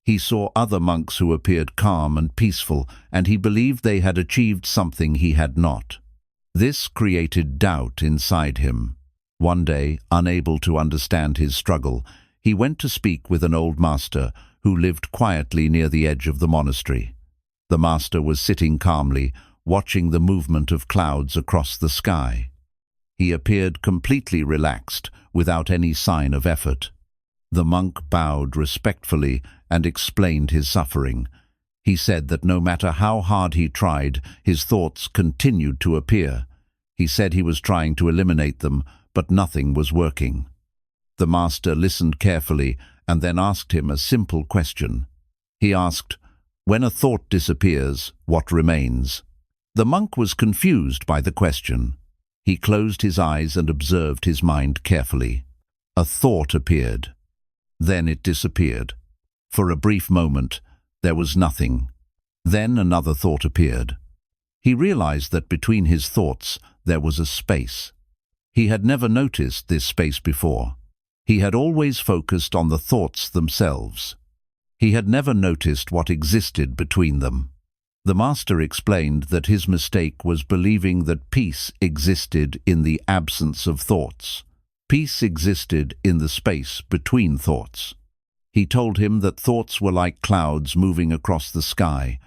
He saw other monks who appeared calm and peaceful, and he believed they had achieved something he had not. This created doubt inside him. One day, unable to understand his struggle, he went to speak with an old master who lived quietly near the edge of the monastery. The master was sitting calmly, watching the movement of clouds across the sky. He appeared completely relaxed, without any sign of effort. The monk bowed respectfully and explained his suffering. He said that no matter how hard he tried, his thoughts continued to appear. He said he was trying to eliminate them, but nothing was working. The master listened carefully and then asked him a simple question. He asked, "When a thought disappears, what remains?" The monk was confused by the question. He closed his eyes and observed his mind carefully. A thought appeared. Then it disappeared. For a brief moment, there was nothing. Then another thought appeared. He realized that between his thoughts there was a space. He had never noticed this space before. He had always focused on the thoughts themselves. He had never noticed what existed between them. The master explained that his mistake was believing that peace existed in the absence of thoughts. Peace existed in the space between thoughts. He told him that thoughts were like clouds moving across the sky.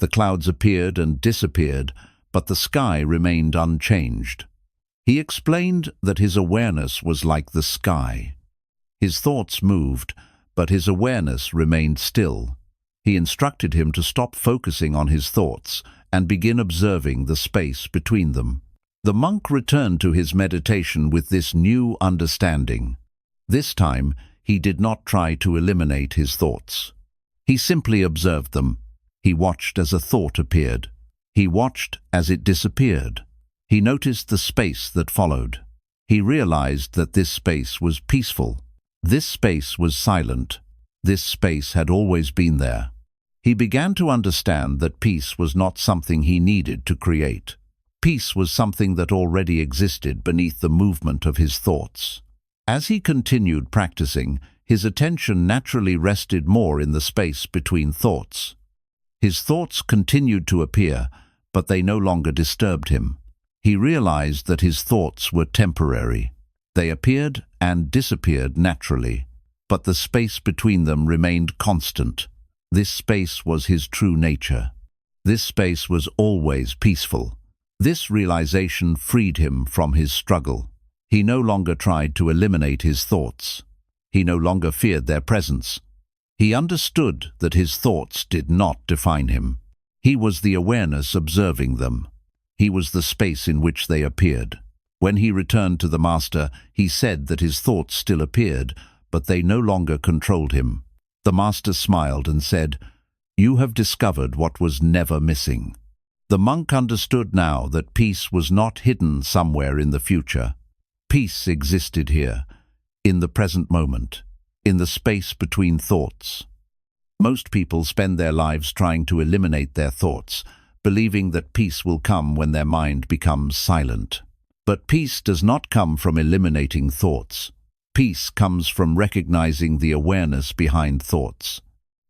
The clouds appeared and disappeared, but the sky remained unchanged. He explained that his awareness was like the sky. His thoughts moved, but his awareness remained still. He instructed him to stop focusing on his thoughts and begin observing the space between them. The monk returned to his meditation with this new understanding. This time, he did not try to eliminate his thoughts. He simply observed them. He watched as a thought appeared. He watched as it disappeared. He noticed the space that followed. He realized that this space was peaceful. This space was silent. This space had always been there. He began to understand that peace was not something he needed to create. Peace was something that already existed beneath the movement of his thoughts. As he continued practicing, his attention naturally rested more in the space between thoughts. His thoughts continued to appear, but they no longer disturbed him. He realized that his thoughts were temporary. They appeared and disappeared naturally, but the space between them remained constant. This space was his true nature. This space was always peaceful. This realization freed him from his struggle. He no longer tried to eliminate his thoughts. He no longer feared their presence. He understood that his thoughts did not define him. He was the awareness observing them. He was the space in which they appeared. When he returned to the master, he said that his thoughts still appeared, but they no longer controlled him. The master smiled and said, "You have discovered what was never missing." The monk understood now that peace was not hidden somewhere in the future. Peace existed here, in the present moment, in the space between thoughts. Most people spend their lives trying to eliminate their thoughts, believing that peace will come when their mind becomes silent. But peace does not come from eliminating thoughts. Peace comes from recognizing the awareness behind thoughts.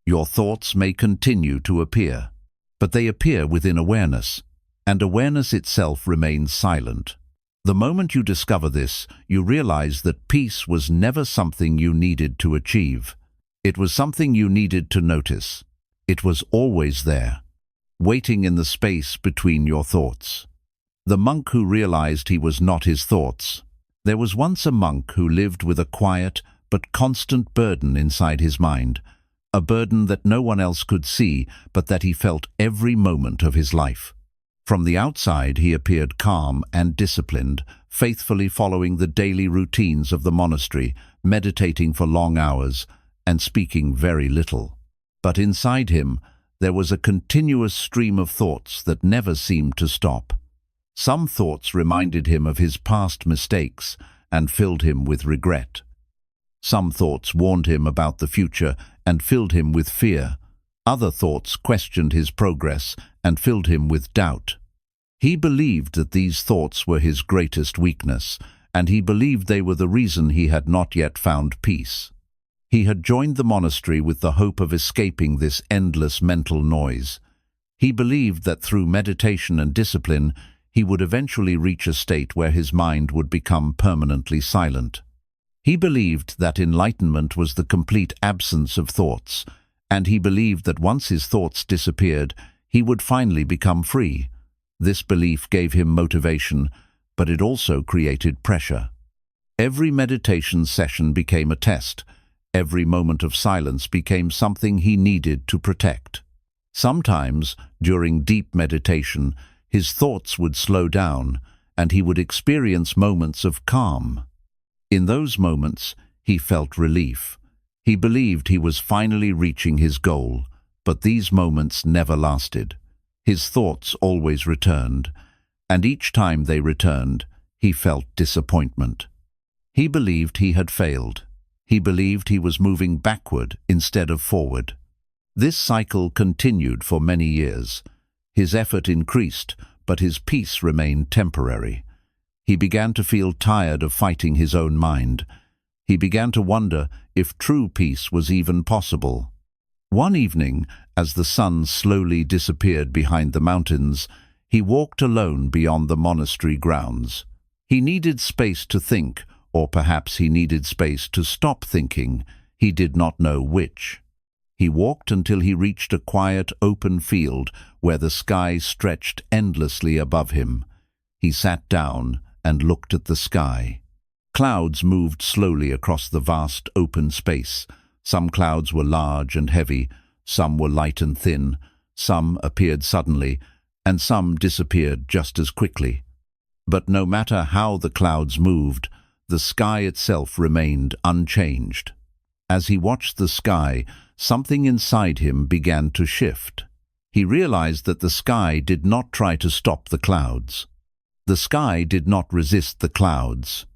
Your thoughts may continue to appear, but they appear within awareness, and awareness itself remains silent. The moment you discover this, you realize that peace was never something you needed to achieve. It was something you needed to notice. It was always there, waiting in the space between your thoughts. The monk who realized he was not his thoughts. There was once a monk who lived with a quiet but constant burden inside his mind, a burden that no one else could see, but that he felt every moment of his life. From the outside, he appeared calm and disciplined, faithfully following the daily routines of the monastery, meditating for long hours, and speaking very little. But inside him, there was a continuous stream of thoughts that never seemed to stop. Some thoughts reminded him of his past mistakes and filled him with regret. Some thoughts warned him about the future and filled him with fear. Other thoughts questioned his progress and filled him with doubt. He believed that these thoughts were his greatest weakness, and he believed they were the reason he had not yet found peace. He had joined the monastery with the hope of escaping this endless mental noise. He believed that through meditation and discipline, he would eventually reach a state where his mind would become permanently silent. He believed that enlightenment was the complete absence of thoughts, and he believed that once his thoughts disappeared, he would finally become free. This belief gave him motivation, but it also created pressure. Every meditation session became a test. Every moment of silence became something he needed to protect. Sometimes, during deep meditation, his thoughts would slow down, and he would experience moments of calm. In those moments, he felt relief. He believed he was finally reaching his goal, but these moments never lasted. His thoughts always returned, and each time they returned, he felt disappointment. He believed he had failed. He believed he was moving backward instead of forward. This cycle continued for many years. His effort increased, but his peace remained temporary. He began to feel tired of fighting his own mind. He began to wonder if true peace was even possible. One evening, as the sun slowly disappeared behind the mountains, he walked alone beyond the monastery grounds. He needed space to think, or perhaps he needed space to stop thinking. He did not know which. He walked until he reached a quiet, open field where the sky stretched endlessly above him. He sat down and looked at the sky. Clouds moved slowly across the vast, open space. Some clouds were large and heavy, some were light and thin, some appeared suddenly, and some disappeared just as quickly. But no matter how the clouds moved, the sky itself remained unchanged. As he watched the sky, something inside him began to shift. He realized that the sky did not try to stop the clouds. The sky did not resist the clouds.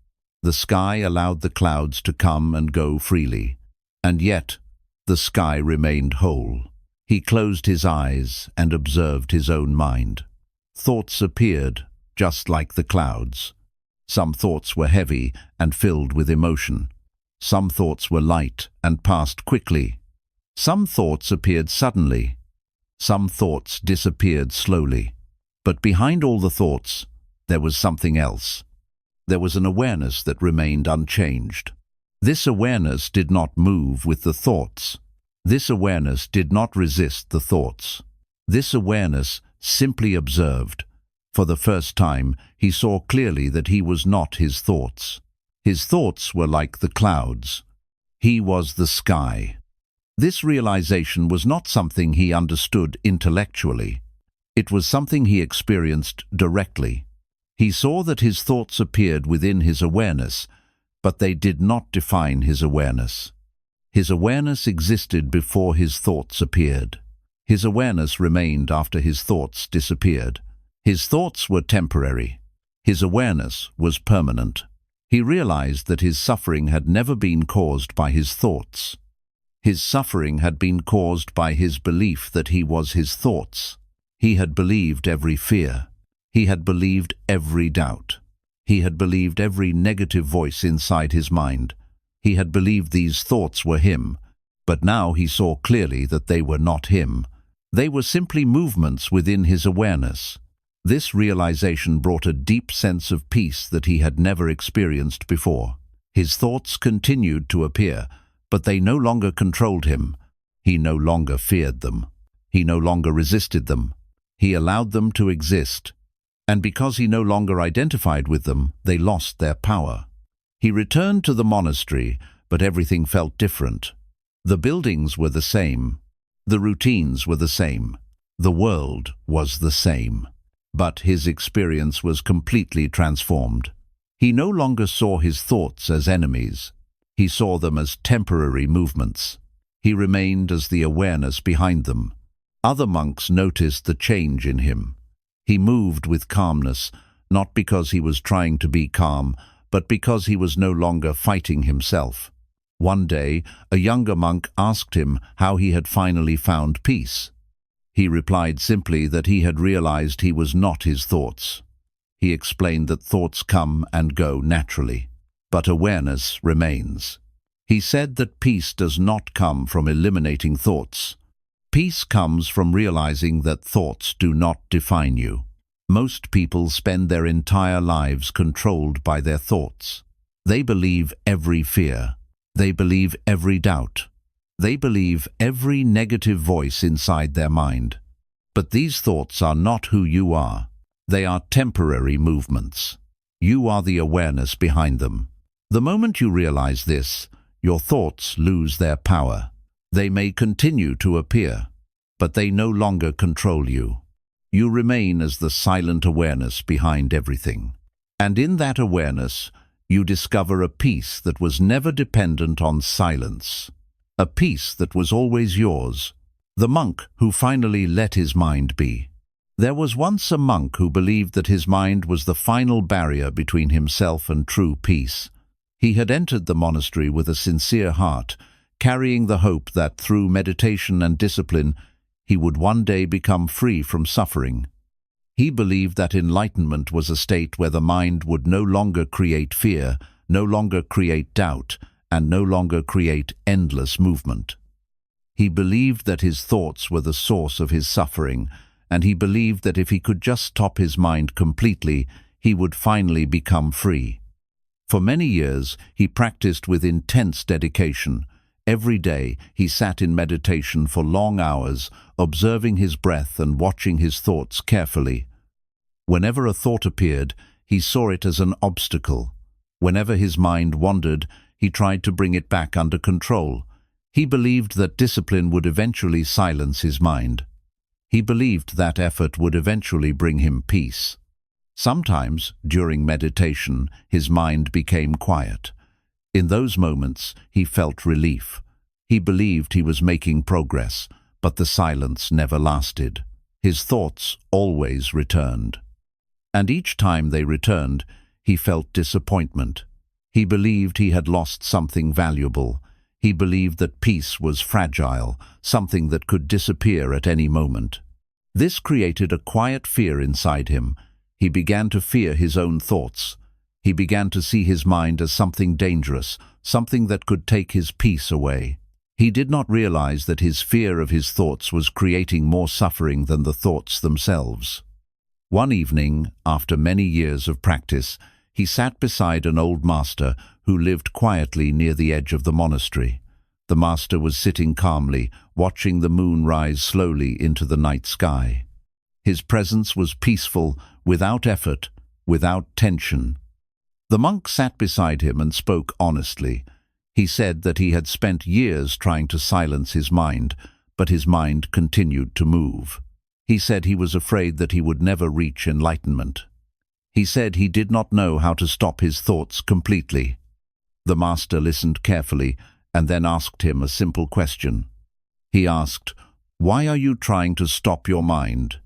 The sky allowed the clouds to come and go freely. And yet, the sky remained whole. He closed his eyes and observed his own mind. Thoughts appeared, just like the clouds. Some thoughts were heavy and filled with emotion. Some thoughts were light and passed quickly. Some thoughts appeared suddenly. Some thoughts disappeared slowly. But behind all the thoughts, there was something else. There was an awareness that remained unchanged. This awareness did not move with the thoughts. This awareness did not resist the thoughts. This awareness simply observed. For the first time, he saw clearly that he was not his thoughts. His thoughts were like the clouds. He was the sky. This realization was not something he understood intellectually. It was something he experienced directly. He saw that his thoughts appeared within his awareness, but they did not define his awareness. His awareness existed before his thoughts appeared. His awareness remained after his thoughts disappeared. His thoughts were temporary. His awareness was permanent. He realized that his suffering had never been caused by his thoughts. His suffering had been caused by his belief that he was his thoughts. He had believed every fear. He had believed every doubt. He had believed every negative voice inside his mind. He had believed these thoughts were him, but now he saw clearly that they were not him. They were simply movements within his awareness. This realization brought a deep sense of peace that he had never experienced before. His thoughts continued to appear, but they no longer controlled him. He no longer feared them. He no longer resisted them. He allowed them to exist. And because he no longer identified with them, they lost their power. He returned to the monastery, but everything felt different. The buildings were the same. The routines were the same. The world was the same. But his experience was completely transformed. He no longer saw his thoughts as enemies. He saw them as temporary movements. He remained as the awareness behind them. Other monks noticed the change in him. He moved with calmness, not because he was trying to be calm, but because he was no longer fighting himself. One day, a younger monk asked him how he had finally found peace. He replied simply that he had realized he was not his thoughts. He explained that thoughts come and go naturally, but awareness remains. He said that peace does not come from eliminating thoughts. Peace comes from realizing that thoughts do not define you. Most people spend their entire lives controlled by their thoughts. They believe every fear. They believe every doubt. They believe every negative voice inside their mind. But these thoughts are not who you are. They are temporary movements. You are the awareness behind them. The moment you realize this, your thoughts lose their power. They may continue to appear, but they no longer control you. You remain as the silent awareness behind everything. And in that awareness, you discover a peace that was never dependent on silence. A peace that was always yours. The monk who finally let his mind be. There was once a monk who believed that his mind was the final barrier between himself and true peace. He had entered the monastery with a sincere heart, carrying the hope that through meditation and discipline, he would one day become free from suffering. He believed that enlightenment was a state where the mind would no longer create fear, no longer create doubt, and no longer create endless movement. He believed that his thoughts were the source of his suffering, and he believed that if he could just stop his mind completely, he would finally become free. For many years, he practiced with intense dedication. Every day he sat in meditation for long hours, observing his breath and watching his thoughts carefully. Whenever a thought appeared, he saw it as an obstacle. Whenever his mind wandered, he tried to bring it back under control. He believed that discipline would eventually silence his mind. He believed that effort would eventually bring him peace. Sometimes, during meditation, his mind became quiet. In those moments, he felt relief. He believed he was making progress, but the silence never lasted. His thoughts always returned. And each time they returned, he felt disappointment. He believed he had lost something valuable. He believed that peace was fragile, something that could disappear at any moment. This created a quiet fear inside him. He began to fear his own thoughts. He began to see his mind as something dangerous, something that could take his peace away. He did not realize that his fear of his thoughts was creating more suffering than the thoughts themselves. One evening, after many years of practice, he sat beside an old master who lived quietly near the edge of the monastery. The master was sitting calmly, watching the moon rise slowly into the night sky. His presence was peaceful, without effort, without tension. The monk sat beside him and spoke honestly. He said that he had spent years trying to silence his mind, but his mind continued to move. He said he was afraid that he would never reach enlightenment. He said he did not know how to stop his thoughts completely. The master listened carefully and then asked him a simple question. He asked, "Why are you trying to stop your mind?"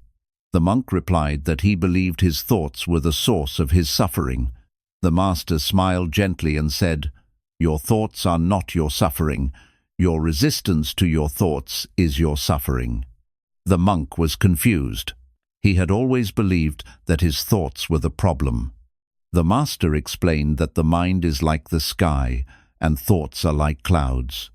The monk replied that he believed his thoughts were the source of his suffering. The master smiled gently and said, "Your thoughts are not your suffering. Your resistance to your thoughts is your suffering." The monk was confused. He had always believed that his thoughts were the problem. The master explained that the mind is like the sky and thoughts are like clouds.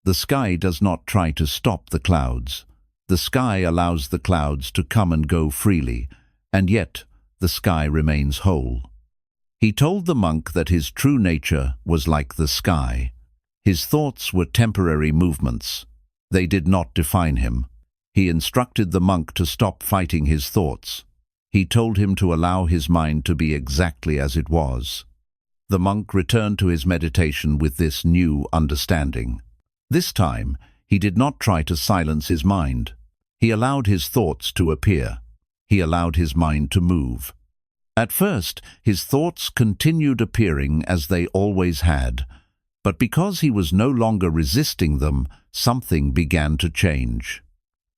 The sky does not try to stop the clouds. The sky allows the clouds to come and go freely, and yet the sky remains whole. He told the monk that his true nature was like the sky. His thoughts were temporary movements. They did not define him. He instructed the monk to stop fighting his thoughts. He told him to allow his mind to be exactly as it was. The monk returned to his meditation with this new understanding. This time, he did not try to silence his mind. He allowed his thoughts to appear. He allowed his mind to move. At first, his thoughts continued appearing as they always had, but because he was no longer resisting them, something began to change.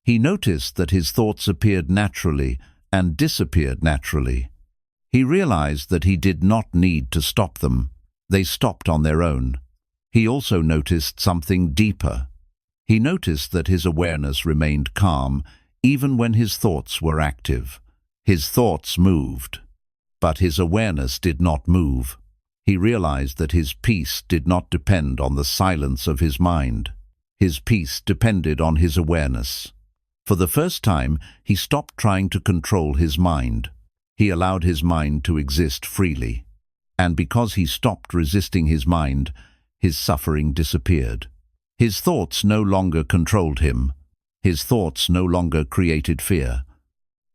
He noticed that his thoughts appeared naturally and disappeared naturally. He realized that he did not need to stop them. They stopped on their own. He also noticed something deeper. He noticed that his awareness remained calm even when his thoughts were active. His thoughts moved, but his awareness did not move. He realized that his peace did not depend on the silence of his mind. His peace depended on his awareness. For the first time, he stopped trying to control his mind. He allowed his mind to exist freely. And because he stopped resisting his mind, his suffering disappeared. His thoughts no longer controlled him. His thoughts no longer created fear.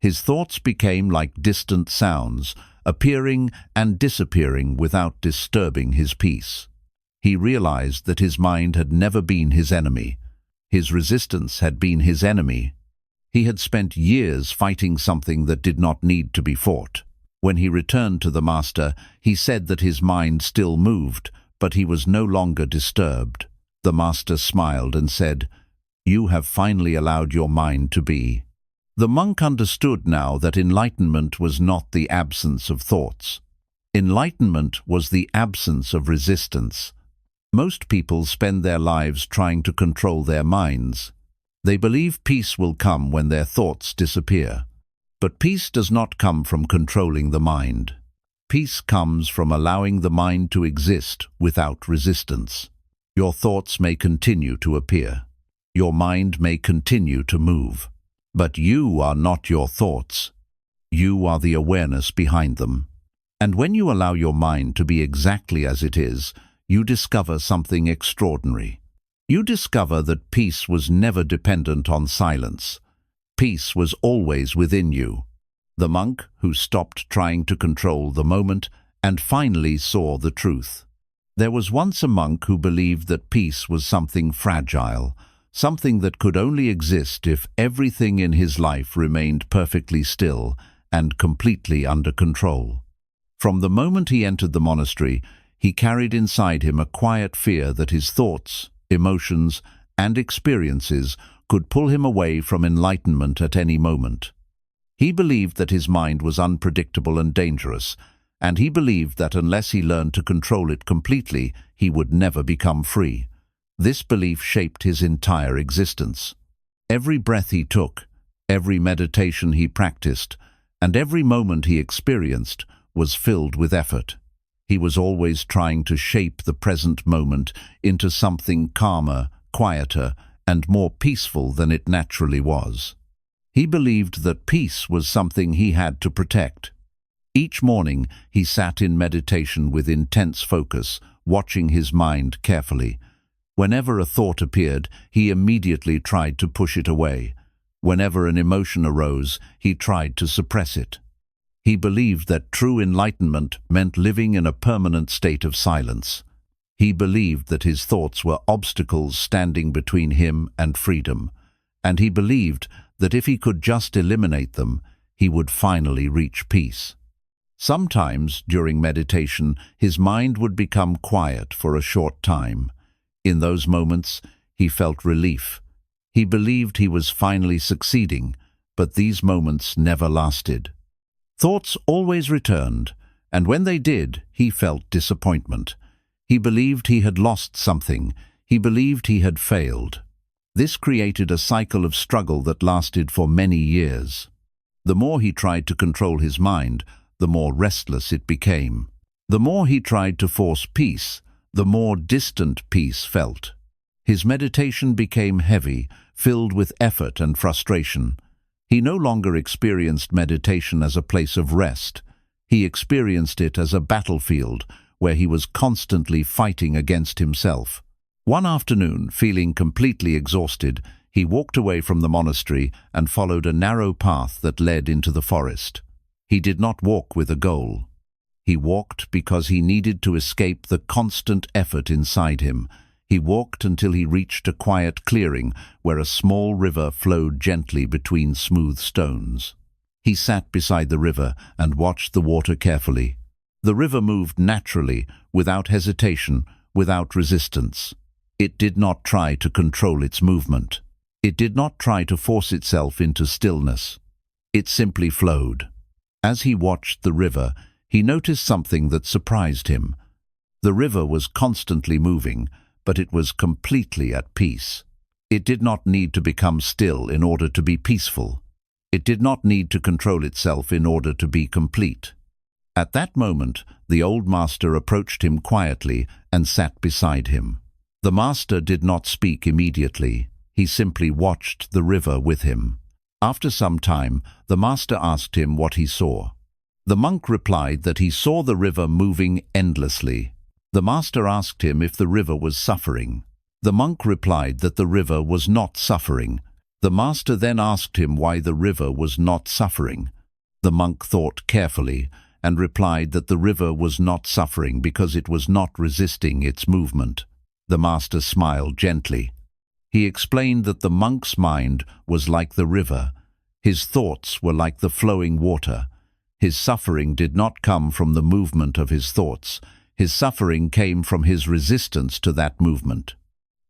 His thoughts became like distant sounds, appearing and disappearing without disturbing his peace. He realized that his mind had never been his enemy. His resistance had been his enemy. He had spent years fighting something that did not need to be fought. When he returned to the master, he said that his mind still moved, but he was no longer disturbed. The master smiled and said, "You have finally allowed your mind to be." The monk understood now that enlightenment was not the absence of thoughts. Enlightenment was the absence of resistance. Most people spend their lives trying to control their minds. They believe peace will come when their thoughts disappear. But peace does not come from controlling the mind. Peace comes from allowing the mind to exist without resistance. Your thoughts may continue to appear. Your mind may continue to move. But you are not your thoughts. You are the awareness behind them. And when you allow your mind to be exactly as it is, you discover something extraordinary. You discover that peace was never dependent on silence. Peace was always within you. The monk who stopped trying to control the moment and finally saw the truth. There was once a monk who believed that peace was something fragile, something that could only exist if everything in his life remained perfectly still and completely under control. From the moment he entered the monastery, he carried inside him a quiet fear that his thoughts, emotions, and experiences could pull him away from enlightenment at any moment. He believed that his mind was unpredictable and dangerous, and he believed that unless he learned to control it completely, he would never become free. This belief shaped his entire existence. Every breath he took, every meditation he practiced, and every moment he experienced was filled with effort. He was always trying to shape the present moment into something calmer, quieter, and more peaceful than it naturally was. He believed that peace was something he had to protect. Each morning he sat in meditation with intense focus, watching his mind carefully. Whenever a thought appeared, he immediately tried to push it away. Whenever an emotion arose, he tried to suppress it. He believed that true enlightenment meant living in a permanent state of silence. He believed that his thoughts were obstacles standing between him and freedom, and he believed that if he could just eliminate them, he would finally reach peace. Sometimes, during meditation, his mind would become quiet for a short time. In those moments, he felt relief. He believed he was finally succeeding, but these moments never lasted. Thoughts always returned, and when they did, he felt disappointment. He believed he had lost something. He believed he had failed. This created a cycle of struggle that lasted for many years. The more he tried to control his mind, the more restless it became. The more he tried to force peace, the more distant peace felt. His meditation became heavy, filled with effort and frustration. He no longer experienced meditation as a place of rest. He experienced it as a battlefield where he was constantly fighting against himself. One afternoon, feeling completely exhausted, he walked away from the monastery and followed a narrow path that led into the forest. He did not walk with a goal. He walked because he needed to escape the constant effort inside him. He walked until he reached a quiet clearing where a small river flowed gently between smooth stones. He sat beside the river and watched the water carefully. The river moved naturally, without hesitation, without resistance. It did not try to control its movement. It did not try to force itself into stillness. It simply flowed. As he watched the river, he noticed something that surprised him. The river was constantly moving, but it was completely at peace. It did not need to become still in order to be peaceful. It did not need to control itself in order to be complete. At that moment, the old master approached him quietly and sat beside him. The master did not speak immediately. He simply watched the river with him. After some time, the master asked him what he saw. The monk replied that he saw the river moving endlessly. The master asked him if the river was suffering. The monk replied that the river was not suffering. The master then asked him why the river was not suffering. The monk thought carefully and replied that the river was not suffering because it was not resisting its movement. The master smiled gently. He explained that the monk's mind was like the river. His thoughts were like the flowing water. His suffering did not come from the movement of his thoughts. His suffering came from his resistance to that movement.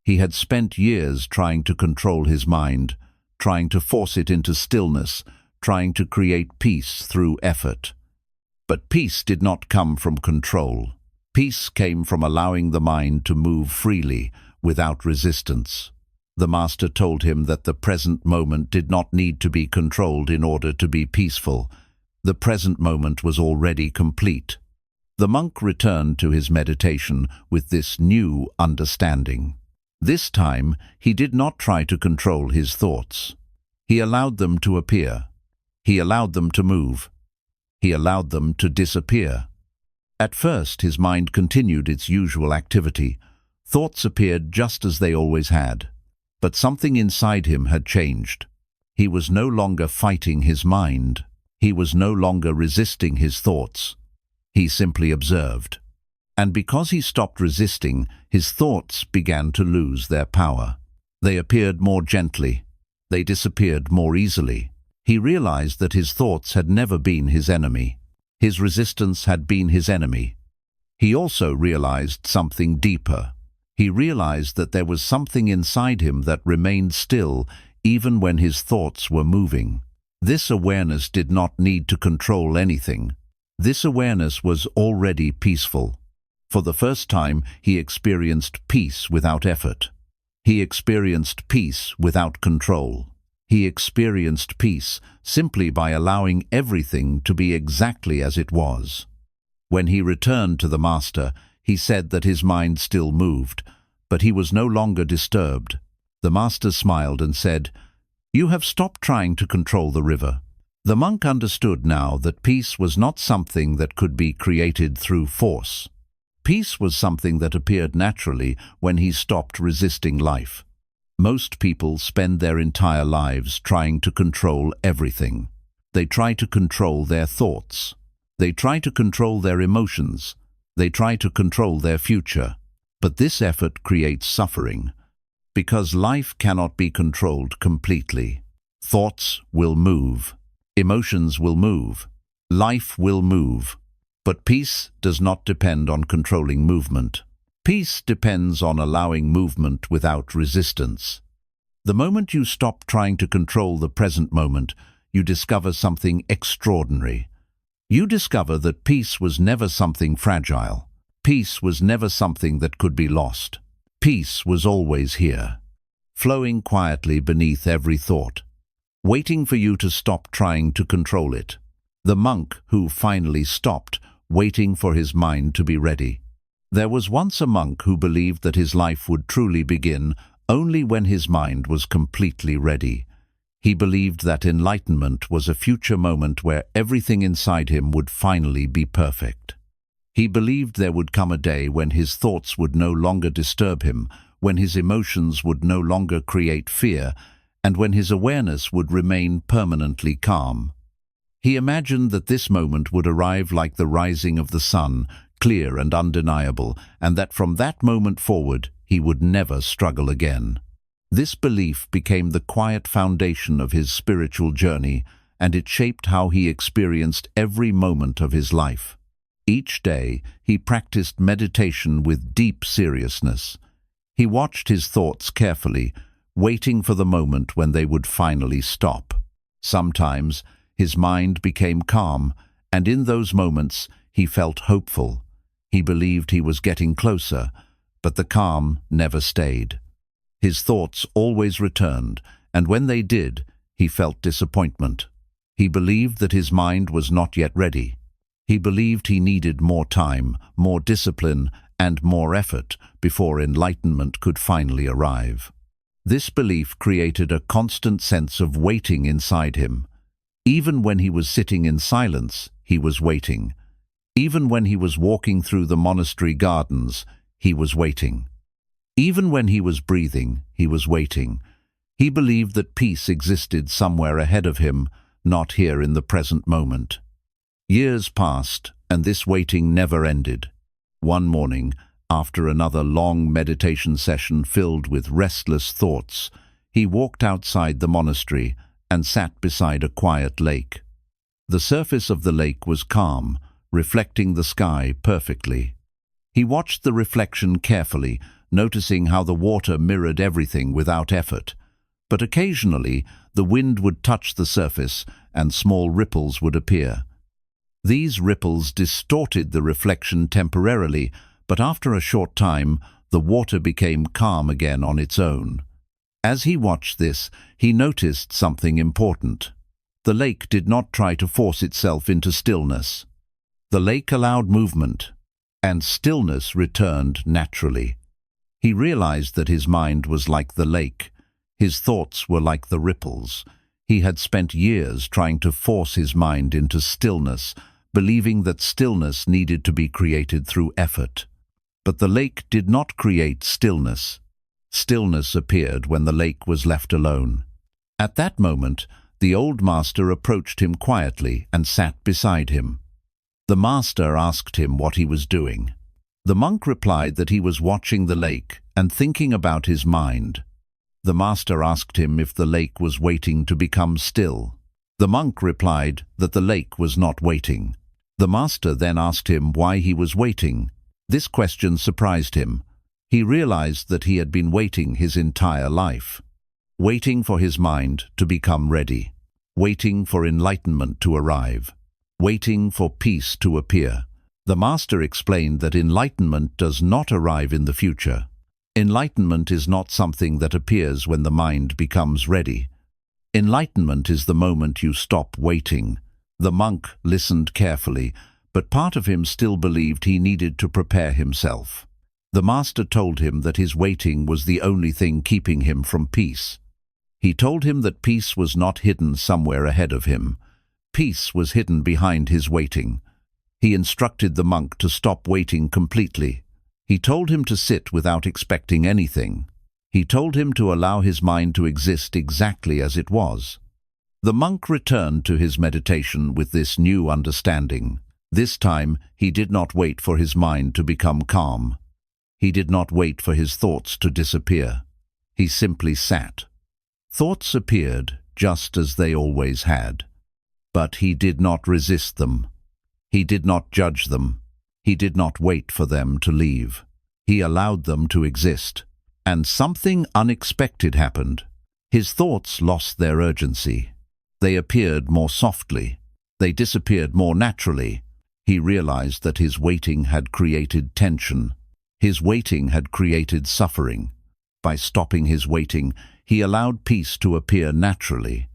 He had spent years trying to control his mind, trying to force it into stillness, trying to create peace through effort. But peace did not come from control. Peace came from allowing the mind to move freely, without resistance. The master told him that the present moment did not need to be controlled in order to be peaceful. The present moment was already complete. The monk returned to his meditation with this new understanding. This time, he did not try to control his thoughts. He allowed them to appear. He allowed them to move. He allowed them to disappear. At first, his mind continued its usual activity. Thoughts appeared just as they always had. But something inside him had changed. He was no longer fighting his mind. He was no longer resisting his thoughts. He simply observed. And because he stopped resisting, his thoughts began to lose their power. They appeared more gently. They disappeared more easily. He realized that his thoughts had never been his enemy. His resistance had been his enemy. He also realized something deeper. He realized that there was something inside him that remained still even when his thoughts were moving. This awareness did not need to control anything. This awareness was already peaceful. For the first time, he experienced peace without effort. He experienced peace without control. He experienced peace simply by allowing everything to be exactly as it was. When he returned to the Master, he said that his mind still moved, but he was no longer disturbed. The Master smiled and said, "You have stopped trying to control the river." The monk understood now that peace was not something that could be created through force. Peace was something that appeared naturally when he stopped resisting life. Most people spend their entire lives trying to control everything. They try to control their thoughts. They try to control their emotions. They try to control their future. But this effort creates suffering, because life cannot be controlled completely. Thoughts will move. Emotions will move. Life will move. But peace does not depend on controlling movement. Peace depends on allowing movement without resistance. The moment you stop trying to control the present moment, you discover something extraordinary. You discover that peace was never something fragile. Peace was never something that could be lost. Peace was always here, flowing quietly beneath every thought, waiting for you to stop trying to control it. The monk who finally stopped, waiting for his mind to be ready. There was once a monk who believed that his life would truly begin only when his mind was completely ready. He believed that enlightenment was a future moment where everything inside him would finally be perfect. He believed there would come a day when his thoughts would no longer disturb him, when his emotions would no longer create fear, and when his awareness would remain permanently calm. He imagined that this moment would arrive like the rising of the sun, clear and undeniable, and that from that moment forward he would never struggle again. This belief became the quiet foundation of his spiritual journey, and it shaped how he experienced every moment of his life. Each day he practiced meditation with deep seriousness. He watched his thoughts carefully, waiting for the moment when they would finally stop. Sometimes his mind became calm, and in those moments he felt hopeful. He believed he was getting closer, but the calm never stayed. His thoughts always returned, and when they did, he felt disappointment. He believed that his mind was not yet ready. He believed he needed more time, more discipline, and more effort before enlightenment could finally arrive. This belief created a constant sense of waiting inside him. Even when he was sitting in silence, he was waiting. Even when he was walking through the monastery gardens, he was waiting. Even when he was breathing, he was waiting. He believed that peace existed somewhere ahead of him, not here in the present moment. Years passed, and this waiting never ended. One morning, after another long meditation session filled with restless thoughts, he walked outside the monastery and sat beside a quiet lake. The surface of the lake was calm, reflecting the sky perfectly. He watched the reflection carefully, noticing how the water mirrored everything without effort. But occasionally, the wind would touch the surface and small ripples would appear. These ripples distorted the reflection temporarily, but after a short time, the water became calm again on its own. As he watched this, he noticed something important. The lake did not try to force itself into stillness. The lake allowed movement, and stillness returned naturally. He realized that his mind was like the lake. His thoughts were like the ripples. He had spent years trying to force his mind into stillness, believing that stillness needed to be created through effort. But the lake did not create stillness. Stillness appeared when the lake was left alone. At that moment, the old master approached him quietly and sat beside him. The master asked him what he was doing. The monk replied that he was watching the lake and thinking about his mind. The master asked him if the lake was waiting to become still. The monk replied that the lake was not waiting. The master then asked him why he was waiting. This question surprised him. He realized that he had been waiting his entire life. Waiting for his mind to become ready. Waiting for enlightenment to arrive. Waiting for peace to appear. The master explained that enlightenment does not arrive in the future. Enlightenment is not something that appears when the mind becomes ready. Enlightenment is the moment you stop waiting. The monk listened carefully, but part of him still believed he needed to prepare himself. The master told him that his waiting was the only thing keeping him from peace. He told him that peace was not hidden somewhere ahead of him. Peace was hidden behind his waiting. He instructed the monk to stop waiting completely. He told him to sit without expecting anything. He told him to allow his mind to exist exactly as it was. The monk returned to his meditation with this new understanding. This time, he did not wait for his mind to become calm. He did not wait for his thoughts to disappear. He simply sat. Thoughts appeared just as they always had. But he did not resist them. He did not judge them. He did not wait for them to leave. He allowed them to exist. And something unexpected happened. His thoughts lost their urgency. They appeared more softly. They disappeared more naturally. He realized that his waiting had created tension. His waiting had created suffering. By stopping his waiting, he allowed peace to appear naturally.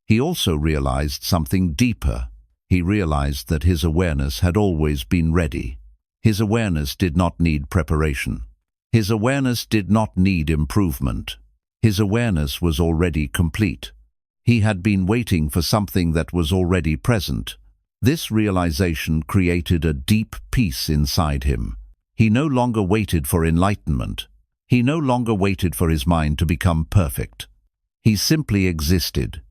He also realized something deeper. He realized that his awareness had always been ready. His awareness did not need preparation. His awareness did not need improvement. His awareness was already complete. He had been waiting for something that was already present. This realization created a deep peace inside him. He no longer waited for enlightenment. He no longer waited for his mind to become perfect. He simply existed.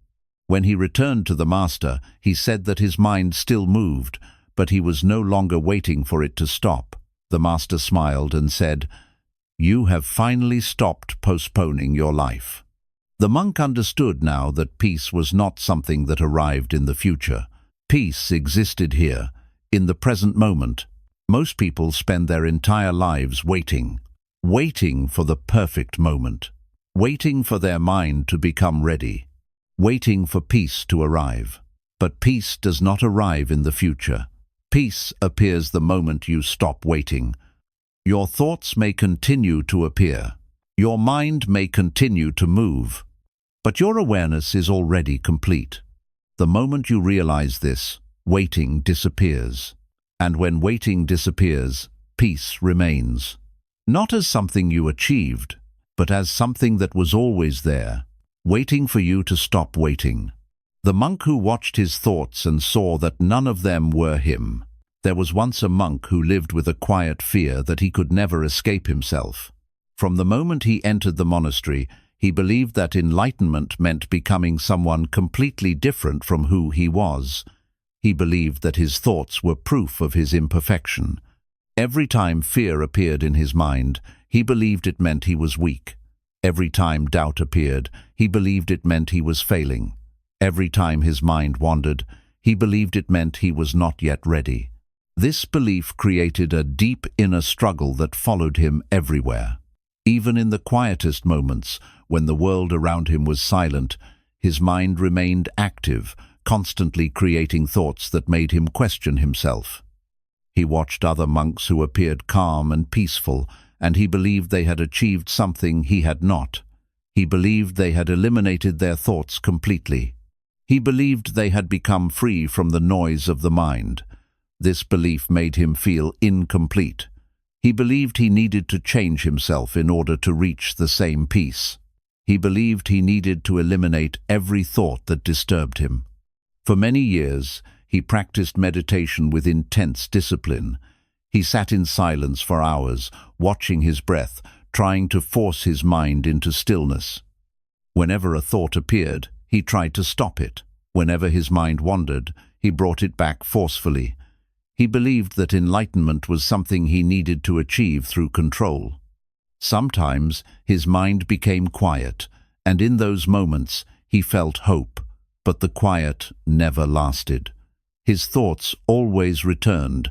When he returned to the master, he said that his mind still moved, but he was no longer waiting for it to stop. The master smiled and said, "You have finally stopped postponing your life." The monk understood now that peace was not something that arrived in the future. Peace existed here, in the present moment. Most people spend their entire lives waiting for the perfect moment, waiting for their mind to become ready, waiting for peace to arrive. But peace does not arrive in the future. Peace appears the moment you stop waiting. Your thoughts may continue to appear. Your mind may continue to move. But your awareness is already complete. The moment you realize this, waiting disappears. And when waiting disappears, peace remains. Not as something you achieved, but as something that was always there, waiting for you to stop waiting. The monk who watched his thoughts and saw that none of them were him. There was once a monk who lived with a quiet fear that he could never escape himself. From the moment he entered the monastery, he believed that enlightenment meant becoming someone completely different from who he was. He believed that his thoughts were proof of his imperfection. Every time fear appeared in his mind, he believed it meant he was weak. Every time doubt appeared, he believed it meant he was failing. Every time his mind wandered, he believed it meant he was not yet ready. This belief created a deep inner struggle that followed him everywhere. Even in the quietest moments, when the world around him was silent, his mind remained active, constantly creating thoughts that made him question himself. He watched other monks who appeared calm and peaceful, and he believed they had achieved something he had not. He believed they had eliminated their thoughts completely. He believed they had become free from the noise of the mind. This belief made him feel incomplete. He believed he needed to change himself in order to reach the same peace. He believed he needed to eliminate every thought that disturbed him. For many years, he practiced meditation with intense discipline. He sat in silence for hours, watching his breath, trying to force his mind into stillness. Whenever a thought appeared, he tried to stop it. Whenever his mind wandered, he brought it back forcefully. He believed that enlightenment was something he needed to achieve through control. Sometimes his mind became quiet, and in those moments he felt hope, but the quiet never lasted. His thoughts always returned,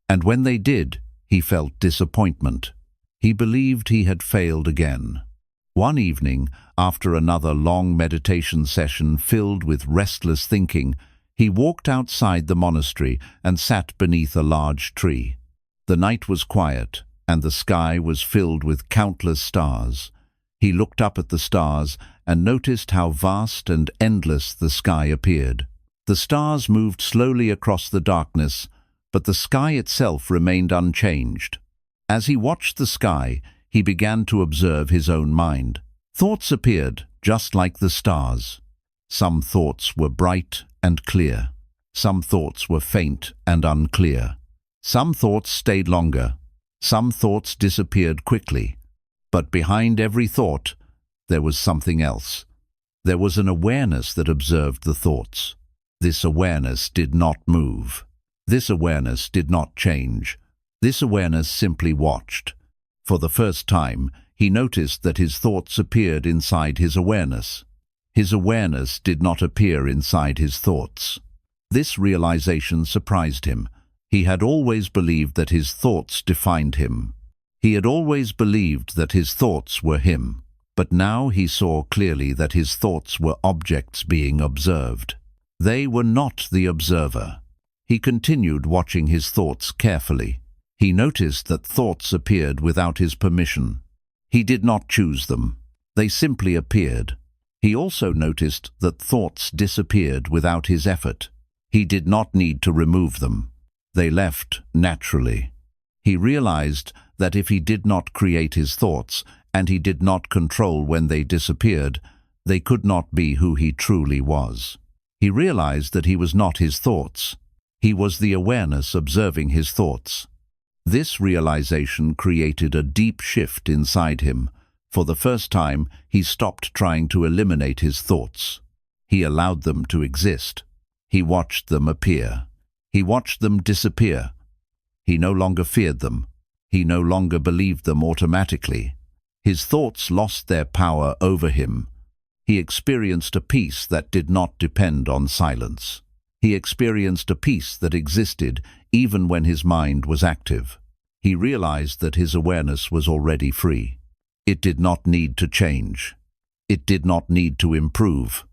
and when they did, he felt disappointment. He believed he had failed again. One evening, after another long meditation session filled with restless thinking, he walked outside the monastery and sat beneath a large tree. The night was quiet, and the sky was filled with countless stars. He looked up at the stars and noticed how vast and endless the sky appeared. The stars moved slowly across the darkness, but the sky itself remained unchanged. As he watched the sky, he began to observe his own mind. Thoughts appeared, just like the stars. Some thoughts were bright and clear. Some thoughts were faint and unclear. Some thoughts stayed longer. Some thoughts disappeared quickly. But behind every thought, there was something else. There was an awareness that observed the thoughts. This awareness did not move. This awareness did not change. This awareness simply watched. For the first time, he noticed that his thoughts appeared inside his awareness. His awareness did not appear inside his thoughts. This realization surprised him. He had always believed that his thoughts defined him. He had always believed that his thoughts were him. But now he saw clearly that his thoughts were objects being observed. They were not the observer. He continued watching his thoughts carefully. He noticed that thoughts appeared without his permission. He did not choose them. They simply appeared. He also noticed that thoughts disappeared without his effort. He did not need to remove them. They left naturally. He realized that if he did not create his thoughts, and he did not control when they disappeared, they could not be who he truly was. He realized that he was not his thoughts. He was the awareness observing his thoughts. This realization created a deep shift inside him. For the first time, he stopped trying to eliminate his thoughts. He allowed them to exist. He watched them appear. He watched them disappear. He no longer feared them. He no longer believed them automatically. His thoughts lost their power over him. He experienced a peace that did not depend on silence. He experienced a peace that existed even when his mind was active. He realized that his awareness was already free. It did not need to change. It did not need to improve.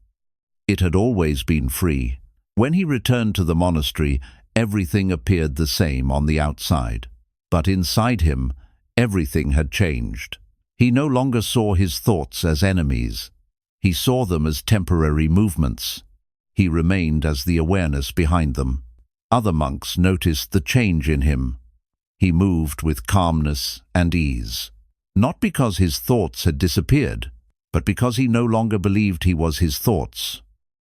It had always been free. When he returned to the monastery, everything appeared the same on the outside. But inside him, everything had changed. He no longer saw his thoughts as enemies. He saw them as temporary movements. He remained as the awareness behind them. Other monks noticed the change in him. He moved with calmness and ease. Not because his thoughts had disappeared, but because he no longer believed he was his thoughts.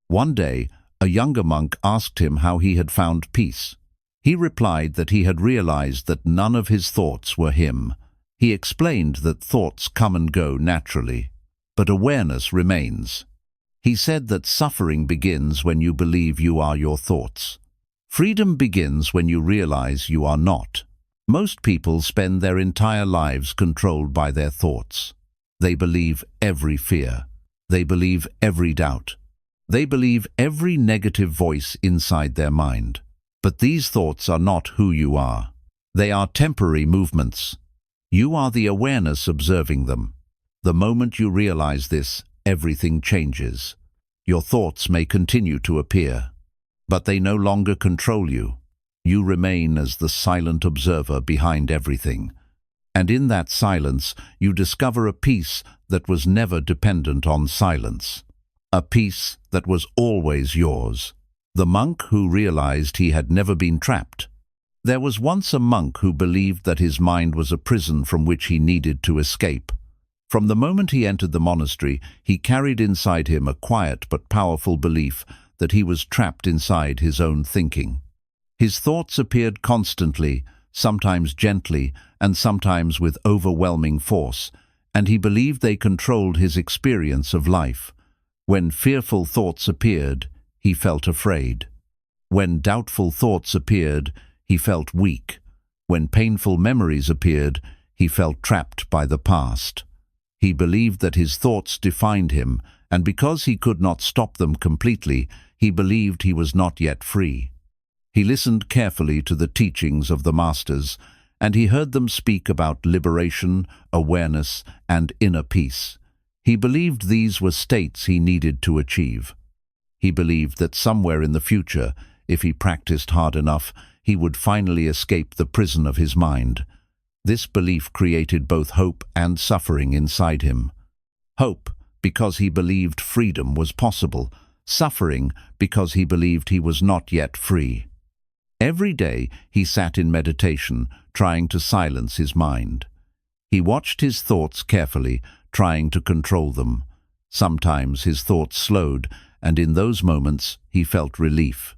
One day, a younger monk asked him how he had found peace. He replied that he had realized that none of his thoughts were him. He explained that thoughts come and go naturally, but awareness remains. He said that suffering begins when you believe you are your thoughts. Freedom begins when you realize you are not. Most people spend their entire lives controlled by their thoughts. They believe every fear. They believe every doubt. They believe every negative voice inside their mind. But these thoughts are not who you are. They are temporary movements. You are the awareness observing them. The moment you realize this, everything changes. Your thoughts may continue to appear, but they no longer control you. You remain as the silent observer behind everything. And in that silence, you discover a peace that was never dependent on silence. A peace that was always yours. The monk who realized he had never been trapped. There was once a monk who believed that his mind was a prison from which he needed to escape. From the moment he entered the monastery, he carried inside him a quiet but powerful belief that he was trapped inside his own thinking. His thoughts appeared constantly, sometimes gently and sometimes with overwhelming force, and he believed they controlled his experience of life. When fearful thoughts appeared, he felt afraid. When doubtful thoughts appeared, he felt weak. When painful memories appeared, he felt trapped by the past. He believed that his thoughts defined him, and because he could not stop them completely, he believed he was not yet free. He listened carefully to the teachings of the masters, and he heard them speak about liberation, awareness, and inner peace. He believed these were states he needed to achieve. He believed that somewhere in the future, if he practiced hard enough, he would finally escape the prison of his mind. This belief created both hope and suffering inside him. Hope, because he believed freedom was possible. Suffering, because he believed he was not yet free. Every day he sat in meditation, trying to silence his mind. He watched his thoughts carefully, trying to control them. Sometimes his thoughts slowed, and in those moments he felt relief.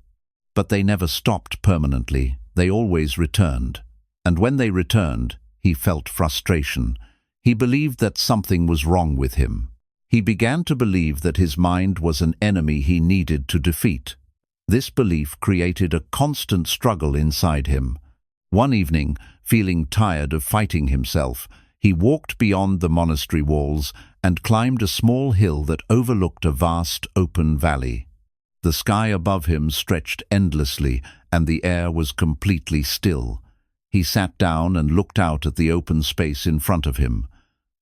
But they never stopped permanently. They always returned. And when they returned, he felt frustration. He believed that something was wrong with him. He began to believe that his mind was an enemy he needed to defeat. This belief created a constant struggle inside him. One evening, feeling tired of fighting himself, he walked beyond the monastery walls and climbed a small hill that overlooked a vast open valley. The sky above him stretched endlessly, and the air was completely still. He sat down and looked out at the open space in front of him.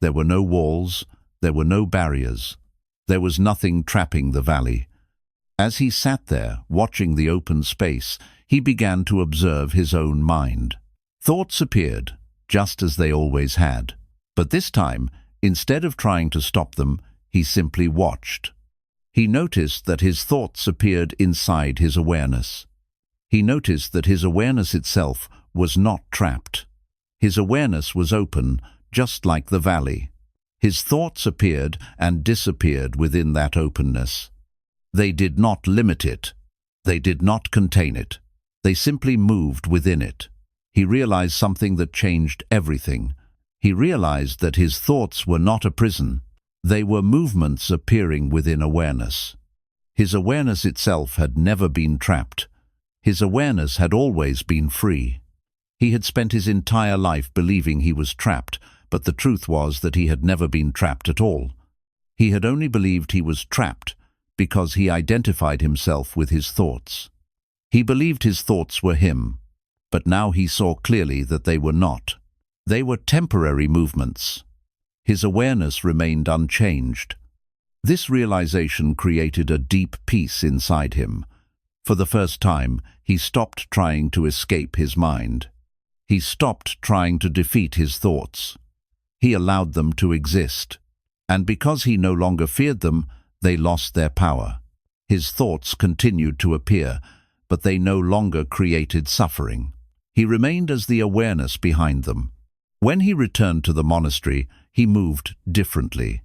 There were no walls, there were no barriers. There was nothing trapping the valley. As he sat there, watching the open space, he began to observe his own mind. Thoughts appeared, just as they always had. But this time, instead of trying to stop them, he simply watched. He noticed that his thoughts appeared inside his awareness. He noticed that his awareness itself was not trapped. His awareness was open, just like the valley. His thoughts appeared and disappeared within that openness. They did not limit it. They did not contain it. They simply moved within it. He realized something that changed everything. He realized that his thoughts were not a prison. They were movements appearing within awareness. His awareness itself had never been trapped. His awareness had always been free. He had spent his entire life believing he was trapped, but the truth was that he had never been trapped at all. He had only believed he was trapped because he identified himself with his thoughts. He believed his thoughts were him, but now he saw clearly that they were not. They were temporary movements. His awareness remained unchanged. This realization created a deep peace inside him. For the first time, he stopped trying to escape his mind. He stopped trying to defeat his thoughts. He allowed them to exist. And because he no longer feared them, they lost their power. His thoughts continued to appear, but they no longer created suffering. He remained as the awareness behind them. When he returned to the monastery, he moved differently.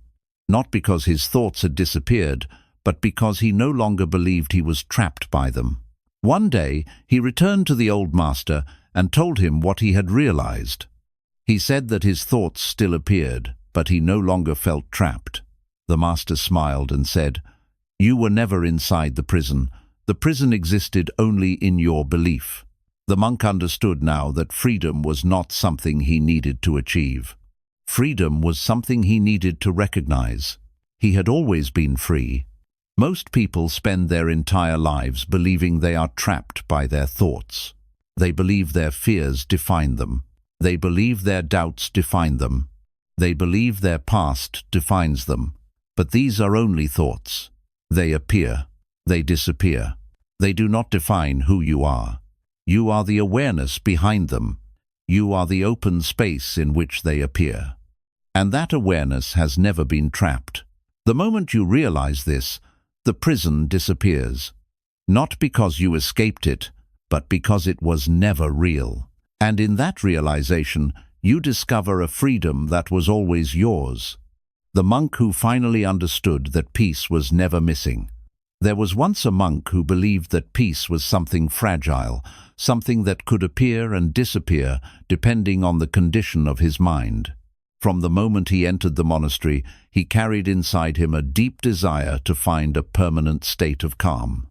Not because his thoughts had disappeared, but because he no longer believed he was trapped by them. One day, he returned to the old master and told him what he had realized. He said that his thoughts still appeared, but he no longer felt trapped. The master smiled and said, "You were never inside the prison. The prison existed only in your belief." The monk understood now that freedom was not something he needed to achieve. Freedom was something he needed to recognize. He had always been free. Most people spend their entire lives believing they are trapped by their thoughts. They believe their fears define them. They believe their doubts define them. They believe their past defines them. But these are only thoughts. They appear. They disappear. They do not define who you are. You are the awareness behind them. You are the open space in which they appear. And that awareness has never been trapped. The moment you realize this, the prison disappears. Not because you escaped it, but because it was never real. And in that realization, you discover a freedom that was always yours. The monk who finally understood that peace was never missing. There was once a monk who believed that peace was something fragile, something that could appear and disappear depending on the condition of his mind. From the moment he entered the monastery, he carried inside him a deep desire to find a permanent state of calm.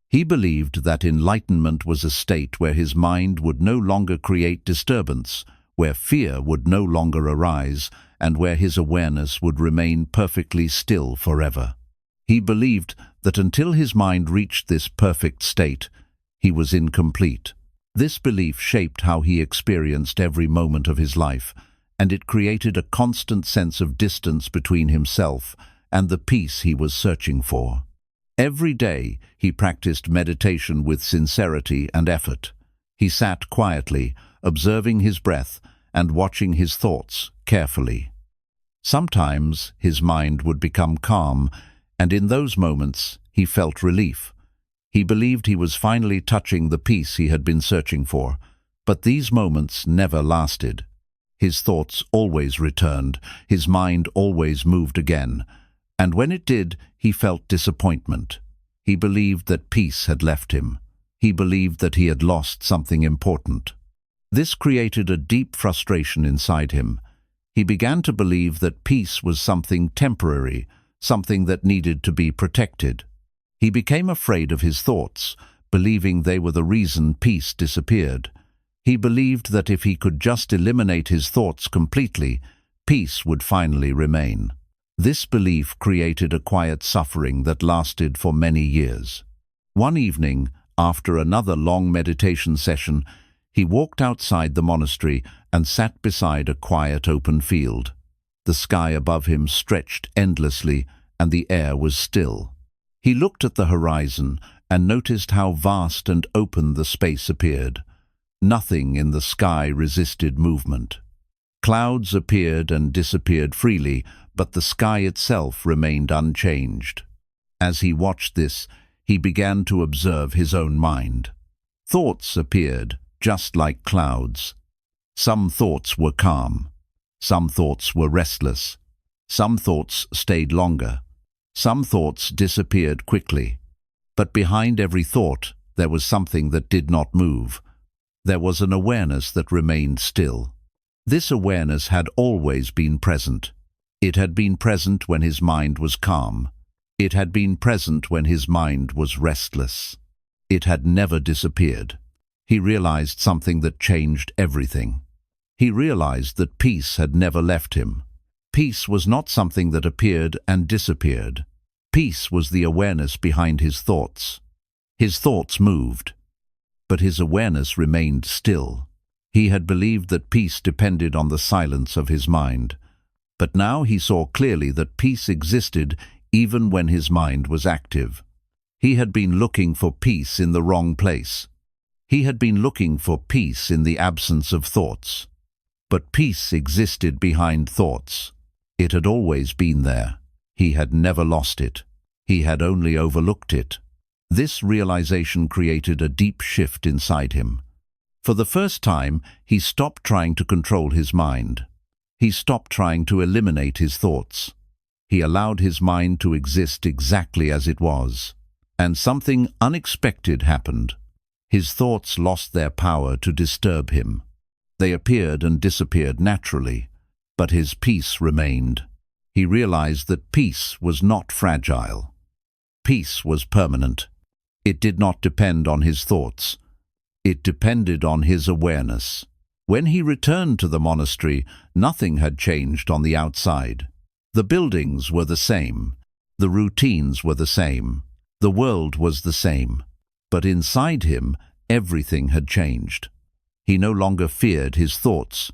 He believed that enlightenment was a state where his mind would no longer create disturbance, where fear would no longer arise, and where his awareness would remain perfectly still forever. He believed that until his mind reached this perfect state, he was incomplete. This belief shaped how he experienced every moment of his life, and it created a constant sense of distance between himself and the peace he was searching for. Every day, he practiced meditation with sincerity and effort. He sat quietly, observing his breath and watching his thoughts carefully. Sometimes his mind would become calm, and in those moments he felt relief. He believed he was finally touching the peace he had been searching for, but these moments never lasted. His thoughts always returned, his mind always moved again, and when it did, he felt disappointment. He believed that peace had left him. He believed that he had lost something important. This created a deep frustration inside him. He began to believe that peace was something temporary, something that needed to be protected. He became afraid of his thoughts, believing they were the reason peace disappeared. He believed that if he could just eliminate his thoughts completely, peace would finally remain. This belief created a quiet suffering that lasted for many years. One evening, after another long meditation session, he walked outside the monastery and sat beside a quiet open field. The sky above him stretched endlessly, and the air was still. He looked at the horizon and noticed how vast and open the space appeared. Nothing in the sky resisted movement. Clouds appeared and disappeared freely, but the sky itself remained unchanged. As he watched this, he began to observe his own mind. Thoughts appeared, just like clouds. Some thoughts were calm. Some thoughts were restless. Some thoughts stayed longer. Some thoughts disappeared quickly. But behind every thought, there was something that did not move. There was an awareness that remained still. This awareness had always been present. It had been present when his mind was calm. It had been present when his mind was restless. It had never disappeared. He realized something that changed everything. He realized that peace had never left him. Peace was not something that appeared and disappeared. Peace was the awareness behind his thoughts. His thoughts moved, but his awareness remained still. He had believed that peace depended on the silence of his mind. But now he saw clearly that peace existed even when his mind was active. He had been looking for peace in the wrong place. He had been looking for peace in the absence of thoughts. But peace existed behind thoughts. It had always been there. He had never lost it. He had only overlooked it. This realization created a deep shift inside him. For the first time, he stopped trying to control his mind. He stopped trying to eliminate his thoughts. He allowed his mind to exist exactly as it was. And something unexpected happened. His thoughts lost their power to disturb him. They appeared and disappeared naturally, but his peace remained. He realized that peace was not fragile. Peace was permanent. It did not depend on his thoughts. It depended on his awareness. When he returned to the monastery, nothing had changed on the outside. The buildings were the same. The routines were the same. The world was the same. But inside him, everything had changed. He no longer feared his thoughts.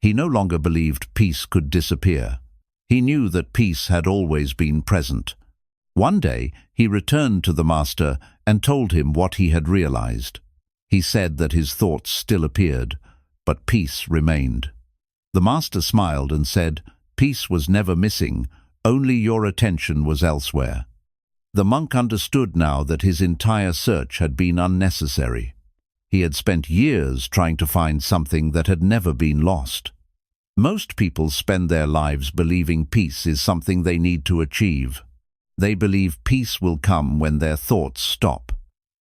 He no longer believed peace could disappear. He knew that peace had always been present. One day, he returned to the master and told him what he had realized. He said that his thoughts still appeared, but peace remained. The master smiled and said, "Peace was never missing, only your attention was elsewhere." The monk understood now that his entire search had been unnecessary. He had spent years trying to find something that had never been lost. Most people spend their lives believing peace is something they need to achieve. They believe peace will come when their thoughts stop.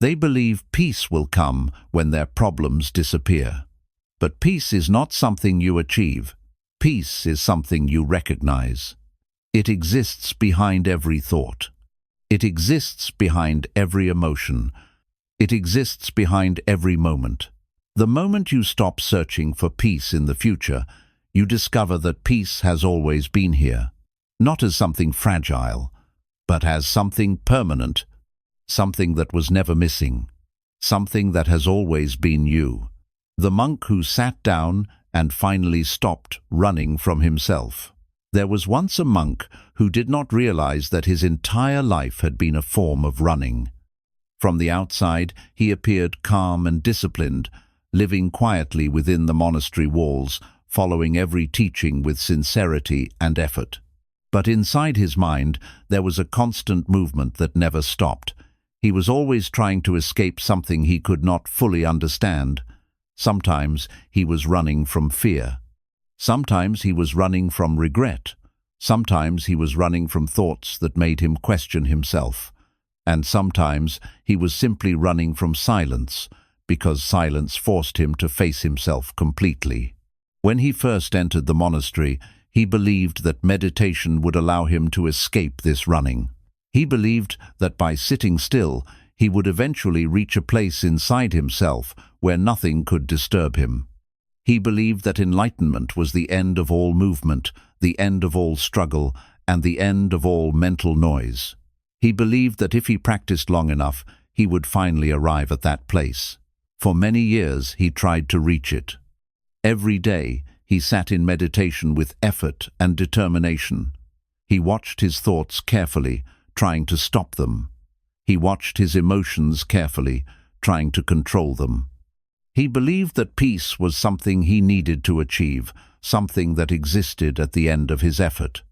They believe peace will come when their problems disappear. But peace is not something you achieve. Peace is something you recognize. It exists behind every thought. It exists behind every emotion. It exists behind every moment. The moment you stop searching for peace in the future, you discover that peace has always been here, not as something fragile, but as something permanent, something that was never missing, something that has always been you. The monk who sat down and finally stopped running from himself. There was once a monk who did not realize that his entire life had been a form of running. From the outside, he appeared calm and disciplined, living quietly within the monastery walls, following every teaching with sincerity and effort. But inside his mind, there was a constant movement that never stopped. He was always trying to escape something he could not fully understand. Sometimes he was running from fear. Sometimes he was running from regret. Sometimes he was running from thoughts that made him question himself. And sometimes he was simply running from silence, because silence forced him to face himself completely. When he first entered the monastery, he believed that meditation would allow him to escape this running. He believed that by sitting still, he would eventually reach a place inside himself where nothing could disturb him. He believed that enlightenment was the end of all movement, the end of all struggle, and the end of all mental noise. He believed that if he practiced long enough, he would finally arrive at that place. For many years, he tried to reach it. Every day, he sat in meditation with effort and determination. He watched his thoughts carefully, trying to stop them. He watched his emotions carefully, trying to control them. He believed that peace was something he needed to achieve, something that existed at the end of his effort.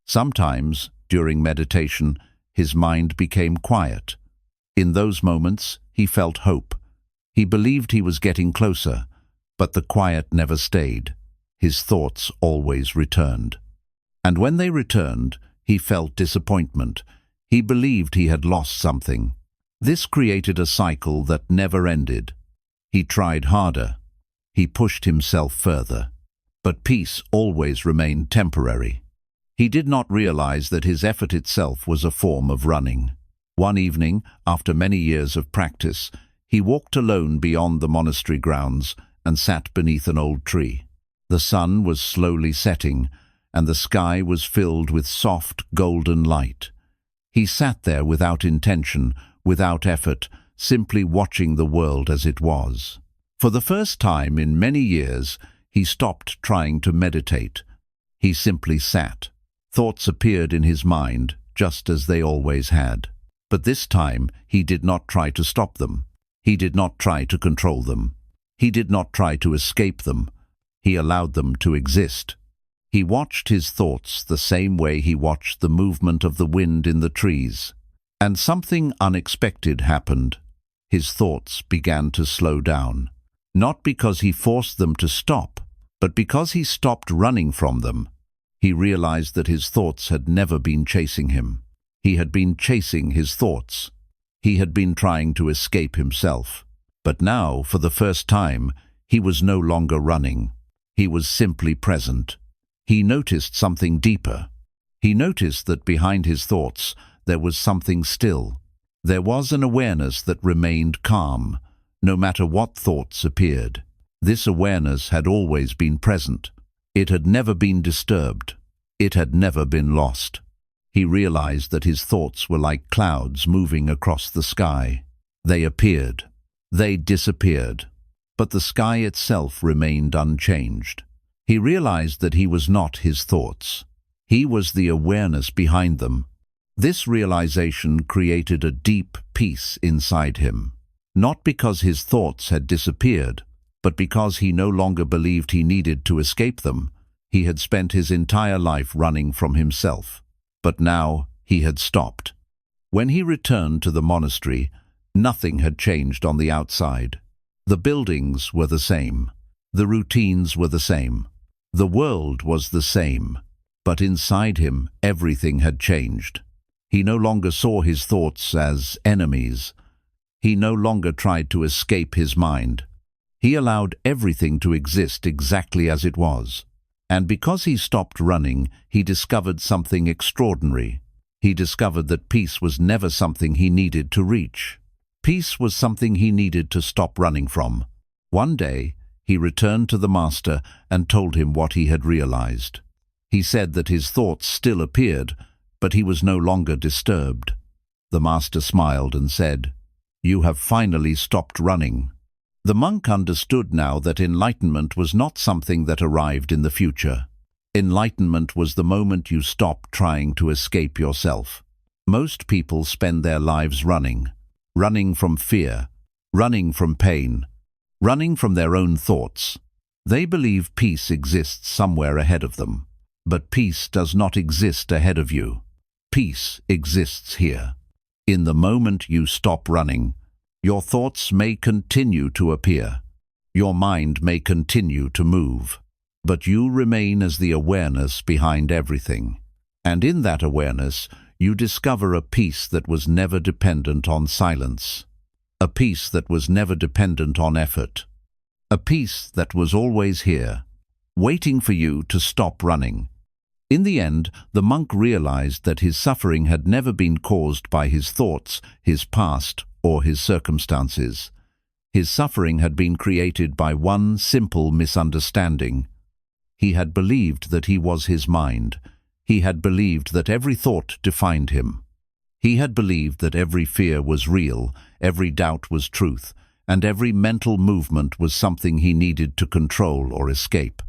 Sometimes, during meditation, his mind became quiet. In those moments, he felt hope. He believed he was getting closer, but the quiet never stayed. His thoughts always returned. And when they returned, he felt disappointment. He believed he had lost something. This created a cycle that never ended. He tried harder. He pushed himself further. But peace always remained temporary. He did not realize that his effort itself was a form of running. One evening, after many years of practice, he walked alone beyond the monastery grounds and sat beneath an old tree. The sun was slowly setting, and the sky was filled with soft, golden light. He sat there without intention, without effort, simply watching the world as it was. For the first time in many years, he stopped trying to meditate. He simply sat. Thoughts appeared in his mind, just as they always had. But this time, he did not try to stop them. He did not try to control them. He did not try to escape them. He allowed them to exist. He watched his thoughts the same way he watched the movement of the wind in the trees. And something unexpected happened. His thoughts began to slow down. Not because he forced them to stop, but because he stopped running from them. He realized that his thoughts had never been chasing him. He had been chasing his thoughts. He had been trying to escape himself. But now, for the first time, he was no longer running. He was simply present. He noticed something deeper. He noticed that behind his thoughts there was something still. There was an awareness that remained calm, no matter what thoughts appeared. This awareness had always been present. It had never been disturbed. It had never been lost. He realized that his thoughts were like clouds moving across the sky. They appeared. They disappeared. But the sky itself remained unchanged. He realized that he was not his thoughts. He was the awareness behind them. This realization created a deep peace inside him. Not because his thoughts had disappeared, but because he no longer believed he needed to escape them. He had spent his entire life running from himself. But now he had stopped. When he returned to the monastery, nothing had changed on the outside. The buildings were the same. The routines were the same. The world was the same. But inside him, everything had changed. He no longer saw his thoughts as enemies. He no longer tried to escape his mind. He allowed everything to exist exactly as it was. And because he stopped running, he discovered something extraordinary. He discovered that peace was never something he needed to reach. Peace was something he needed to stop running from. One day, he returned to the master and told him what he had realized. He said that his thoughts still appeared, but he was no longer disturbed. The master smiled and said, "You have finally stopped running." The monk understood now that enlightenment was not something that arrived in the future. Enlightenment was the moment you stop trying to escape yourself. Most people spend their lives running from fear, running from pain, running from their own thoughts. They believe peace exists somewhere ahead of them. But peace does not exist ahead of you. Peace exists here. In the moment you stop running, your thoughts may continue to appear. Your mind may continue to move. But you remain as the awareness behind everything. And in that awareness, you discover a peace that was never dependent on silence. A peace that was never dependent on effort. A peace that was always here, waiting for you to stop running. In the end, the monk realized that his suffering had never been caused by his thoughts, his past, or his circumstances. His suffering had been created by one simple misunderstanding. He had believed that he was his mind. He had believed that every thought defined him. He had believed that every fear was real, every doubt was truth, and every mental movement was something he needed to control or escape.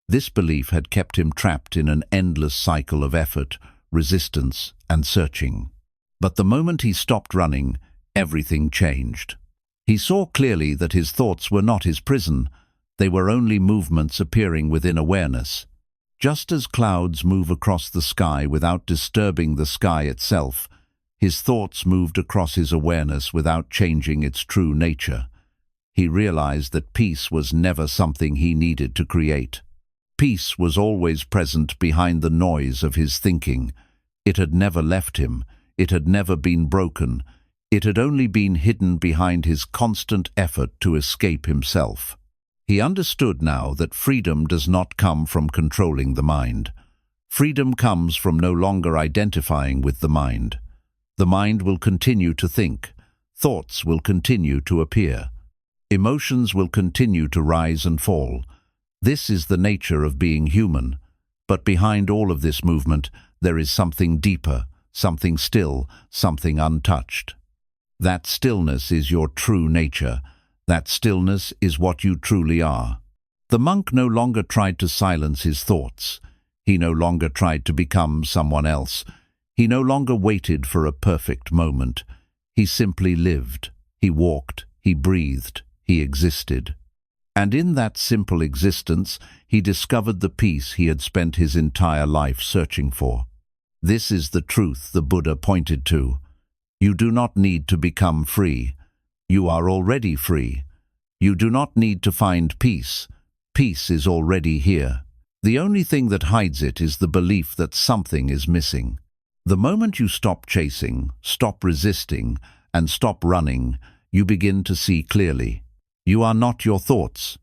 This belief had kept him trapped in an endless cycle of effort, resistance, and searching. But the moment he stopped running, everything changed. He saw clearly that his thoughts were not his prison. They were only movements appearing within awareness. Just as clouds move across the sky without disturbing the sky itself, his thoughts moved across his awareness without changing its true nature. He realized that peace was never something he needed to create. Peace was always present behind the noise of his thinking. It had never left him. It had never been broken. It had only been hidden behind his constant effort to escape himself. He understood now that freedom does not come from controlling the mind. Freedom comes from no longer identifying with the mind. The mind will continue to think. Thoughts will continue to appear. Emotions will continue to rise and fall. This is the nature of being human. But behind all of this movement, there is something deeper, something still, something untouched. That stillness is your true nature. That stillness is what you truly are. The monk no longer tried to silence his thoughts. He no longer tried to become someone else. He no longer waited for a perfect moment. He simply lived. He walked. He breathed. He existed. And in that simple existence, he discovered the peace he had spent his entire life searching for. This is the truth the Buddha pointed to. You do not need to become free. You are already free. You do not need to find peace. Peace is already here. The only thing that hides it is the belief that something is missing. The moment you stop chasing, stop resisting, and stop running, you begin to see clearly. You are not your thoughts.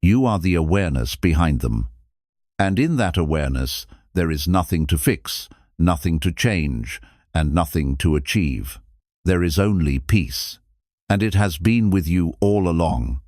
You are the awareness behind them. And in that awareness, there is nothing to fix, nothing to change, and nothing to achieve. There is only peace. And it has been with you all along.